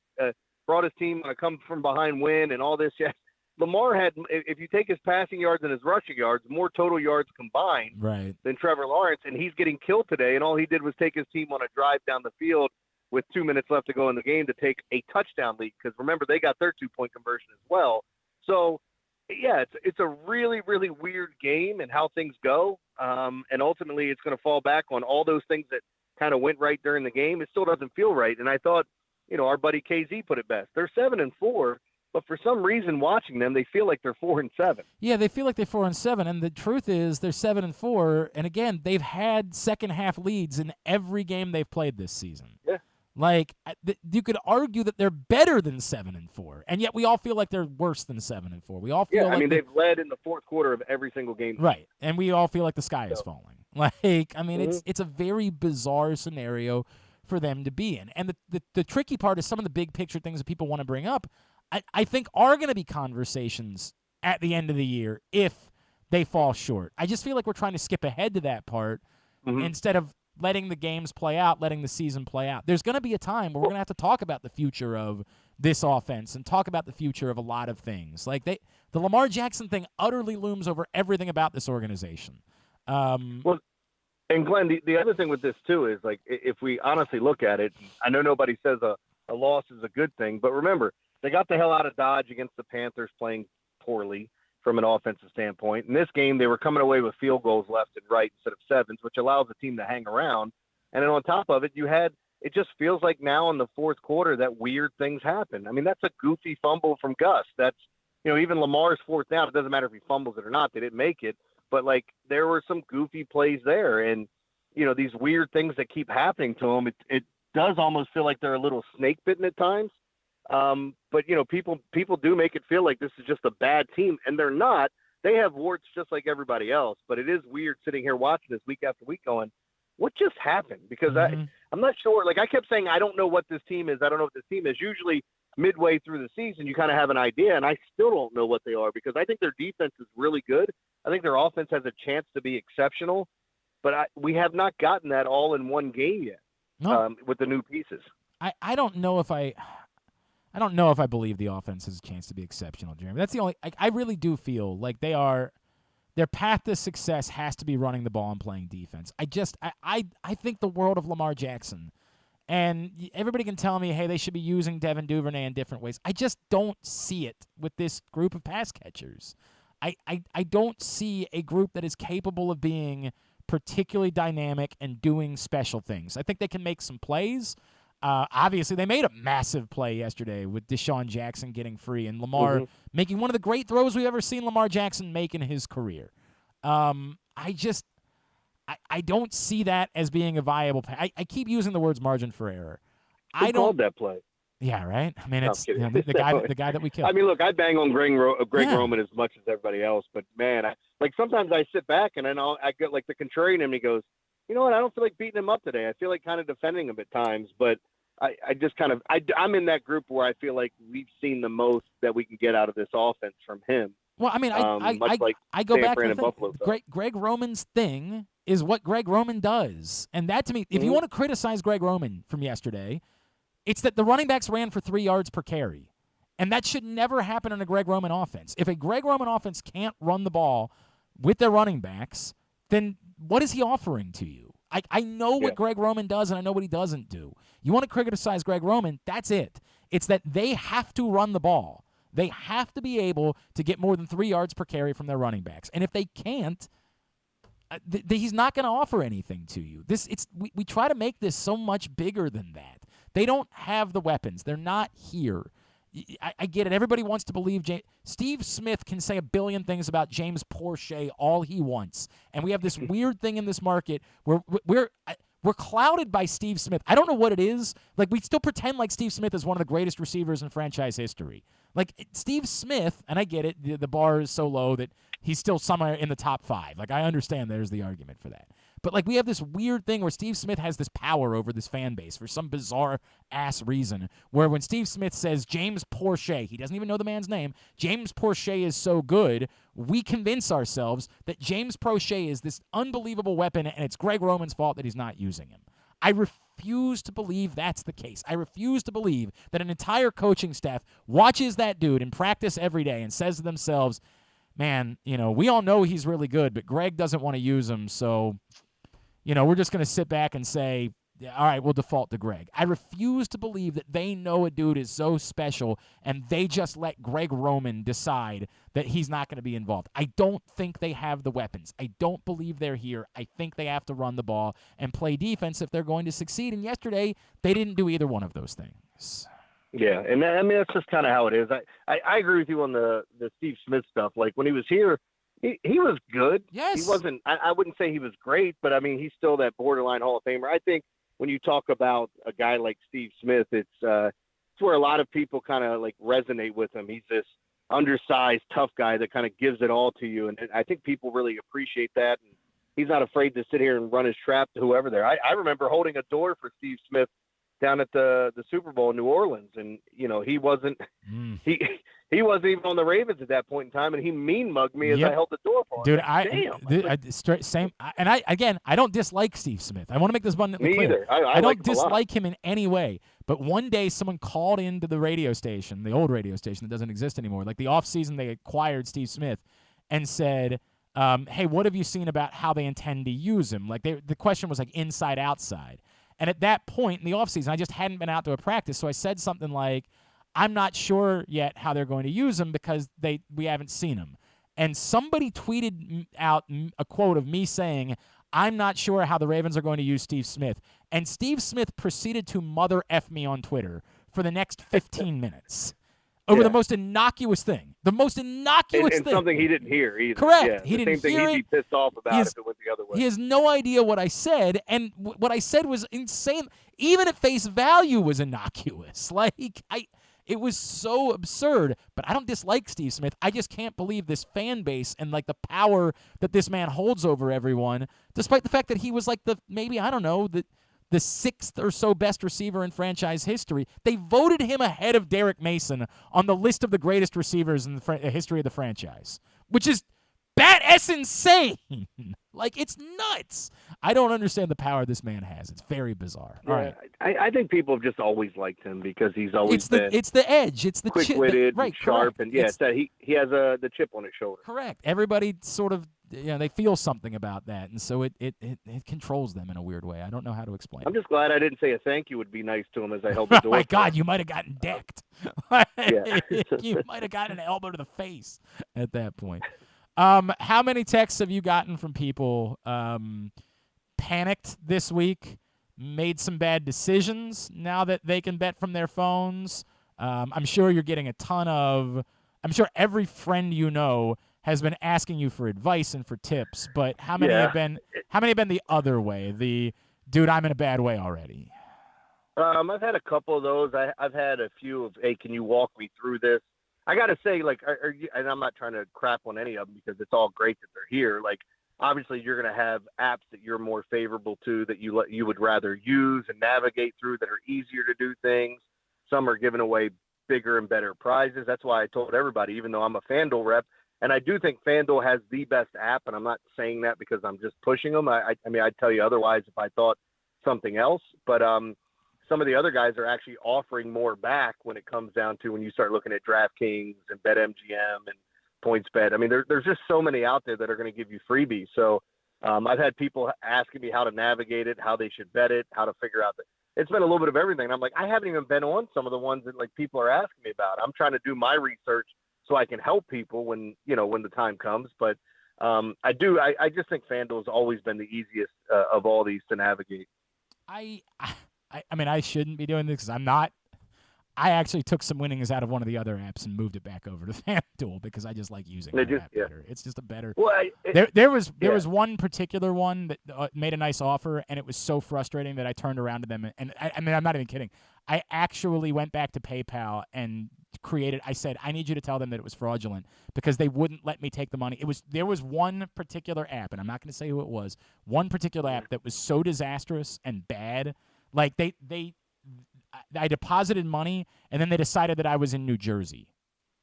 brought his team on a come-from-behind win and all this. Yeah. Lamar had, if you take his passing yards and his rushing yards, more total yards combined than Trevor Lawrence, and he's getting killed today, and all he did was take his team on a drive down the field with 2 minutes left to go in the game to take a touchdown lead, because remember, they got their 2-point conversion as well. So, yeah, it's a really, really weird game and how things go, and ultimately it's going to fall back on all those things that kind of went right during the game. It still doesn't feel right, and I thought, our buddy KZ put it best. They're 7-4, but for some reason watching them, they feel like they're 4-7. Yeah, they feel like they're 4-7, and the truth is they're 7-4, and again, they've had second-half leads in every game they've played this season. Yeah. Like, you could argue that they're better than 7-4, and yet we all feel like they're worse than 7-4. We all feel like they've led in the fourth quarter of every single game. Right, and we all feel like the sky is falling. Like, I mean, it's a very bizarre scenario for them to be in. And the tricky part is some of the big picture things that people want to bring up, I think are going to be conversations at the end of the year if they fall short. I just feel like we're trying to skip ahead to that part instead of letting the games play out, letting the season play out. There's going to be a time where we're going to have to talk about the future of this offense and talk about the future of a lot of things. Like, the Lamar Jackson thing utterly looms over everything about this organization. And Glenn, the other thing with this too is, like, if we honestly look at it, I know nobody says a loss is a good thing, but remember, they got the hell out of Dodge against the Panthers playing poorly from an offensive standpoint. In this game, they were coming away with field goals left and right instead of sevens, which allows the team to hang around. And then on top of it, it just feels like now in the fourth quarter that weird things happen. I mean, that's a goofy fumble from Gus. That's, even Lamar's fourth down, it doesn't matter if he fumbles it or not, they didn't make it. But, like, there were some goofy plays there, and, these weird things that keep happening to them, it does almost feel like they're a little snake bitten at times. But, people do make it feel like this is just a bad team, and they're not. They have warts just like everybody else, but it is weird sitting here watching this week after week going, what just happened? Because I'm not sure. Like, I kept saying, I don't know what this team is. I don't know what this team is. Usually midway through the season, you kind of have an idea, and I still don't know what they are, because I think their defense is really good. I think their offense has a chance to be exceptional, but we have not gotten that all in one game yet with the new pieces. I don't know if I believe the offense has a chance to be exceptional, Jeremy. That's the only. I really do feel like their path to success has to be running the ball and playing defense. I think the world of Lamar Jackson, and everybody can tell me, hey, they should be using Devin Duvernay in different ways. I just don't see it with this group of pass catchers. I don't see a group that is capable of being particularly dynamic and doing special things. I think they can make some plays. Obviously, they made a massive play yesterday with Deshaun Jackson getting free and Lamar making one of the great throws we've ever seen Lamar Jackson make in his career. I I don't see that as being a viable play. I keep using the words margin for error. Who called that play? Yeah, right. I mean, No, it's I'm kidding. the guy that we killed. I mean, look, I bang on Greg Roman as much as everybody else, but man, sometimes I sit back and I get like the contrarian in me goes, you know what? I don't feel like beating him up today. I feel like kind of defending him at times, but I just kind of I'm in that group where I feel like we've seen the most that we can get out of this offense from him. Well, I mean, I go back to the thing. Greg Roman's thing is what Greg Roman does, and that to me, if you want to criticize Greg Roman from yesterday, it's that the running backs ran for 3 yards per carry, and that should never happen in a Greg Roman offense. If a Greg Roman offense can't run the ball with their running backs, then what is he offering to you? I know what Greg Roman does, and I know what he doesn't do. You want to criticize Greg Roman, that's it. It's that they have to run the ball. They have to be able to get more than 3 yards per carry from their running backs. And if they can't, he's not going to offer anything to you. We try to make this so much bigger than that. They don't have the weapons. They're not here. I get it. Everybody wants to believe Steve Smith can say a billion things about James Proche all he wants. And we have this weird thing in this market where we're clouded by Steve Smith. I don't know what it is. Like, we still pretend like Steve Smith is one of the greatest receivers in franchise history. Like, Steve Smith, and I get it, the bar is so low that he's still somewhere in the top 5. Like, I understand there's the argument for that. But, like, we have this weird thing where Steve Smith has this power over this fan base for some bizarre-ass reason, where when Steve Smith says James Proche, he doesn't even know the man's name, James Proche is so good, we convince ourselves that James Proche is this unbelievable weapon, and it's Greg Roman's fault that he's not using him. I refuse to believe that's the case. I refuse to believe that an entire coaching staff watches that dude in practice every day and says to themselves, man, we all know he's really good, but Greg doesn't want to use him, so we're just going to sit back and say, all right, we'll default to Greg. I refuse to believe that they know a dude is so special and they just let Greg Roman decide that he's not going to be involved. I don't think they have the weapons. I don't believe they're here. I think they have to run the ball and play defense if they're going to succeed. And yesterday, they didn't do either one of those things. Yeah, and I mean, that's just kind of how it is. I agree with you on the Steve Smith stuff. Like, when he was here, he was good. Yes. He wasn't – I wouldn't say he was great, but, I mean, he's still that borderline Hall of Famer. I think when you talk about a guy like Steve Smith, it's where a lot of people kind of, like, resonate with him. He's this undersized, tough guy that kind of gives it all to you, and I think people really appreciate that. And he's not afraid to sit here and run his trap to whoever there. I remember holding a door for Steve Smith down at the Super Bowl in New Orleans, and he wasn't he wasn't even on the Ravens at that point in time, and he mean mugged me as I held the door for him. Dude, I don't dislike Steve Smith. I want to make this abundantly clear. Me either. I don't dislike him in any way. But one day, someone called into the radio station, the old radio station that doesn't exist anymore. Like, the offseason, they acquired Steve Smith, and said, "Hey, what have you seen about how they intend to use him?" Like, the question was like inside outside. And at that point in the offseason, I just hadn't been out to a practice, so I said something like, I'm not sure yet how they're going to use him because we haven't seen him. And somebody tweeted out a quote of me saying, I'm not sure how the Ravens are going to use Steve Smith. And Steve Smith proceeded to mother F me on Twitter for the next 15 minutes. Over the most innocuous thing. The most innocuous and thing. Something he didn't hear either. Correct. Yeah, he didn't hear it. He'd be pissed off about if it went the other way. He has no idea what I said, and what I said was insane. Even at face value was innocuous. Like, it was so absurd. But I don't dislike Steve Smith. I just can't believe this fan base and, like, the power that this man holds over everyone, despite the fact that he was, like, the 6th or so best receiver in franchise history. They voted him ahead of Derek Mason on the list of the greatest receivers in the history of the franchise, which is bat-ass insane. Like, it's nuts. I don't understand the power this man has. It's very bizarre. All right. I think people have just always liked him because he's always it's the edge. It's the quick-witted, right, sharp, correct. and it's that he has the chip on his shoulder. Correct. Everybody sort of, they feel something about that, and so it controls them in a weird way. I don't know how to explain. I'm just glad I didn't say a thank you would be nice to him as I held the door. Oh my God, you might have gotten decked. You might have gotten an elbow to the face at that point. How many texts have you gotten from people panicked this week, made some bad decisions now that they can bet from their phones? I'm sure you're getting a ton of – I'm sure every friend you know has been asking you for advice and for tips, but how many have been the other way? The dude, I'm in a bad way already. I've had a couple of those. I've had a few of, hey, can you walk me through this? I got to say, like, are you, and I'm not trying to crap on any of them because it's all great that they're here. Like, obviously, you're going to have apps that you're more favorable to that you would rather use and navigate through that are easier to do things. Some are giving away bigger and better prizes. That's why I told everybody, even though I'm a FanDuel rep, and I do think FanDuel has the best app, and I'm not saying that because I'm just pushing them. I mean, I'd tell you otherwise if I thought something else. But some of the other guys are actually offering more back when it comes down to when you start looking at DraftKings and BetMGM and PointsBet. I mean, there's just so many out there that are going to give you freebies. So I've had people asking me how to navigate it, how they should bet it, how to figure out that. It's been a little bit of everything. I'm like, I haven't even been on some of the ones that like people are asking me about. I'm trying to do my research so I can help people when the time comes. But I just think FanDuel has always been the easiest of all these to navigate. I mean, I shouldn't be doing this because I'm not. I actually took some winnings out of one of the other apps and moved it back over to FanDuel because I just like using that app better. It's just a better. Well, there was one particular one that made a nice offer, and it was so frustrating that I turned around to them and I mean, I'm not even kidding. I actually went back to PayPal and created. I said, I need you to tell them that it was fraudulent because they wouldn't let me take the money. There was one particular app, and I'm not going to say who it was. One particular app that was so disastrous and bad. Like I deposited money, and then they decided that I was in New Jersey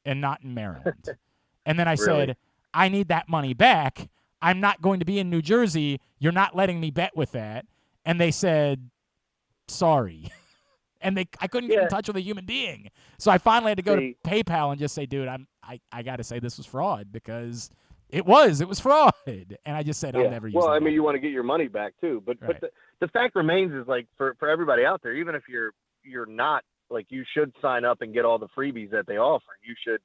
and not in Maryland. And then I said, I need that money back. I'm not going to be in New Jersey. You're not letting me bet with that. And they said, sorry. And I couldn't get in touch with a human being. So I finally had to go to PayPal and just say, dude, I got to say this was fraud because it was fraud. And I just said, I'll never use it. Well, I mean, you want to get your money back too. But the fact remains is like for everybody out there, even if you're not, like, you should sign up and get all the freebies that they offer. You should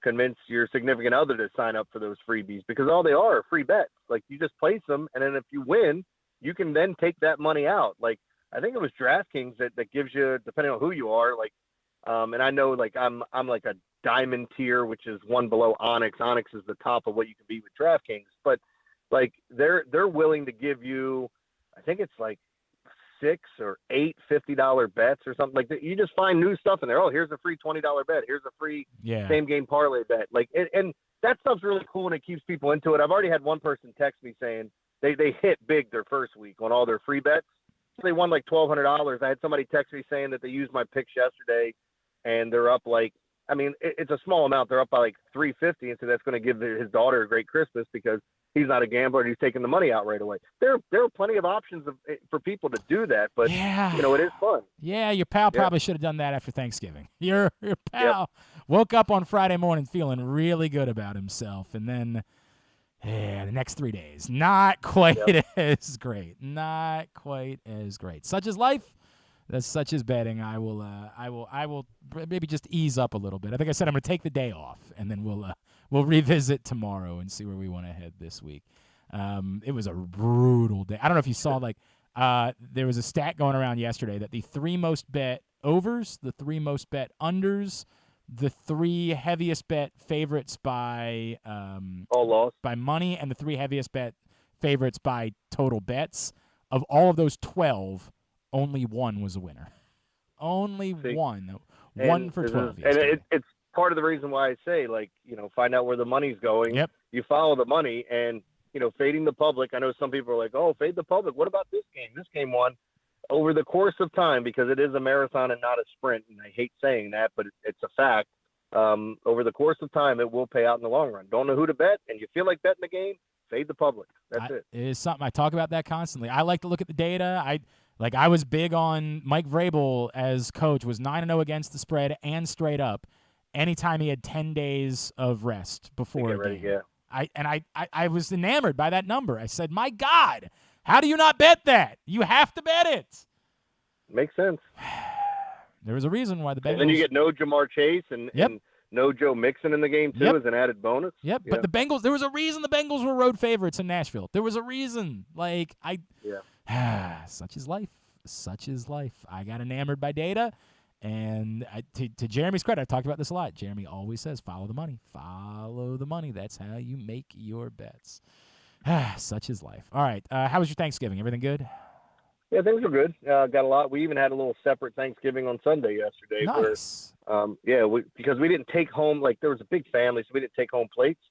convince your significant other to sign up for those freebies because all they are free bets. Like, you just place them, and then if you win, you can then take that money out. Like, I think it was DraftKings that gives you, depending on who you are, like, and I know, like, I'm like a diamond tier, which is one below Onyx. Onyx is the top of what you can be with DraftKings, but like they're willing to give you, I think it's like 6 or 8 $50 bets or something like that. You just find new stuff in there. Oh, here's a free $20 bet. Here's a free same game parlay bet. Like, and that stuff's really cool and it keeps people into it. I've already had one person text me saying they hit big their first week on all their free bets. So they won like $1,200. I had somebody text me saying that they used my picks yesterday and they're up like, I mean, it's a small amount. They're up by like $350, and so that's going to give his daughter a great Christmas because he's not a gambler and he's taking the money out right away. There are plenty of options for people to do that, but it is fun. Yeah, your pal probably should have done that after Thanksgiving. Your pal woke up on Friday morning feeling really good about himself, and then the next 3 days not quite as great. Not quite as great. Such is life. That's such as betting. I will maybe just ease up a little bit. I think I said I'm going to take the day off, and then we'll revisit tomorrow and see where we want to head this week. It was a brutal day. I don't know if you saw, like, there was a stat going around yesterday that the 3 most bet overs, the 3 most bet unders, the 3 heaviest bet favorites by all lost by money, and the 3 heaviest bet favorites by total bets. Of all of those 12. Only one was a winner. Only one. One for 12. And it's part of the reason why I say, like, find out where the money's going. Yep. You follow the money and, fading the public. I know some people are like, oh, fade the public. What about this game? This game won. Over the course of time, because it is a marathon and not a sprint, and I hate saying that, but it's a fact. Over the course of time, it will pay out in the long run. Don't know who to bet, and you feel like betting the game, fade the public. That's it. It is something. I talk about that constantly. I like to look at the data. I was big on Mike Vrabel as coach, was 9-0 against the spread and straight up anytime he had 10 days of rest before a game. I was enamored by that number. I said, my God, how do you not bet that? You have to bet it. Makes sense. There was a reason why the Bengals. And then you get no Jamar Chase and no Joe Mixon in the game, too, as an added bonus. Yep, but the Bengals, there was a reason the Bengals were road favorites in Nashville. There was a reason. Such is life. Such is life. I got enamored by data, And to Jeremy's credit, I've talked about this a lot. Jeremy always says, follow the money. Follow the money. That's how you make your bets. Such is life. All right. How was your Thanksgiving? Everything good? Yeah, things were good. Got a lot. We even had a little separate Thanksgiving on Sunday yesterday. Nice. Where, because we didn't take home, like there was a big family, so we didn't take home plates.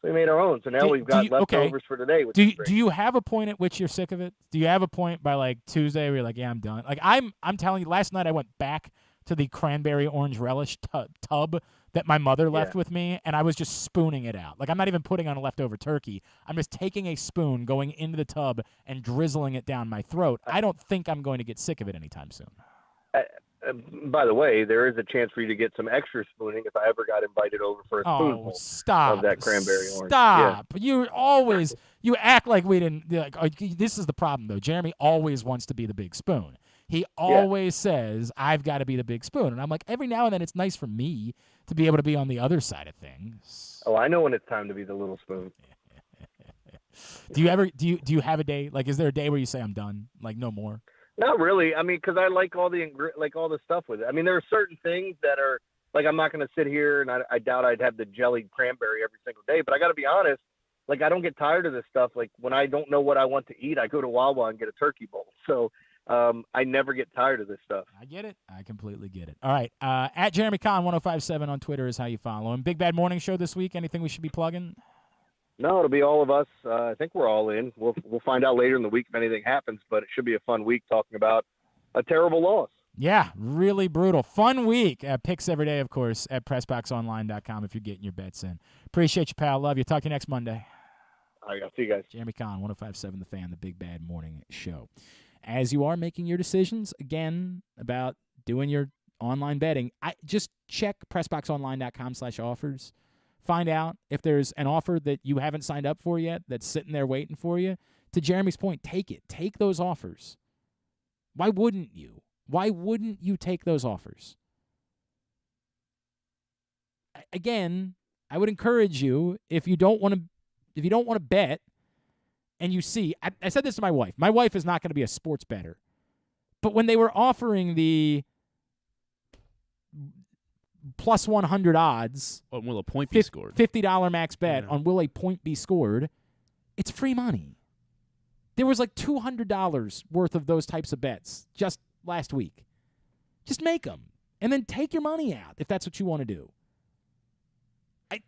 So we made our own. So now we've got leftovers for today. Do you have a point at which you're sick of it? Do you have a point by like Tuesday where you're like, yeah, I'm done? Like I'm telling you, last night I went back to the cranberry orange relish tub that my mother left with me, and I was just spooning it out. Like I'm not even putting on a leftover turkey. I'm just taking a spoon, going into the tub, and drizzling it down my throat. I don't think I'm going to get sick of it anytime soon. By the way, there is a chance for you to get some extra spooning if I ever got invited over for a spoonful of that cranberry orange. Stop. Yeah. You act like we didn't. Like, this is the problem, though. Jeremy always wants to be the big spoon. He always says, I've got to be the big spoon. And I'm like, every now and then it's nice for me to be able to be on the other side of things. Oh, I know when it's time to be the little spoon. Do you have a day? Like, is there a day where you say, I'm done? Like, no more? Not really. I mean, because I like all the stuff with it. I mean, there are certain things that are, like, I'm not going to sit here and I doubt I'd have the jellied cranberry every single day. But I got to be honest, like, I don't get tired of this stuff. Like, when I don't know what I want to eat, I go to Wawa and get a turkey bowl. So I never get tired of this stuff. I get it. I completely get it. All right. At Jeremy Conn 1057 on Twitter is how you follow him. Big Bad Morning Show this week. Anything we should be plugging? No, it'll be all of us. I think we're all in. We'll find out later in the week if anything happens, but it should be a fun week talking about a terrible loss. Yeah, really brutal. Fun week. Picks every day, of course, at PressBoxOnline.com if you're getting your bets in. Appreciate you, pal. Love you. Talk to you next Monday. All right, I'll see you guys. Jeremy Conn, 1057 The Fan, the Big Bad Morning Show. As you are making your decisions, again, about doing your online betting, just check PressBoxOnline.com/offers. Find out if there's an offer that you haven't signed up for yet that's sitting there waiting for you. To Jeremy's point, take it. Take those offers. Why wouldn't you? Why wouldn't you take those offers? Again, I would encourage you, if you don't want to bet, and you see, I said this to my wife. My wife is not going to be a sports bettor. But when they were offering the plus 100 odds on will a point be scored, $50 max bet on will a point be scored, it's free money. There was like $200 worth of those types of bets just last week. Just make them and then take your money out if that's what you want to do. I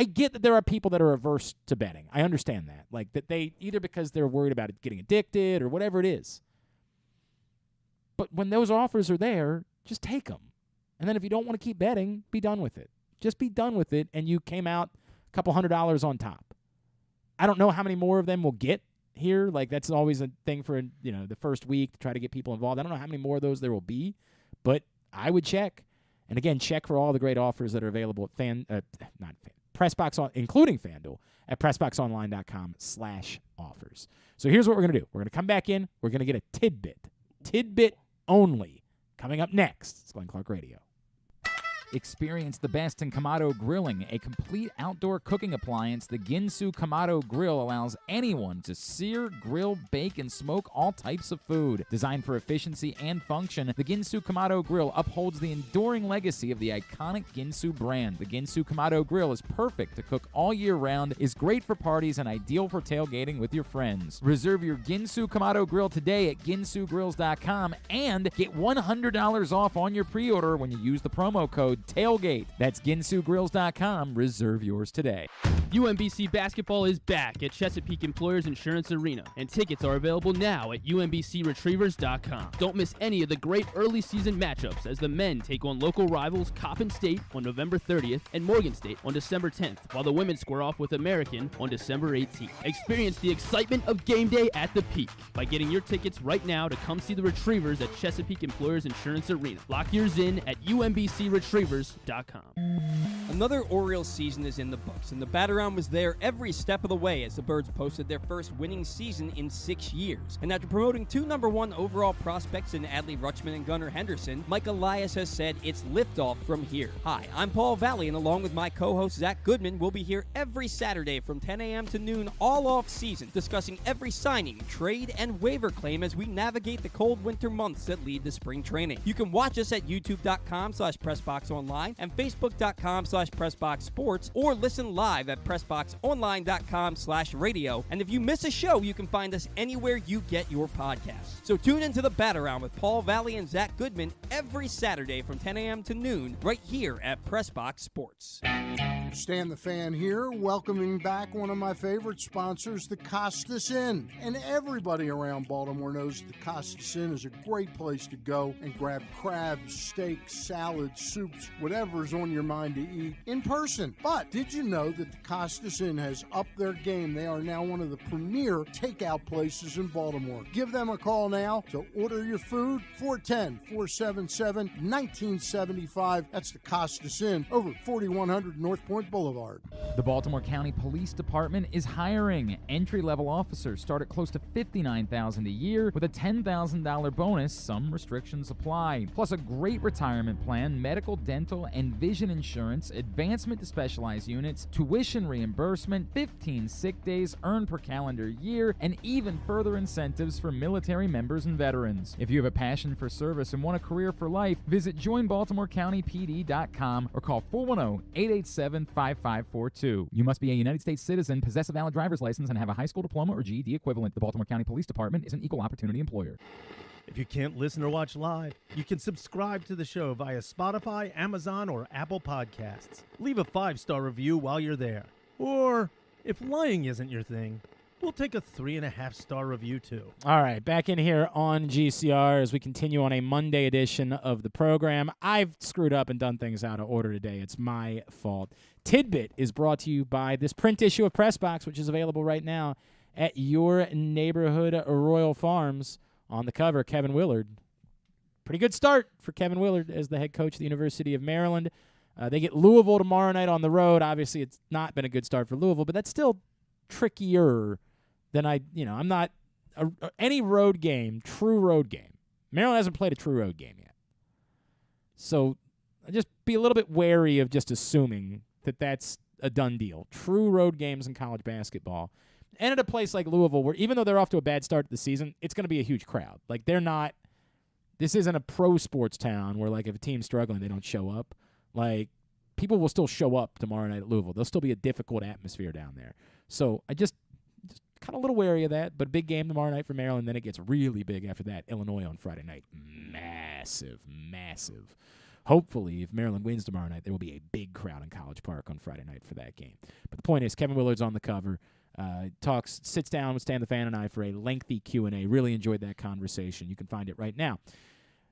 get that there are people that are averse to betting. I understand that. Like that they either because they're worried about it getting addicted or whatever it is. But when those offers are there, just take them. And then if you don't want to keep betting, be done with it. Just be done with it, and you came out a couple $100 on top. I don't know how many more of them we'll get here. Like, that's always a thing for, the first week to try to get people involved. I don't know how many more of those there will be, but I would check. And, again, check for all the great offers that are available at PressBox, including FanDuel, at PressBoxOnline.com/offers. So here's what we're going to do. We're going to come back in. We're going to get a tidbit only, coming up next. It's Glenn Clark Radio. Experience the best in Kamado Grilling, a complete outdoor cooking appliance. The Ginsu Kamado Grill allows anyone to sear, grill, bake, and smoke all types of food. Designed for efficiency and function, the Ginsu Kamado Grill upholds the enduring legacy of the iconic Ginsu brand. The Ginsu Kamado Grill is perfect to cook all year round, is great for parties, and ideal for tailgating with your friends. Reserve your Ginsu Kamado Grill today at ginsugrills.com and get $100 off on your pre-order when you use the promo code TAILGATE. That's ginsugrills.com. Reserve yours today. UMBC basketball is back at Chesapeake Employers Insurance Arena, and tickets are available now at umbcretrievers.com. Don't miss any of the great early season matchups as the men take on local rivals Coppin State on November 30th and Morgan State on December 10th, while the women square off with American on December 18th. Experience the excitement of game day at the Peak by getting your tickets right now to come see the Retrievers at Chesapeake Employers Insurance Arena. Lock yours in at umbcretrievers.com. Another Orioles season is in the books, and the Bat-Around was there every step of the way as the Birds posted their first winning season in 6 years. And after promoting 2 #1 overall prospects in Adley Rutschman and Gunnar Henderson, Mike Elias has said it's liftoff from here. Hi, I'm Paul Valley, and along with my co-host Zach Goodman, we'll be here every Saturday from 10 a.m. to noon all off season, discussing every signing, trade, and waiver claim as we navigate the cold winter months that lead to spring training. You can watch us at youtube.com/PressBoxOnline and Facebook.com/PressBoxSports, or listen live at PressBoxOnline.com/radio. And if you miss a show, you can find us anywhere you get your podcasts. So tune into the Bat-Around with Paul Valley and Zach Goodman every Saturday from 10 a.m. to noon right here at PressBox Sports. Stan the Fan here, welcoming back one of my favorite sponsors, the Costas Inn. And everybody around Baltimore knows the Costas Inn is a great place to go and grab crabs, steaks, salads, soups, whatever's on your mind to eat in person. But did you know that the Costas Inn has upped their game? They are now one of the premier takeout places in Baltimore. Give them a call now to order your food, 410-477-1975. That's the Costas Inn, over 4100 North Point Boulevard. The Baltimore County Police Department is hiring. Entry-level officers start at close to $59,000 a year with a $10,000 bonus. Some restrictions apply. Plus a great retirement plan, medical, dental, and vision insurance, advancement to specialized units, tuition reimbursement, 15 sick days earned per calendar year, and even further incentives for military members and veterans. If you have a passion for service and want a career for life, visit joinbaltimorecountypd.com or call 410-887-5542. You must be a United States citizen, possess a valid driver's license, and have a high school diploma or GED equivalent. The Baltimore County Police Department is an equal opportunity employer. If you can't listen or watch live, you can subscribe to the show via Spotify, Amazon, or Apple Podcasts. Leave a 5-star review while you're there. Or, if lying isn't your thing, we'll take a 3.5-star review too. All right, back in here on GCR as we continue on a Monday edition of the program. I've screwed up and done things out of order today. It's my fault. Tidbit is brought to you by this print issue of PressBox, which is available right now at your neighborhood Royal Farms. On the cover, Kevin Willard. Pretty good start for Kevin Willard as the head coach of the University of Maryland. They get Louisville tomorrow night on the road. Obviously, it's not been a good start for Louisville, but that's still trickier than I'm not any road game, true road game. Maryland hasn't played a true road game yet. So just be a little bit wary of just assuming that that's a done deal. True road games in college basketball. And at a place like Louisville, where even though they're off to a bad start to the season, it's going to be a huge crowd. Like, this isn't a pro sports town where, like, if a team's struggling, they don't show up. Like, people will still show up tomorrow night at Louisville. There'll still be a difficult atmosphere down there. So I just kind of a little wary of that, but a big game tomorrow night for Maryland. Then it gets really big after that. Illinois on Friday night. Massive, massive. Hopefully, if Maryland wins tomorrow night, there will be a big crowd in College Park on Friday night for that game. But the point is, Kevin Willard's on the cover. Sits down with Stan the Fan and I for a lengthy Q&A. Really enjoyed that conversation. You can find it right now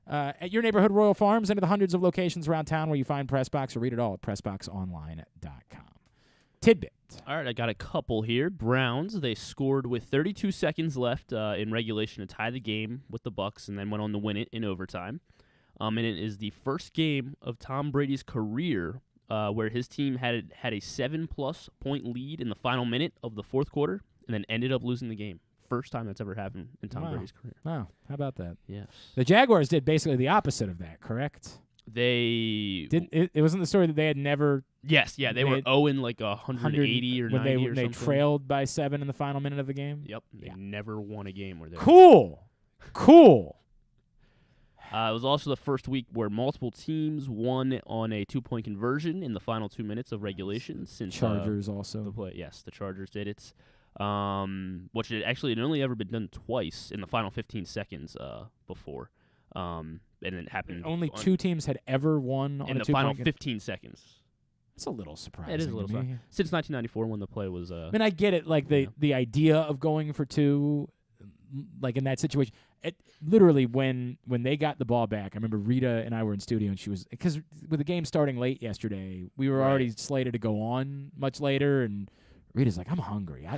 at your neighborhood Royal Farms and at the hundreds of locations around town where you find PressBox, or read it all at PressBoxOnline.com. Tidbit. All right, I got a couple here. Browns, they scored with 32 seconds left in regulation to tie the game with the Bucs, and then went on to win it in overtime. And it is the first game of Tom Brady's career where his team had a 7+ point lead in the final minute of the fourth quarter and then ended up losing the game. First time that's ever happened in Tom Brady's career. Wow, how about that? Yes. The Jaguars did basically the opposite of that, correct? They didn't. It wasn't the story that they had never. Yes, yeah, they were 0-180 or 90 or something. They trailed by 7 in the final minute of the game. Yep, they never won a game where they. Cool. It was also the first week where multiple teams won on a 2-point conversion in the final 2 minutes of regulation. Since Chargers also. The Chargers did it. Which it had only ever been done twice in the final 15 seconds before. And it happened. Only two teams had ever won on in the final 15 seconds. It's a little surprising. It is a little surprising. Since 1994 when the play was. I mean, I get it. Like the idea of going for two, like in that situation. Literally, when they got the ball back, I remember Rita and I were in studio, and she was, because with the game starting late yesterday, we were already slated to go on much later, and Rita's like, I'm hungry.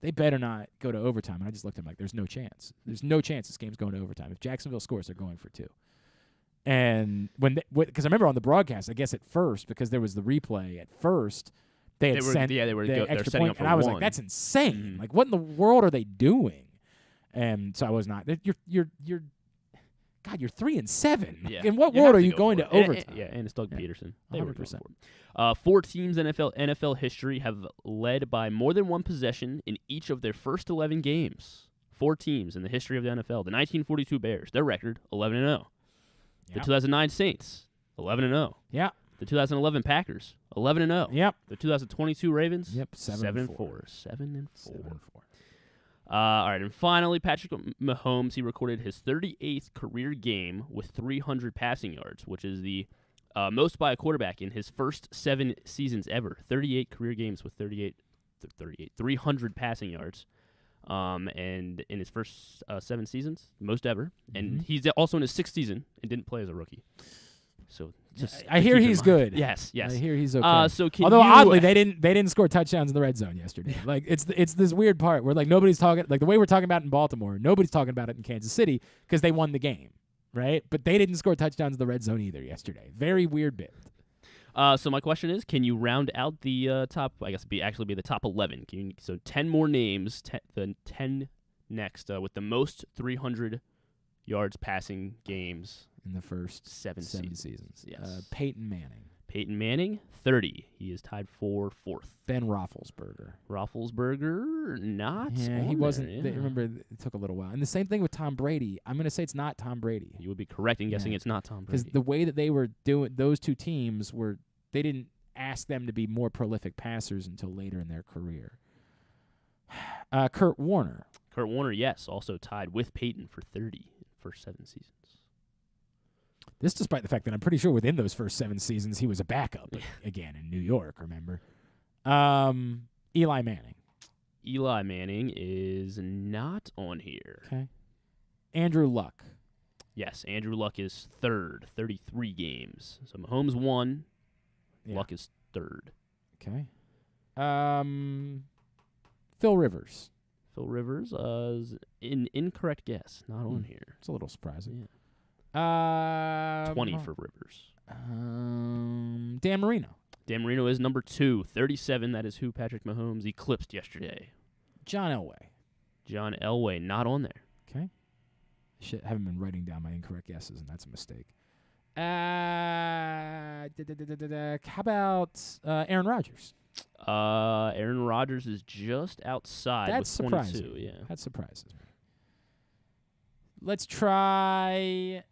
They better not go to overtime. And I just looked at him like, there's no chance. There's no chance this game's going to overtime. If Jacksonville scores, they're going for two. And because I remember on the broadcast, I guess at first, because there was the replay at first, they sent the extra point, and I was like, "That's insane! Like, what in the world are they doing?" And so I was not. You're 3-7. Yeah. In what world are you going to overtime? And it's Doug Peterson. 100%. 4 teams in NFL history have led by more than one possession in each of their first 11 games. 4 teams in the history of the NFL. The 1942 Bears, their record 11-0. The 2009 Saints, 11-0. Yeah. The 2011 Packers, 11-0. Yep. The 2022 Ravens, 7-4. 7-4. All right, and finally, Patrick Mahomes, he recorded his 38th career game with 300 passing yards, which is the most by a quarterback in his first 7 seasons ever. 38 career games with 300 passing yards. And in his first 7 seasons, most ever. And he's also in his 6th season and didn't play as a rookie. So I hear he's good. Yes. I hear he's okay. Although oddly, they didn't score touchdowns in the red zone yesterday. Like it's this weird part where like nobody's talking, like the way we're talking about it in Baltimore, nobody's talking about it in Kansas City because they won the game, right? But they didn't score touchdowns in the red zone either yesterday. Very weird bit. So my question is, can you round out the top? I guess it'd be the top 11. So 10 more names, the 10 next with the most 300 yards passing games in the first 7 seasons. Yes. Peyton Manning. Peyton Manning, 30. He is tied for 4th. Ben Roethlisberger. Not. Yeah, he wasn't. Remember, it took a little while. And the same thing with Tom Brady. I'm going to say it's not Tom Brady. You would be correct in guessing it's not Tom Brady. Because the way that they were doing, those two teams were, they didn't ask them to be more prolific passers until later in their career. Kurt Warner. Kurt Warner, yes, also tied with Peyton for 30 for 7 seasons. This despite the fact that I'm pretty sure within those first 7 seasons he was a backup again in New York, remember? Eli Manning. Eli Manning is not on here. Okay. Andrew Luck. Yes, Andrew Luck is 3rd, 33 games. So Mahomes 1, Luck is 3rd. Okay. Phil Rivers. Phil Rivers is an incorrect guess. Not on here. It's a little surprising. Yeah. 20 for Rivers. Dan Marino. Dan Marino is number 2, 37. That is who Patrick Mahomes eclipsed yesterday. John Elway. John Elway, not on there. Okay. I haven't been writing down my incorrect guesses, and that's a mistake. How about Aaron Rodgers? Aaron Rodgers is just outside That's with 22. surprising. Yeah. That surprises me. Let's try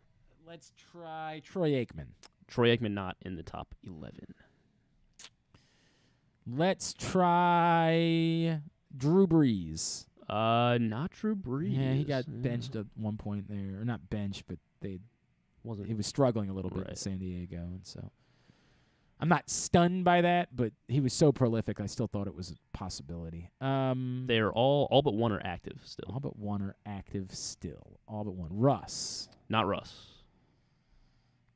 Troy Aikman. Troy Aikman not in the top 11. Let's try Drew Brees. Not Drew Brees. Yeah, he got benched at one point there. Or not benched, but he was struggling a little bit in San Diego, and so I'm not stunned by that, but he was so prolific, I still thought it was a possibility. They're all but one are active still. All but one are active still. All but one. Russ. Not Russ.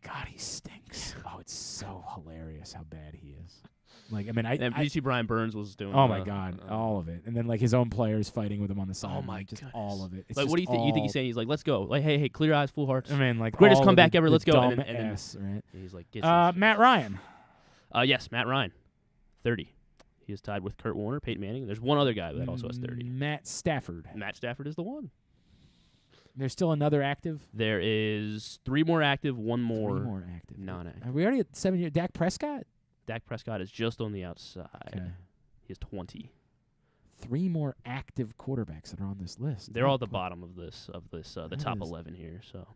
God, he stinks. Oh, it's so hilarious how bad he is. Like, I mean, did you see Brian Burns was doing? Oh my God, all of it, and then like his own players fighting with him on the side. Oh my just goodness. all of it. It's like, what do you think? You think he's saying? He's like, "Let's go!" Like, hey, clear eyes, full hearts. I mean, like greatest all comeback the, ever. The Let's go. dumb And then right? He's like, Matt Ryan. Yes, Matt Ryan, 30. He is tied with Kurt Warner, Peyton Manning. There's one other guy that also has 30. Matt Stafford. Matt Stafford is the one. There's still another active? There is 3 more active, 1 more. 3 more active. Non-active. Are we already at 7 years? Dak Prescott? Dak Prescott is just on the outside. Okay. He has 20. 3 more active quarterbacks that are on this list. They're all at the bottom of the top 11 here. So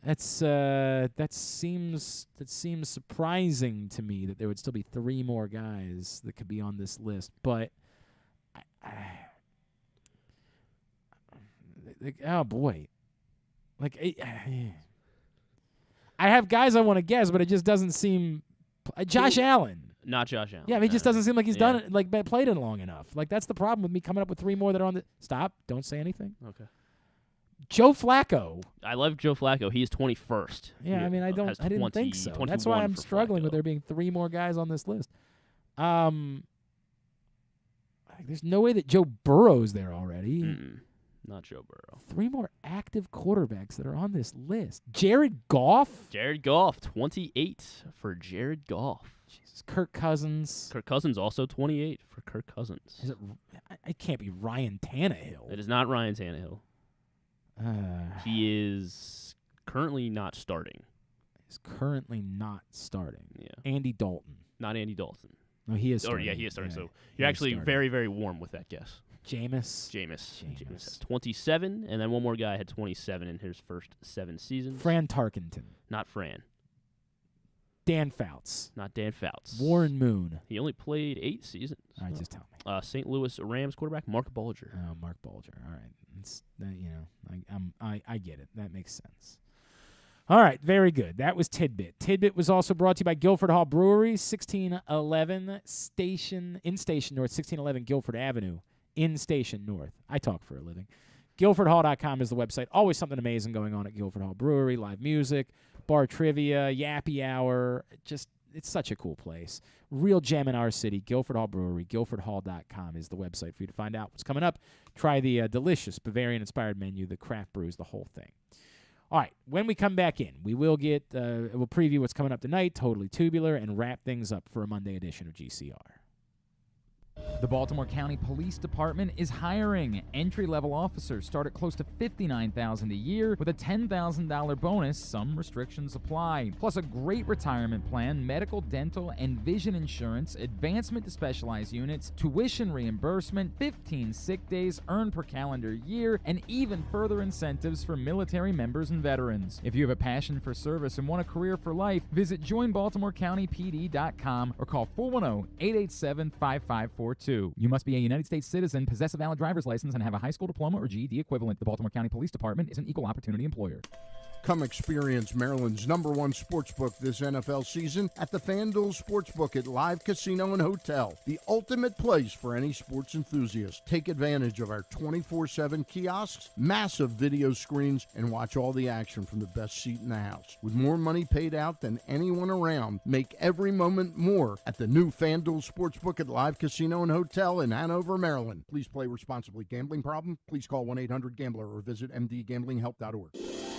that seems surprising to me that there would still be 3 more guys that could be on this list. But oh boy, like I have guys I want to guess, but it just doesn't seem. Josh Allen. Not Josh Allen. Yeah, I mean, it just doesn't seem like he's done it, like played it long enough. Like that's the problem with me coming up with 3 more that are on the. Stop! Don't say anything. Okay. Joe Flacco. I love Joe Flacco. He's 21st. Yeah, I mean, I didn't think so. That's why I'm struggling with there being 3 more guys on this list. There's no way that Joe Burrow's there already. Not Joe Burrow. 3 more active quarterbacks that are on this list. Jared Goff. Jared Goff, 28 for Jared Goff. Jesus. Kirk Cousins. Kirk Cousins also 28 for Kirk Cousins. Is it? It can't be Ryan Tannehill. It is not Ryan Tannehill. He is currently not starting. He's currently not starting. Yeah. Andy Dalton. Not Andy Dalton. No, he is starting. He is starting. Yeah, So you're actually very, very warm with that guess. Jameis. Jameis has 27, and then one more guy had 27 in his first 7 seasons. Fran Tarkenton. Not Fran. Dan Fouts. Not Dan Fouts. Warren Moon. He only played 8 seasons. All right, just tell me. St. Louis Rams quarterback Mark Bulger. Oh, Mark Bulger. All right, it's I get it. That makes sense. All right, very good. That was Tidbit. Tidbit was also brought to you by Guilford Hall Brewery, 1611 Station North, 1611 Guilford Avenue, in Station North. I talk for a living. GuilfordHall.com is the website. Always something amazing going on at Guilford Hall Brewery. Live music, bar trivia, yappy hour. Just, it's such a cool place. Real gem in our city. Guilford Hall Brewery. GuilfordHall.com is the website for you to find out what's coming up. Try the delicious Bavarian-inspired menu, the craft brews, the whole thing. All right, when we come back in, we will we'll preview what's coming up tonight, Totally Tubular, and wrap things up for a Monday edition of GCR. The Baltimore County Police Department is hiring. Entry-level officers start at close to $59,000 a year with a $10,000 bonus. Some restrictions apply. Plus a great retirement plan, medical, dental, and vision insurance, advancement to specialized units, tuition reimbursement, 15 sick days earned per calendar year, and even further incentives for military members and veterans. If you have a passion for service and want a career for life, visit joinbaltimorecountypd.com or call 410-887-5542. You must be a United States citizen, possess a valid driver's license, and have a high school diploma or GED equivalent. The Baltimore County Police Department is an equal opportunity employer. Come experience Maryland's #1 sportsbook this NFL season at the FanDuel Sportsbook at Live Casino and Hotel, the ultimate place for any sports enthusiast. Take advantage of our 24/7 kiosks, massive video screens, and watch all the action from the best seat in the house. With more money paid out than anyone around, make every moment more at the new FanDuel Sportsbook at Live Casino and Hotel in Hanover, Maryland. Please play responsibly. Gambling problem? Please call 1-800-GAMBLER or visit mdgamblinghelp.org.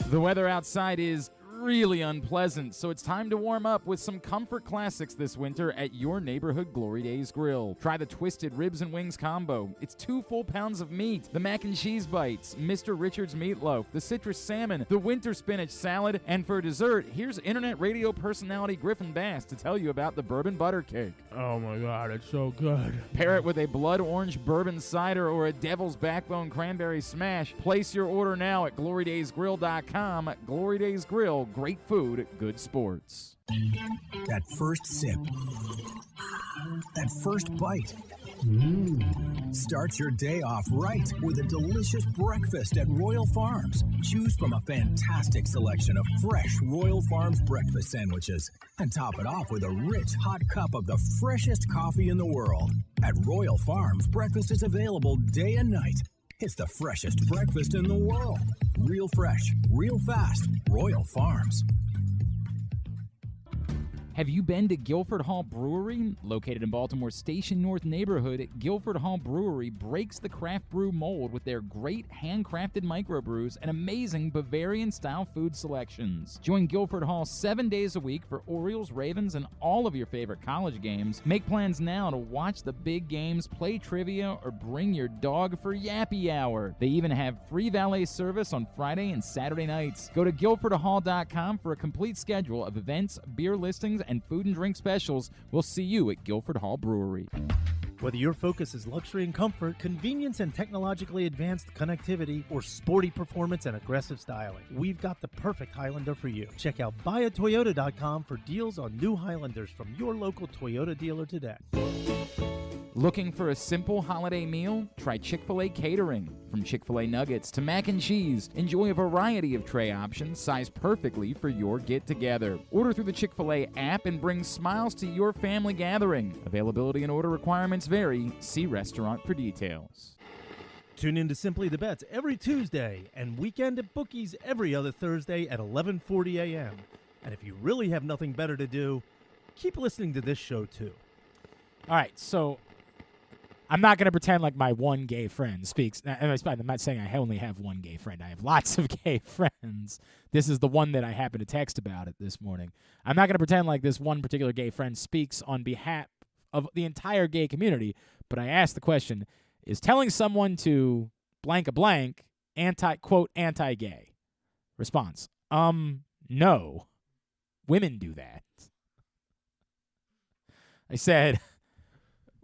The weather outside is really unpleasant, so it's time to warm up with some comfort classics this winter at your neighborhood Glory Days Grill. Try the Twisted Ribs and Wings combo. It's 2 full pounds of meat, the mac and cheese bites, Mr. Richards meatloaf, the citrus salmon, the winter spinach salad, and for dessert, here's internet radio personality Griffin Bass to tell you about the bourbon butter cake. Oh my God, it's so good. Pair it with a blood orange bourbon cider or a devil's backbone cranberry smash. Place your order now at glorydaysgrill.com. Glory Days Grill. Great food, good sports. That first sip. That first bite. Start your day off right with a delicious breakfast at Royal Farms. Choose from a fantastic selection of fresh Royal Farms breakfast sandwiches and top it off with a rich hot cup of the freshest coffee in the world. At Royal Farms, breakfast is available day and night. It's the freshest breakfast in the world. Real fresh, real fast. Royal Farms. Have you been to Guilford Hall Brewery? Located in Baltimore's Station North neighborhood, Guilford Hall Brewery breaks the craft brew mold with their great handcrafted microbrews and amazing Bavarian-style food selections. Join Guilford Hall 7 days a week for Orioles, Ravens, and all of your favorite college games. Make plans now to watch the big games, play trivia, or bring your dog for Yappy Hour. They even have free valet service on Friday and Saturday nights. Go to guilfordhall.com for a complete schedule of events, beer listings, and food and drink specials. We'll see you at Guilford Hall Brewery. Whether your focus is luxury and comfort, convenience and technologically advanced connectivity, or sporty performance and aggressive styling, we've got the perfect Highlander for you. Check out buyatoyota.com for deals on new Highlanders from your local Toyota dealer today. Looking for a simple holiday meal? Try Chick-fil-A Catering. From Chick-fil-A nuggets to mac and cheese, enjoy a variety of tray options sized perfectly for your get-together. Order through the Chick-fil-A app and bring smiles to your family gathering. Availability and order requirements vary. See restaurant for details. Tune in to Simply the Bets every Tuesday and Weekend at Bookies every other Thursday at 11:40 a.m. And if you really have nothing better to do, keep listening to this show too. All right, so I'm not going to pretend like my one gay friend speaks. I'm not saying I only have one gay friend. I have lots of gay friends. This is the one that I happened to text about it this morning. I'm not going to pretend like this one particular gay friend speaks on behalf of the entire gay community, but I asked the question, is telling someone to blank a blank quote, anti-gay? Response, no. Women do that. I said,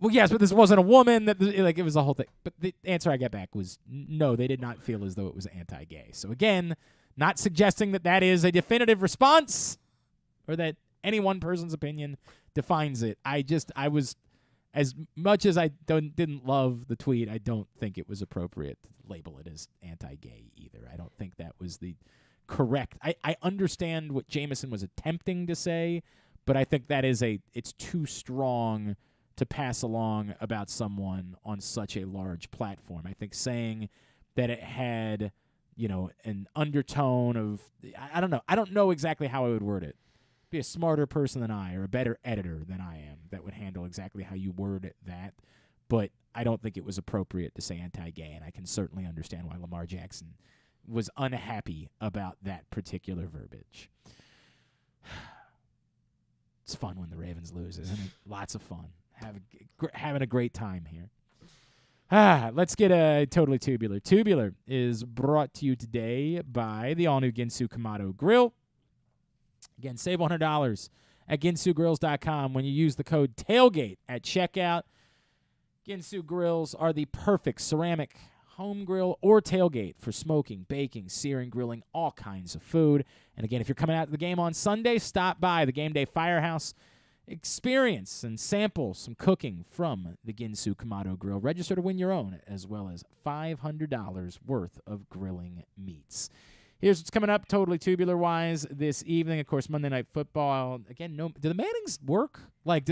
well, yes, but this wasn't a woman. It was a whole thing. But the answer I got back was no, they did not feel as though it was anti-gay. So again, not suggesting that is a definitive response or that any one person's opinion defines it. I was, as much as I didn't love the tweet, I don't think it was appropriate to label it as anti-gay either. I don't think that was the correct. I understand what Jameson was attempting to say, but I think that it's too strong to pass along about someone on such a large platform. I think saying that it had, an undertone of, I don't know. I don't know exactly how I would word it. Be a smarter person than I or a better editor than I am that would handle exactly how you word that. But I don't think it was appropriate to say anti-gay, and I can certainly understand why Lamar Jackson was unhappy about that particular verbiage. It's fun when the Ravens lose, isn't it? Lots of fun. Having a great time here. Let's get a Totally Tubular. Tubular is brought to you today by the all-new Ginsu Kamado Grill. Again, save $100 at ginsugrills.com when you use the code TAILGATE at checkout. Ginsu Grills are the perfect ceramic home grill or tailgate for smoking, baking, searing, grilling, all kinds of food. And again, if you're coming out to the game on Sunday, stop by the Game Day Firehouse. Experience and sample some cooking from the Ginsu Kamado Grill. Register to win your own, as well as $500 worth of grilling meats. Here's what's coming up Totally Tubular-wise this evening. Of course, Monday Night Football. Again, do the Mannings work? What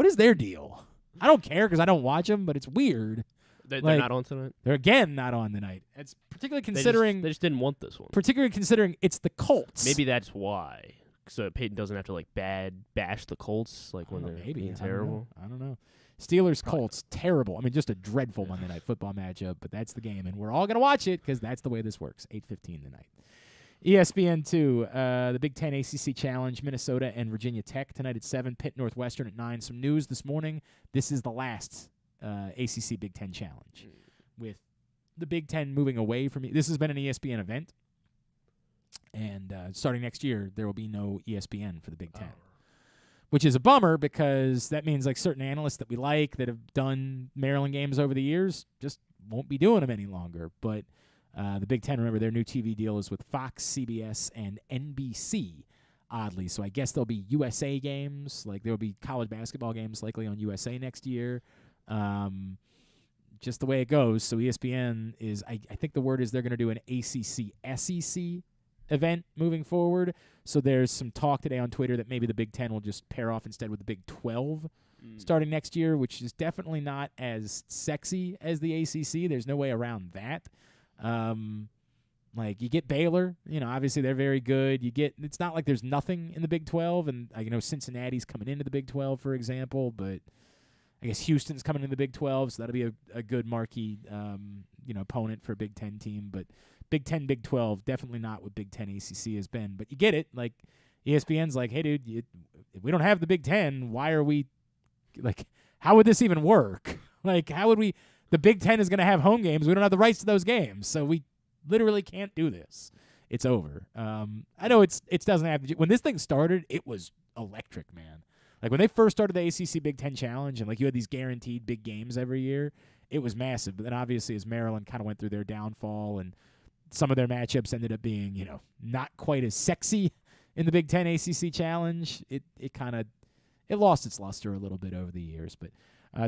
is their deal? I don't care because I don't watch them, but it's weird. They're not on tonight? They're, again, not on tonight. It's particularly considering... They just didn't want this one. Particularly considering it's the Colts. Maybe that's why. So Peyton doesn't have to, bash the Colts, when they're being terrible. I don't know. Steelers-Colts, terrible. I mean, just a dreadful Monday Night Football matchup, but that's the game, and we're all going to watch it because that's the way this works. 8:15 tonight. ESPN2, the Big Ten ACC Challenge, Minnesota and Virginia Tech tonight at 7, Pitt Northwestern at 9. Some news this morning. This is the last ACC Big Ten Challenge, with the Big Ten moving away from it. This has been an ESPN event, and starting next year, there will be no ESPN for the Big Ten. Which is a bummer because that means certain analysts that we like that have done Maryland games over the years just won't be doing them any longer. But the Big Ten, remember, their new TV deal is with Fox, CBS, and NBC, oddly. So I guess there'll be USA games. There'll be college basketball games likely on USA next year. Just the way it goes. So ESPN is, I think the word is they're going to do an ACC-SEC event moving forward. So there's some talk today on Twitter that maybe the Big Ten will just pair off instead with the Big 12 starting next year, which is definitely not as sexy as the ACC. There's no way around that. You get Baylor, obviously they're very good. It's not like there's nothing in the Big 12, and I know Cincinnati's coming into the Big 12, for example, but I guess Houston's coming into the Big 12, so that'll be a good marquee, opponent for a Big 10 team, but Big 10, Big 12, definitely not what Big 10 ACC has been. But you get it. ESPN's hey, dude, if we don't have the Big 10, why are we, how would this even work? How would we, the Big 10 is going to have home games. We don't have the rights to those games. So we literally can't do this. It's over. I know it doesn't have to, when this thing started, it was electric, man. When they first started the ACC Big 10 Challenge and, you had these guaranteed big games every year, it was massive. But then obviously as Maryland kind of went through their downfall and some of their matchups ended up being, not quite as sexy in the Big Ten ACC Challenge. It lost its luster a little bit over the years. But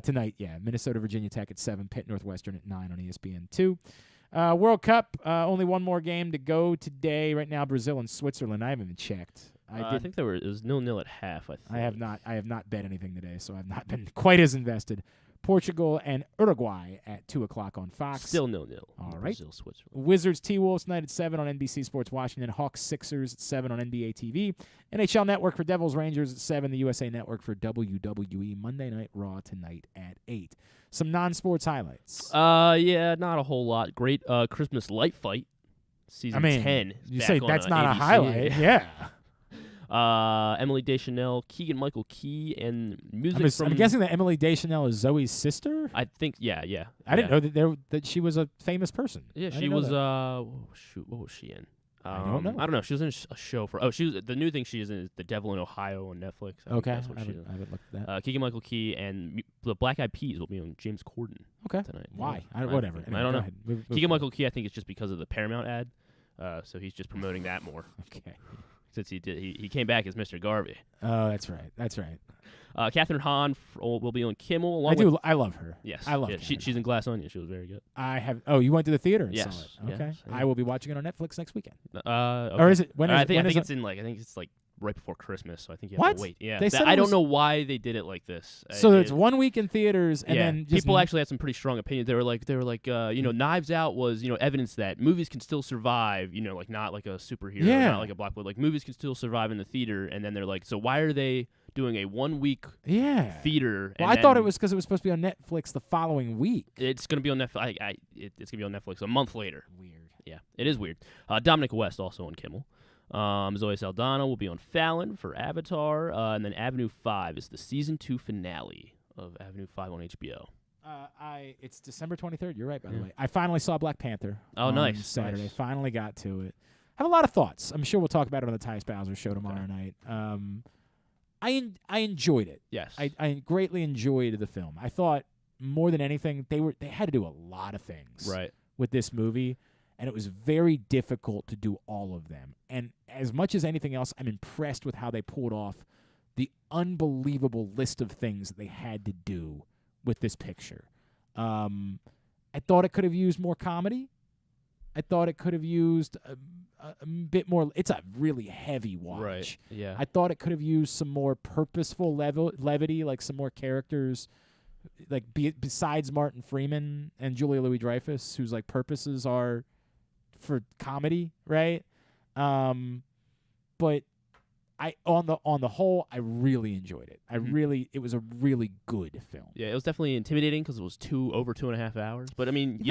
tonight, Minnesota, Virginia Tech at 7, Pitt Northwestern at 9 on ESPN2. World Cup, only one more game to go today. Right now, Brazil and Switzerland. I haven't even checked. I think it was 0-0 at half. I have not bet anything today, so I've not been quite as invested. Portugal and Uruguay at 2 o'clock on Fox. Still 0-0. All right. Brazil, Switzerland. Wizards T-Wolves tonight at 7 on NBC Sports Washington. Hawks Sixers at 7 on NBA TV. NHL Network for Devils Rangers at 7. The USA Network for WWE. Monday Night Raw tonight at 8. Some non-sports highlights. Yeah, not a whole lot. Great Christmas light fight. Season 10. You back say on, that's not ABC. a highlight. Yeah. Emily Deschanel, Keegan-Michael Key, and music from... I'm guessing that Emily Deschanel is Zoe's sister? I think, yeah. I didn't know that she was a famous person. Yeah, I she didn't know was, that. what was she in? I don't know. I don't know. She was in a show for... she was the new thing she is in is The Devil in Ohio on Netflix. I think that's what I she is. haven't looked at that. Keegan-Michael Key and the Black Eyed Peas will be on James Corden tonight. Why? Yeah. Whatever. I don't know. Keegan-Michael Key, I think, is just because of the Paramount ad. So he's just promoting that more. Okay. Since he came back as Mr. Garvey. Oh, that's right. That's right. Catherine Hahn will be on Kimmel. I love her. Yes. I love her. her. She's in Glass Onion. She was very good. I have. Oh, you went to the theater and Yes. saw it. Okay. Yes. I will be watching it on Netflix next weekend. Okay. Or is it? When is I it? think When is it's it? in I think it's like right before Christmas, so I think you have What? to wait. Yeah. They said I it don't was- know why they did it like this. So it's 1 week in theaters, and then just people actually had some pretty strong opinions. They were like, Knives Out was, evidence that movies can still survive, like not like a superhero, Yeah. not like a blockbuster, like movies can still survive in the theater. And then they're like, so why are they doing a 1 week theater? Well, and I thought then it was because it was supposed to be on Netflix the following week. It's gonna be on Netflix. It's gonna be on Netflix a month later. Weird. Yeah, it is weird. Dominic West also on Kimmel. Zoe Saldana will be on Fallon for Avatar, and then Avenue 5 is the season 2 finale of Avenue 5 on HBO. It's December 23rd. You're right, by the way. I finally saw Black Panther. Oh, on nice. Saturday. Nice. Finally got to it. I have a lot of thoughts. I'm sure we'll talk about it on the Tyus Bowser show tomorrow night. I enjoyed it. Yes. I greatly enjoyed the film. I thought more than anything they had to do a lot of things with this movie, and it was very difficult to do all of them. And as much as anything else, I'm impressed with how they pulled off the unbelievable list of things that they had to do with this picture. I thought it could have used more comedy. I thought it could have used a bit more. It's a really heavy watch. Right. Yeah. I thought it could have used some more purposeful levity, like some more characters, like besides Martin Freeman and Julia Louis-Dreyfus, whose like purposes are for comedy, right? But on the whole, I really enjoyed it. It was a really good film. Yeah, it was definitely intimidating because it was over 2.5 hours. But I mean,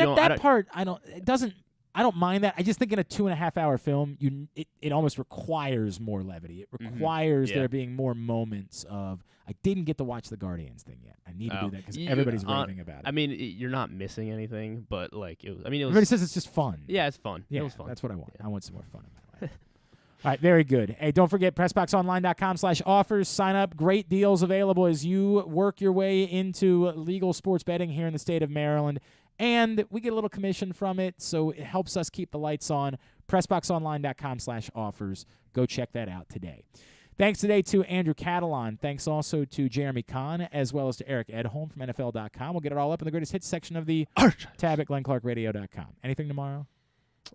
I don't mind that. I just think in a 2.5 hour film, it almost requires more levity. It requires there being more moments of, I didn't get to watch the Guardians thing yet. I need to do that because everybody's raving about it. I mean, you're not missing anything, but like it was. Everybody says it's just fun. Yeah, it's fun. Yeah, it was fun. That's what I want. Yeah. I want some more fun in my life. All right, very good. Hey, don't forget PressBoxOnline.com/offers. Sign up. Great deals available as you work your way into legal sports betting here in the state of Maryland. And we get a little commission from it, so it helps us keep the lights on. PressBoxOnline.com/offers. Go check that out today. Thanks today to Andrew Catalon. Thanks also to Jeremy Conn, as well as to Eric Edholm from NFL.com. We'll get it all up in the greatest hits section of the tab at GlennClarkRadio.com. Anything tomorrow?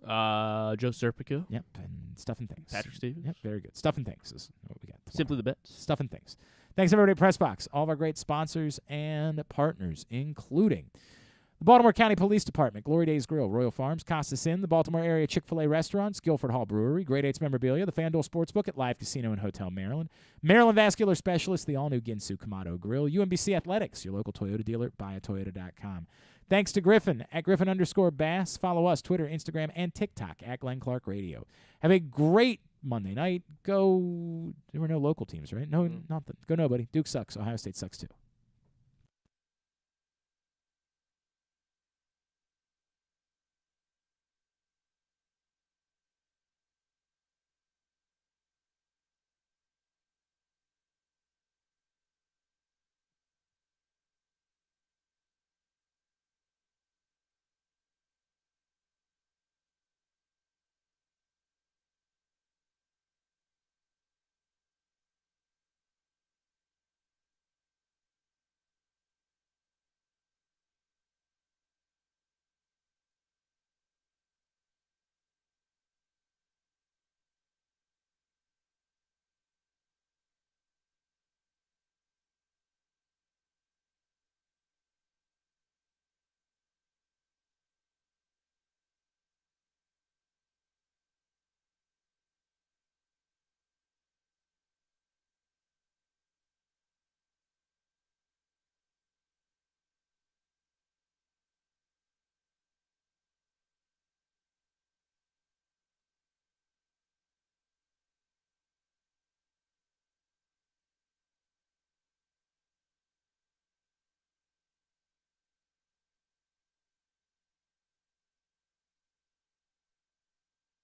Joe Serpico. Yep, and Stuff and Things. Patrick Stevens. Yep, very good. Stuff and Things is what we got tomorrow. Simply the best. Stuff and Things. Thanks, everybody at PressBox. All of our great sponsors and partners, including the Baltimore County Police Department, Glory Days Grill, Royal Farms, Costas Inn, the Baltimore area Chick-fil-A restaurants, Guilford Hall Brewery, Grade 8's Memorabilia, the FanDuel Sportsbook at Live Casino and Hotel Maryland, Maryland Vascular Specialist, the all-new Ginsu Kamado Grill, UMBC Athletics, your local Toyota dealer, buyatoyota.com. Thanks to Griffin at Griffin_Bass. Follow us, Twitter, Instagram, and TikTok at Glenn Clark Radio. Have a great Monday night. There were no local teams, right? No, nothing. Go nobody. Duke sucks. Ohio State sucks too.